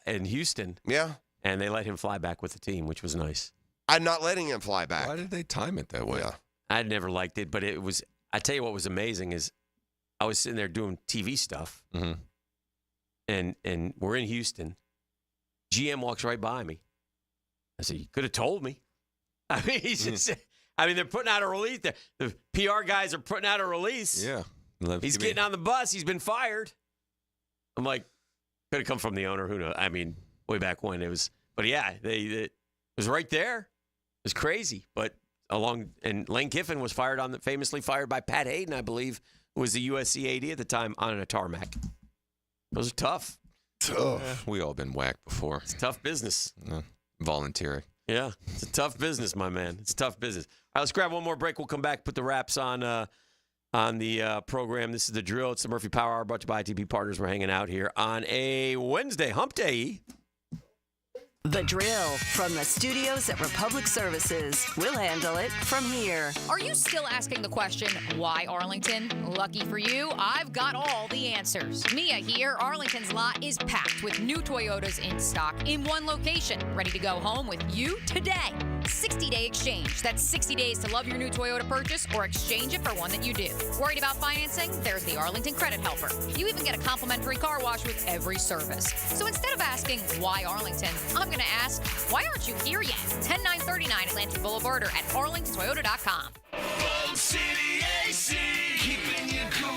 in Houston. Yeah. And they let him fly back with the team, which was nice. I'm not letting him fly back. Why did they time it that way? Yeah. I never liked it, but it was. I tell you what was amazing is I was sitting there doing TV stuff, and we're in Houston. GM walks right by me. I said, "You could have told me." I mean, they're putting out a release. The PR guys are putting out a release. Yeah. He's getting on the bus. He's been fired. I'm like, could have come from the owner. Who knows? I mean, way back when it was. But yeah, it was right there. It was crazy. But and Lane Kiffin was famously fired by Pat Hayden, I believe, who was the USC AD at the time, on a tarmac. Those are tough. We all been whacked before. It's tough business. Voluntary. Yeah, it's a tough business, my man. It's tough business. All right, let's grab one more break. We'll come back, put the wraps on the program. This is The Drill. It's the Murphy Power Hour brought to you by ITB Partners. We're hanging out here on a Wednesday, hump day. The Drill from the studios at Republic Services. We'll handle it from here. Are you still asking the question, why Arlington? Lucky for you, I've got all the answers. Mia here. Arlington's lot is packed with new Toyotas in stock in one location, ready to go home with you today. 60-day exchange. That's 60 days to love your new Toyota purchase or exchange it for one that you do. Worried about financing? There's the Arlington Credit Helper. You even get a complimentary car wash with every service. So instead of asking, why Arlington, I'm going to ask, why aren't you here yet? 10939 Atlantic Boulevard or at arlingtontoyota.com. Bug City AC, keeping you cool.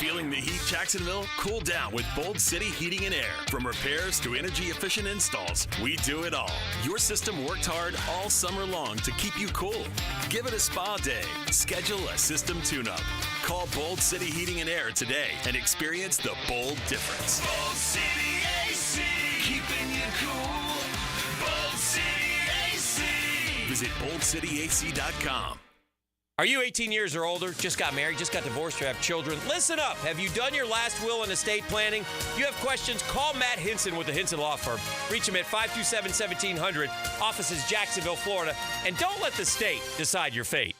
Feeling the heat, Jacksonville? Cool down with Bold City Heating and Air. From repairs to energy-efficient installs, we do it all. Your system worked hard all summer long to keep you cool. Give it a spa day. Schedule a system tune-up. Call Bold City Heating and Air today and experience the bold difference. Bold City AC, keeping you cool. Bold City AC. Visit boldcityac.com. Are you 18 years or older, just got married, just got divorced, or have children? Listen up. Have you done your last will and estate planning? You have questions? Call Matt Hinson with the Hinson Law Firm. Reach him at 527-1700. Office is Jacksonville, Florida. And don't let the state decide your fate.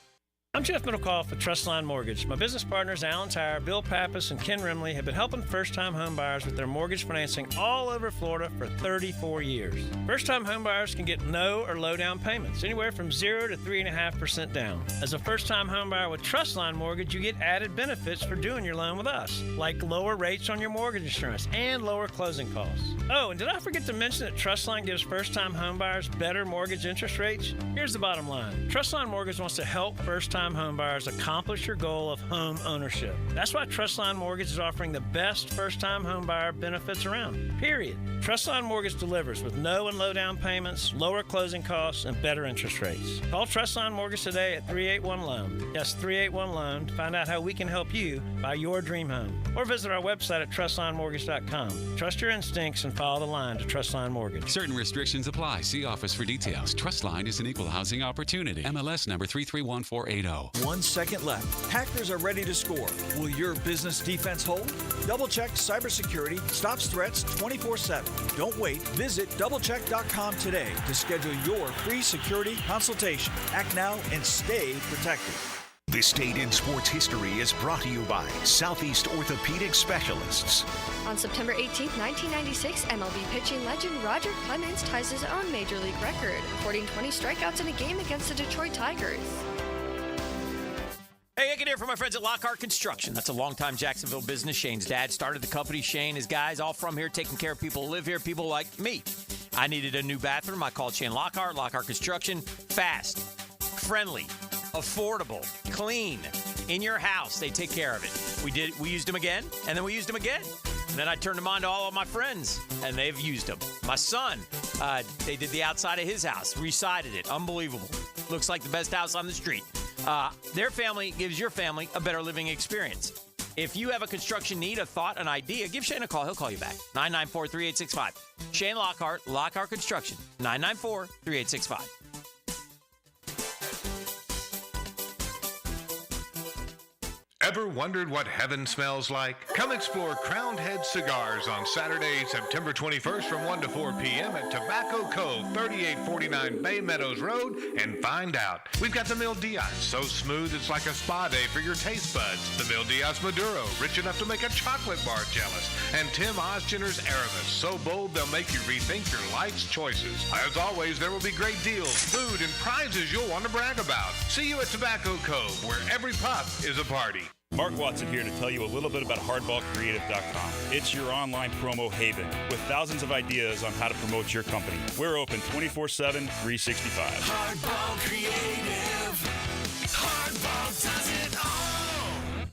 I'm Jeff Middlecoff with Trustline Mortgage. My business partners, Alan Tyre, Bill Pappas, and Ken Rimley, have been helping first-time home buyers with their mortgage financing all over Florida for 34 years. First-time home buyers can get no or low down payments, anywhere from 0 to 3.5% down. As a first-time home buyer with Trustline Mortgage, you get added benefits for doing your loan with us, like lower rates on your mortgage insurance and lower closing costs. Oh, and did I forget to mention that Trustline gives first-time home buyers better mortgage interest rates? Here's the bottom line. Trustline Mortgage wants to help first-time home buyers accomplish your goal of home ownership. That's why Trustline Mortgage is offering the best first-time home buyer benefits around, period. Trustline Mortgage delivers with no and low down payments, lower closing costs, and better interest rates. Call Trustline Mortgage today at 381-LOAN. Yes, 381-LOAN to find out how we can help you buy your dream home. Or visit our website at trustlinemortgage.com. Trust your instincts and follow the line to Trustline Mortgage. Certain restrictions apply. See office for details. Trustline is an equal housing opportunity. MLS number 331480. 1 second left. Hackers are ready to score. Will your business defense hold? Double-check cybersecurity stops threats 24/7. Don't wait. Visit doublecheck.com today to schedule your free security consultation. Act now and stay protected. This date in sports history is brought to you by Southeast Orthopedic Specialists. On September 18, 1996, MLB pitching legend Roger Clemens ties his own major league record, recording 20 strikeouts in a game against the Detroit Tigers. Hey, I can hear from my friends at Lockhart Construction. That's a longtime Jacksonville business. Shane's dad started the company. Shane, his guys, all from here, taking care of people who live here, people like me. I needed a new bathroom. I called Shane Lockhart. Lockhart Construction. Fast, friendly, affordable, clean, in your house. They take care of it. We used them again, and then we used them again. And then I turned them on to all of my friends, and they've used them. My son, they did the outside of his house, resided it. Unbelievable. Looks like the best house on the street. Their family gives your family a better living experience. If you have a construction need, a thought, an idea, give Shane a call. He'll call you back. 994-3865. Shane Lockhart, Lockhart Construction. 994-3865. Ever wondered what heaven smells like? Come explore Crowned Head Cigars on Saturday, September 21st from 1 to 4 p.m. at Tobacco Cove, 3849 Bay Meadows Road, and find out. We've got the Mil Diaz, so smooth it's like a spa day for your taste buds. The Mil Diaz Maduro, rich enough to make a chocolate bar jealous. And Tim Osgener's Aramis, so bold they'll make you rethink your life's choices. As always, there will be great deals, food, and prizes you'll want to brag about. See you at Tobacco Cove, where every puff is a party. Mark Watson here to tell you a little bit about hardballcreative.com. It's your online promo haven with thousands of ideas on how to promote your company. We're open 24/7, 365. Hardball Creative. Hardball does it all.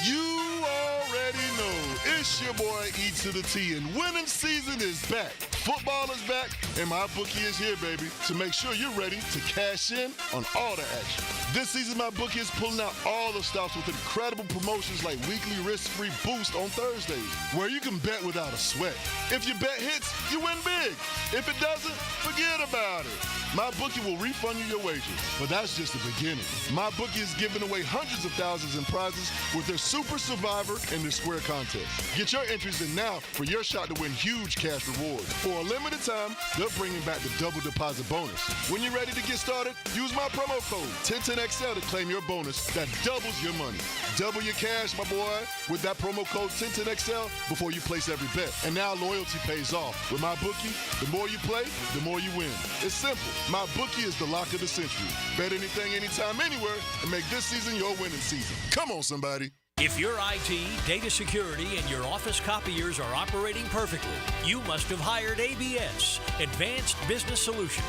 You already know it's your boy E to the T, and winning season is back. Football is back, and my bookie is here, baby, to make sure you're ready to cash in on all the action. This season, my bookie is pulling out all the stops with incredible promotions like weekly risk-free boost on Thursdays, where you can bet without a sweat. If your bet hits, you win big. If it doesn't, forget about it. My bookie will refund you your wages, but that's just the beginning. My bookie is giving away hundreds of thousands in prizes with their Super Survivor and their Square contest. Get your entries in now for your shot to win huge cash rewards. For a limited time, they're bringing back the double deposit bonus. When you're ready to get started, use my promo code 1010XL to claim your bonus that doubles your money. Double your cash, my boy, with that promo code 1010XL before you place every bet. And now loyalty pays off. With my bookie, the more you play, the more you win. It's simple. My bookie is the lock of the century. Bet anything, anytime, anywhere, and make this season your winning season. Come on, somebody. If your IT, data security, and your office copiers are operating perfectly, you must have hired ABS, Advanced Business Solutions,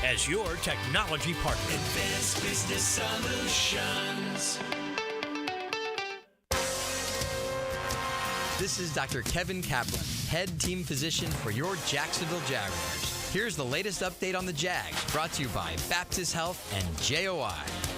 as your technology partner. Advanced Business Solutions. This is Dr. Kevin Kaplan, head team physician for your Jacksonville Jaguars. Here's the latest update on the Jags, brought to you by Baptist Health and JOI.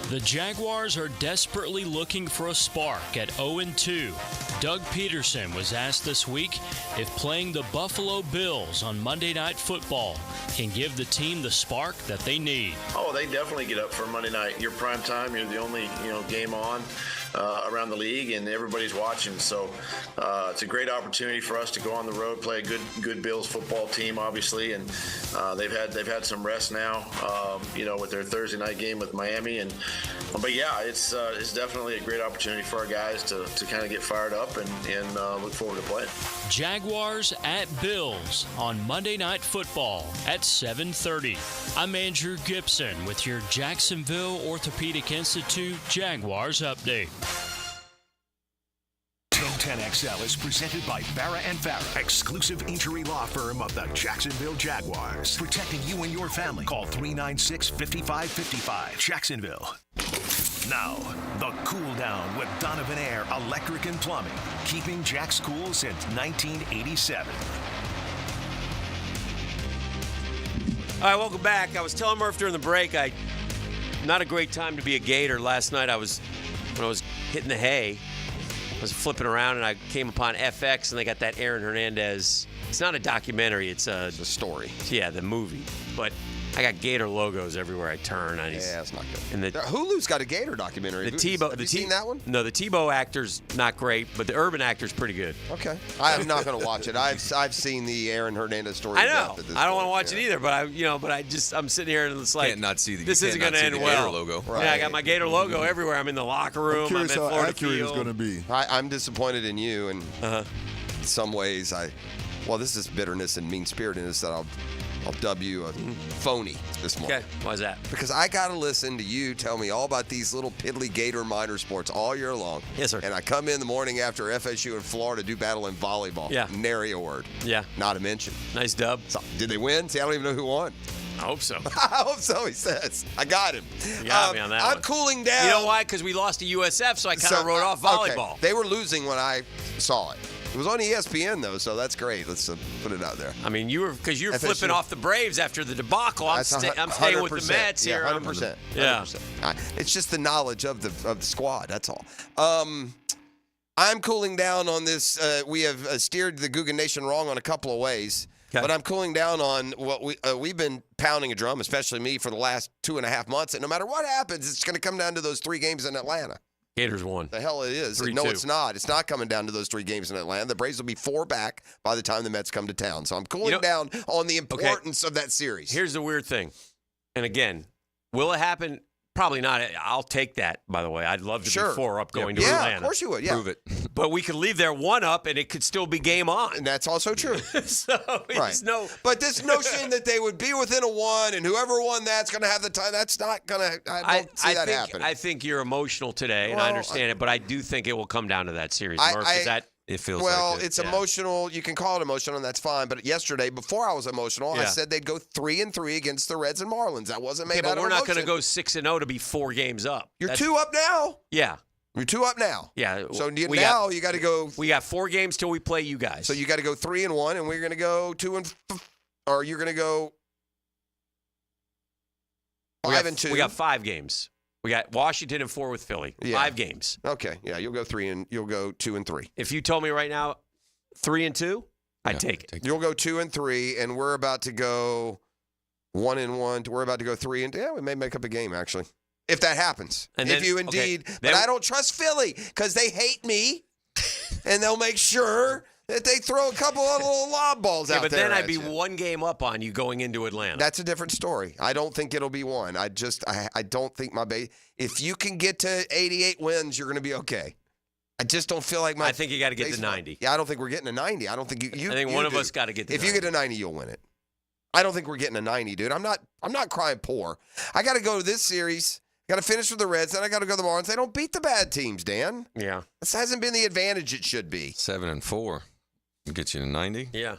The Jaguars are desperately looking for a spark at 0-2. Doug Peterson was asked this week if playing the Buffalo Bills on Monday Night Football can give the team the spark that they need. Oh, they definitely get up for Monday night. You're prime time. You're the only game on around the league, and everybody's watching. So it's a great opportunity for us to go on the road, play a good Bills football team, obviously, and they've had some rest now, with their Thursday night game with Miami, but yeah, it's definitely a great opportunity for our guys to kind of get fired up and look forward to playing. Jaguars at Bills on Monday Night Football at 7:30. I'm Andrew Gibson with your Jacksonville Orthopedic Institute Jaguars update. 1010XL is presented by Barra & Farah, exclusive injury law firm of the Jacksonville Jaguars. Protecting you and your family. Call 396-5555. Jacksonville. Now, the Cool Down with Donovan Air Electric and Plumbing. Keeping Jack's cool since 1987. All right, welcome back. I was telling Murph during the break, not a great time to be a Gator. Last night when I was hitting the hay, I was flipping around and I came upon FX and they got that Aaron Hernandez. It's not a documentary. It's a story. Yeah, the movie. But I got Gator logos everywhere I turn. That's not good. And Hulu's got a Gator documentary. Have you seen that one? No, the Tebow actor's not great, but the Urban actor's pretty good. Okay. I'm not going to watch it. I've seen the Aaron Hernandez story. I know. I don't want to watch it either, but I'm sitting here and it's like, can't not see this isn't going to end well. Gator logo. Right. Yeah, I got my Gator logo everywhere. I'm in the locker room. I'm at Florida accurate Field. it's going to be. I'm disappointed in you, and in some ways, this is bitterness and mean-spiritedness that I'll dub you a phony this morning. Okay, why is that? Because I got to listen to you tell me all about these little piddly Gator minor sports all year long. Yes, sir. And I come in the morning after FSU and Florida do battle in volleyball. Yeah. Nary a word. Yeah. Not a mention. Nice dub. So, did they win? See, I don't even know who won. I hope so. I hope so, he says. I got him. You got me on that I'm one. cooling down. You know why? Because we lost to USF, so I kind of wrote off volleyball. Okay. They were losing when I saw it. It was on ESPN, though, so that's great. Let's put it out there. I mean, you were FSU. flipping off the Braves after the debacle. I'm staying with the Mets here. 100%. Yeah. 100%. It's just the knowledge of the squad. That's all. I'm cooling down on this. We have steered the Guggen Nation wrong on a couple of ways. Okay. But I'm cooling down on what we've been pounding a drum, especially me, for the last 2.5 months. And no matter what happens, it's going to come down to those 3 games in Atlanta. Gators won. The hell it is. 3-2. No, it's not. It's not coming down to those 3 games in Atlanta. The Braves will be 4 back by the time the Mets come to town. So I'm cooling down on the importance of that series. Here's the weird thing. And again, will it happen? Probably not. I'll take that, by the way. I'd love to be 4 up going to Atlanta. Yeah, of course you would. Yeah. Prove it. But we could leave there 1 up, and it could still be game on. And that's also true. So it's But this notion that they would be within a 1 and whoever won that's going to have the time, that's not going to, I don't see that happening. I think you're emotional today, and I understand it, but I do think it will come down to that series. Murph, is that... It feels well, like it's emotional. You can call it emotional, and that's fine. But yesterday, before I was emotional, I said they'd go 3-3 against the Reds and Marlins. That wasn't made out of but we're not going to emotion. go 6-0 to be 4 games up. You're 2 up now. Yeah. You're 2 up now. Yeah. So you got to go. We got 4 games till we play you guys. So you got to go 3-1, and we're going to go 2-5, or you're going to go 5-2. We got 5 games. We got Washington and 4 with Philly. Yeah. 5 games. Okay. Yeah, you'll go 2-3. If you told me right now 3-2, I'd take it. You'll go 2-3, and we're about to go 1-1. We're about to go 3 and we may make up a game actually, if that happens. And then, if you indeed, but I don't trust Philly because they hate me, and they'll make sure that they throw a couple of little lob balls out there. But then I'd be 1 game up on you going into Atlanta. That's a different story. I don't think it'll be 1. I don't think my base. If you can get to 88 wins, you're going to be okay. I just don't feel like my. I think you got to get to 90. Yeah, I don't think we're getting to 90. I don't think you. I think one of us got to get to 90. If you get to 90, you'll win it. I don't think we're getting to 90, dude. I'm not crying poor. I got to go to this series. Got to finish with the Reds, then I got to go to the Marlins. They don't beat the bad teams, Dan. Yeah. This hasn't been the advantage it should be. 7-4. Get you to 90? Yeah.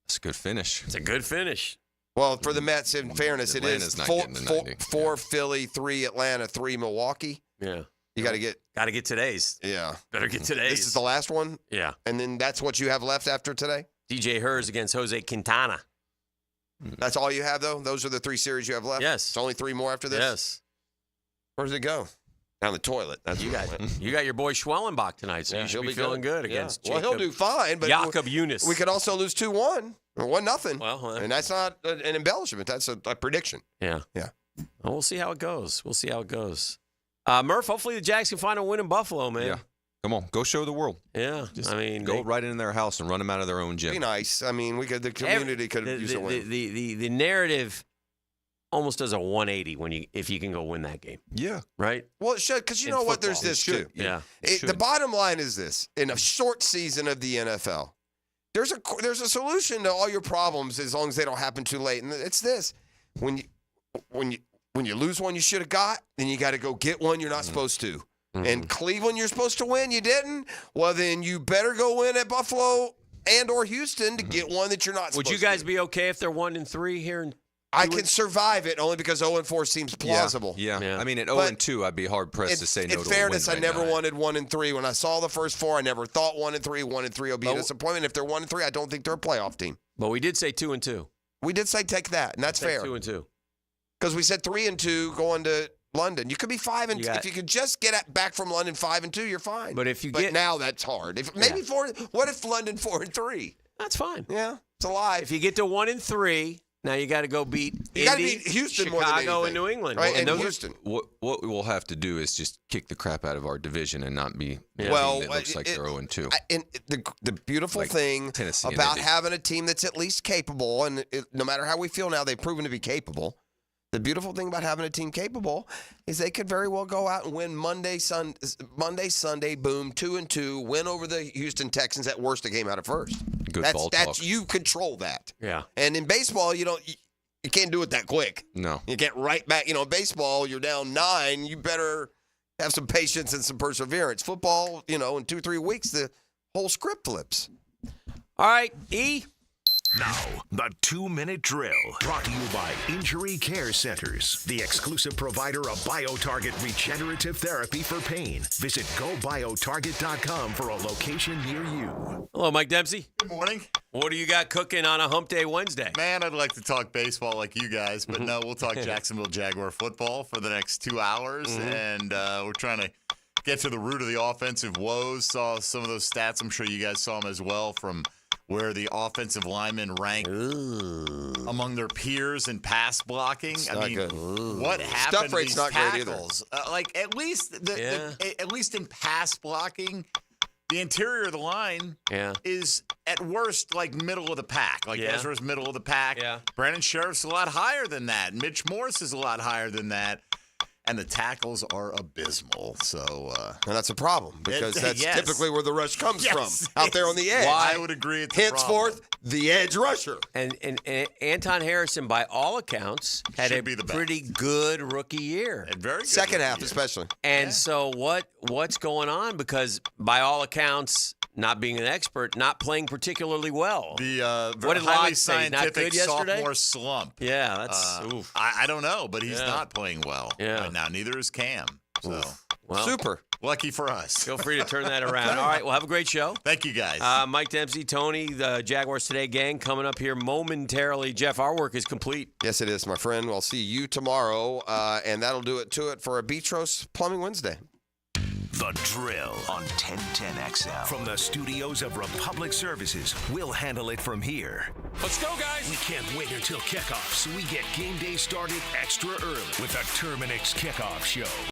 That's a good finish. It's a good finish. Well, for the Mets, in fairness, Atlanta's it is not getting to 90. 4 Philly, 3 Atlanta, 3 Milwaukee. Yeah. You got to get today's. Yeah. Better get today's. This is the last one? Yeah. And then that's what you have left after today? DJ Hers against Jose Quintana. That's all you have, though? Those are the 3 series you have left? Yes. It's only 3 more after this? Yes. Where does it go? Down the toilet. That's you got your boy Schwellenbach tonight, so you should be feeling good against Well, he'll do fine, but Jakob Eunice. We could also lose 2-1 or 1-0. Well, and that's not an embellishment. That's a prediction. Yeah. Yeah. Well, we'll see how it goes. Murph, hopefully the Jags can find a win in Buffalo, man. Yeah. Come on, go show the world. Yeah. Just go right in their house and run them out of their own gym. Be nice. I mean, the community could use a win. The narrative almost does a 180 if you can go win that game. Yeah. Right? Well, it should, because you know what? There's this too. Yeah. The bottom line is this: in a short season of the NFL, there's a solution to all your problems as long as they don't happen too late, and it's this: when you lose one you should have got, then you got to go get one you're not supposed to. And Cleveland, you're supposed to win, you didn't. Well, then you better go win at Buffalo and or Houston to get one that you're not supposed to. Would you guys be okay if they're 1-3 here? I can survive it only because 0-4 seems plausible. Yeah. I mean, at 0-2, I'd be hard pressed to say no to a win. In fairness, I right never now. wanted 1-3. When I saw the first 4, I never thought 1-3. 1-3 will be a disappointment. If they're 1-3, I don't think they're a playoff team. But we did say 2-2. We did say take that, and that's fair. 2-2. Because we said 3-2 going to London. You could be 5-2. If you could just get back from London 5-2, you're fine. But now that's hard. Maybe 4. What if London 4-3? That's fine. Yeah, it's alive. If you get to 1-3. Now you got to go beat Houston Chicago, more than anything. and New England, right? And Houston. What we'll have to do is just kick the crap out of our division and not be. It looks like they're 0-2. And the beautiful thing Tennessee about having a team that's at least capable, and no matter how we feel now, they've proven to be capable. The beautiful thing about having a team capable is they could very well go out and win Monday, Sunday, boom, 2-2, win over the Houston Texans. At worst, they came out at first. That's you control that. Yeah. And in baseball, you can't do it that quick. No. You get right back. In baseball, you're down 9. You better have some patience and some perseverance. Football, in 2-3 weeks, the whole script flips. All right, E. Now, the 2-minute drill, brought to you by Injury Care Centers, the exclusive provider of BioTarget regenerative therapy for pain. Visit GoBioTarget.com for a location near you. Hello, Mike Dempsey. Good morning. What do you got cooking on a Hump Day Wednesday? Man, I'd like to talk baseball like you guys, but no, we'll talk Jacksonville Jaguar football for the next 2 hours, and we're trying to get to the root of the offensive woes. Saw some of those stats. I'm sure you guys saw them as well from where the offensive linemen rank among their peers in pass blocking. Good. What happened Stuff to rate's these not tackles? Great either. At least in pass blocking, the interior of the line is at worst like middle of the pack. Like Ezra's middle of the pack. Yeah. Brandon Sheriff's a lot higher than that. Mitch Morse is a lot higher than that. And the tackles are abysmal. So, and that's a problem because that's typically where the rush comes from, out there on the edge. I would agree. It's henceforth the edge rusher. And Anton Harrison, by all accounts, had a pretty good rookie year. And very good second half, especially. And so what's going on? Because by all accounts, not being an expert, not playing particularly well. The what did highly Lodge say? Not scientific good yesterday? sophomore slump. Yeah, that's oof. I don't know, but he's not playing well right now. Neither is Cam. So super. Lucky for us. Feel free to turn that around. All right, well, have a great show. Thank you, guys. Mike Dempsey, Tony, the Jaguars Today gang coming up here momentarily. Jeff, our work is complete. Yes, it is, my friend. We'll see you tomorrow, and that'll do it for a Beachros Plumbing Wednesday. The Drill on 1010XL. From the studios of Republic Services, we'll handle it from here. Let's go, guys. We can't wait until kickoff, so we get game day started extra early with the Terminix Kickoff Show.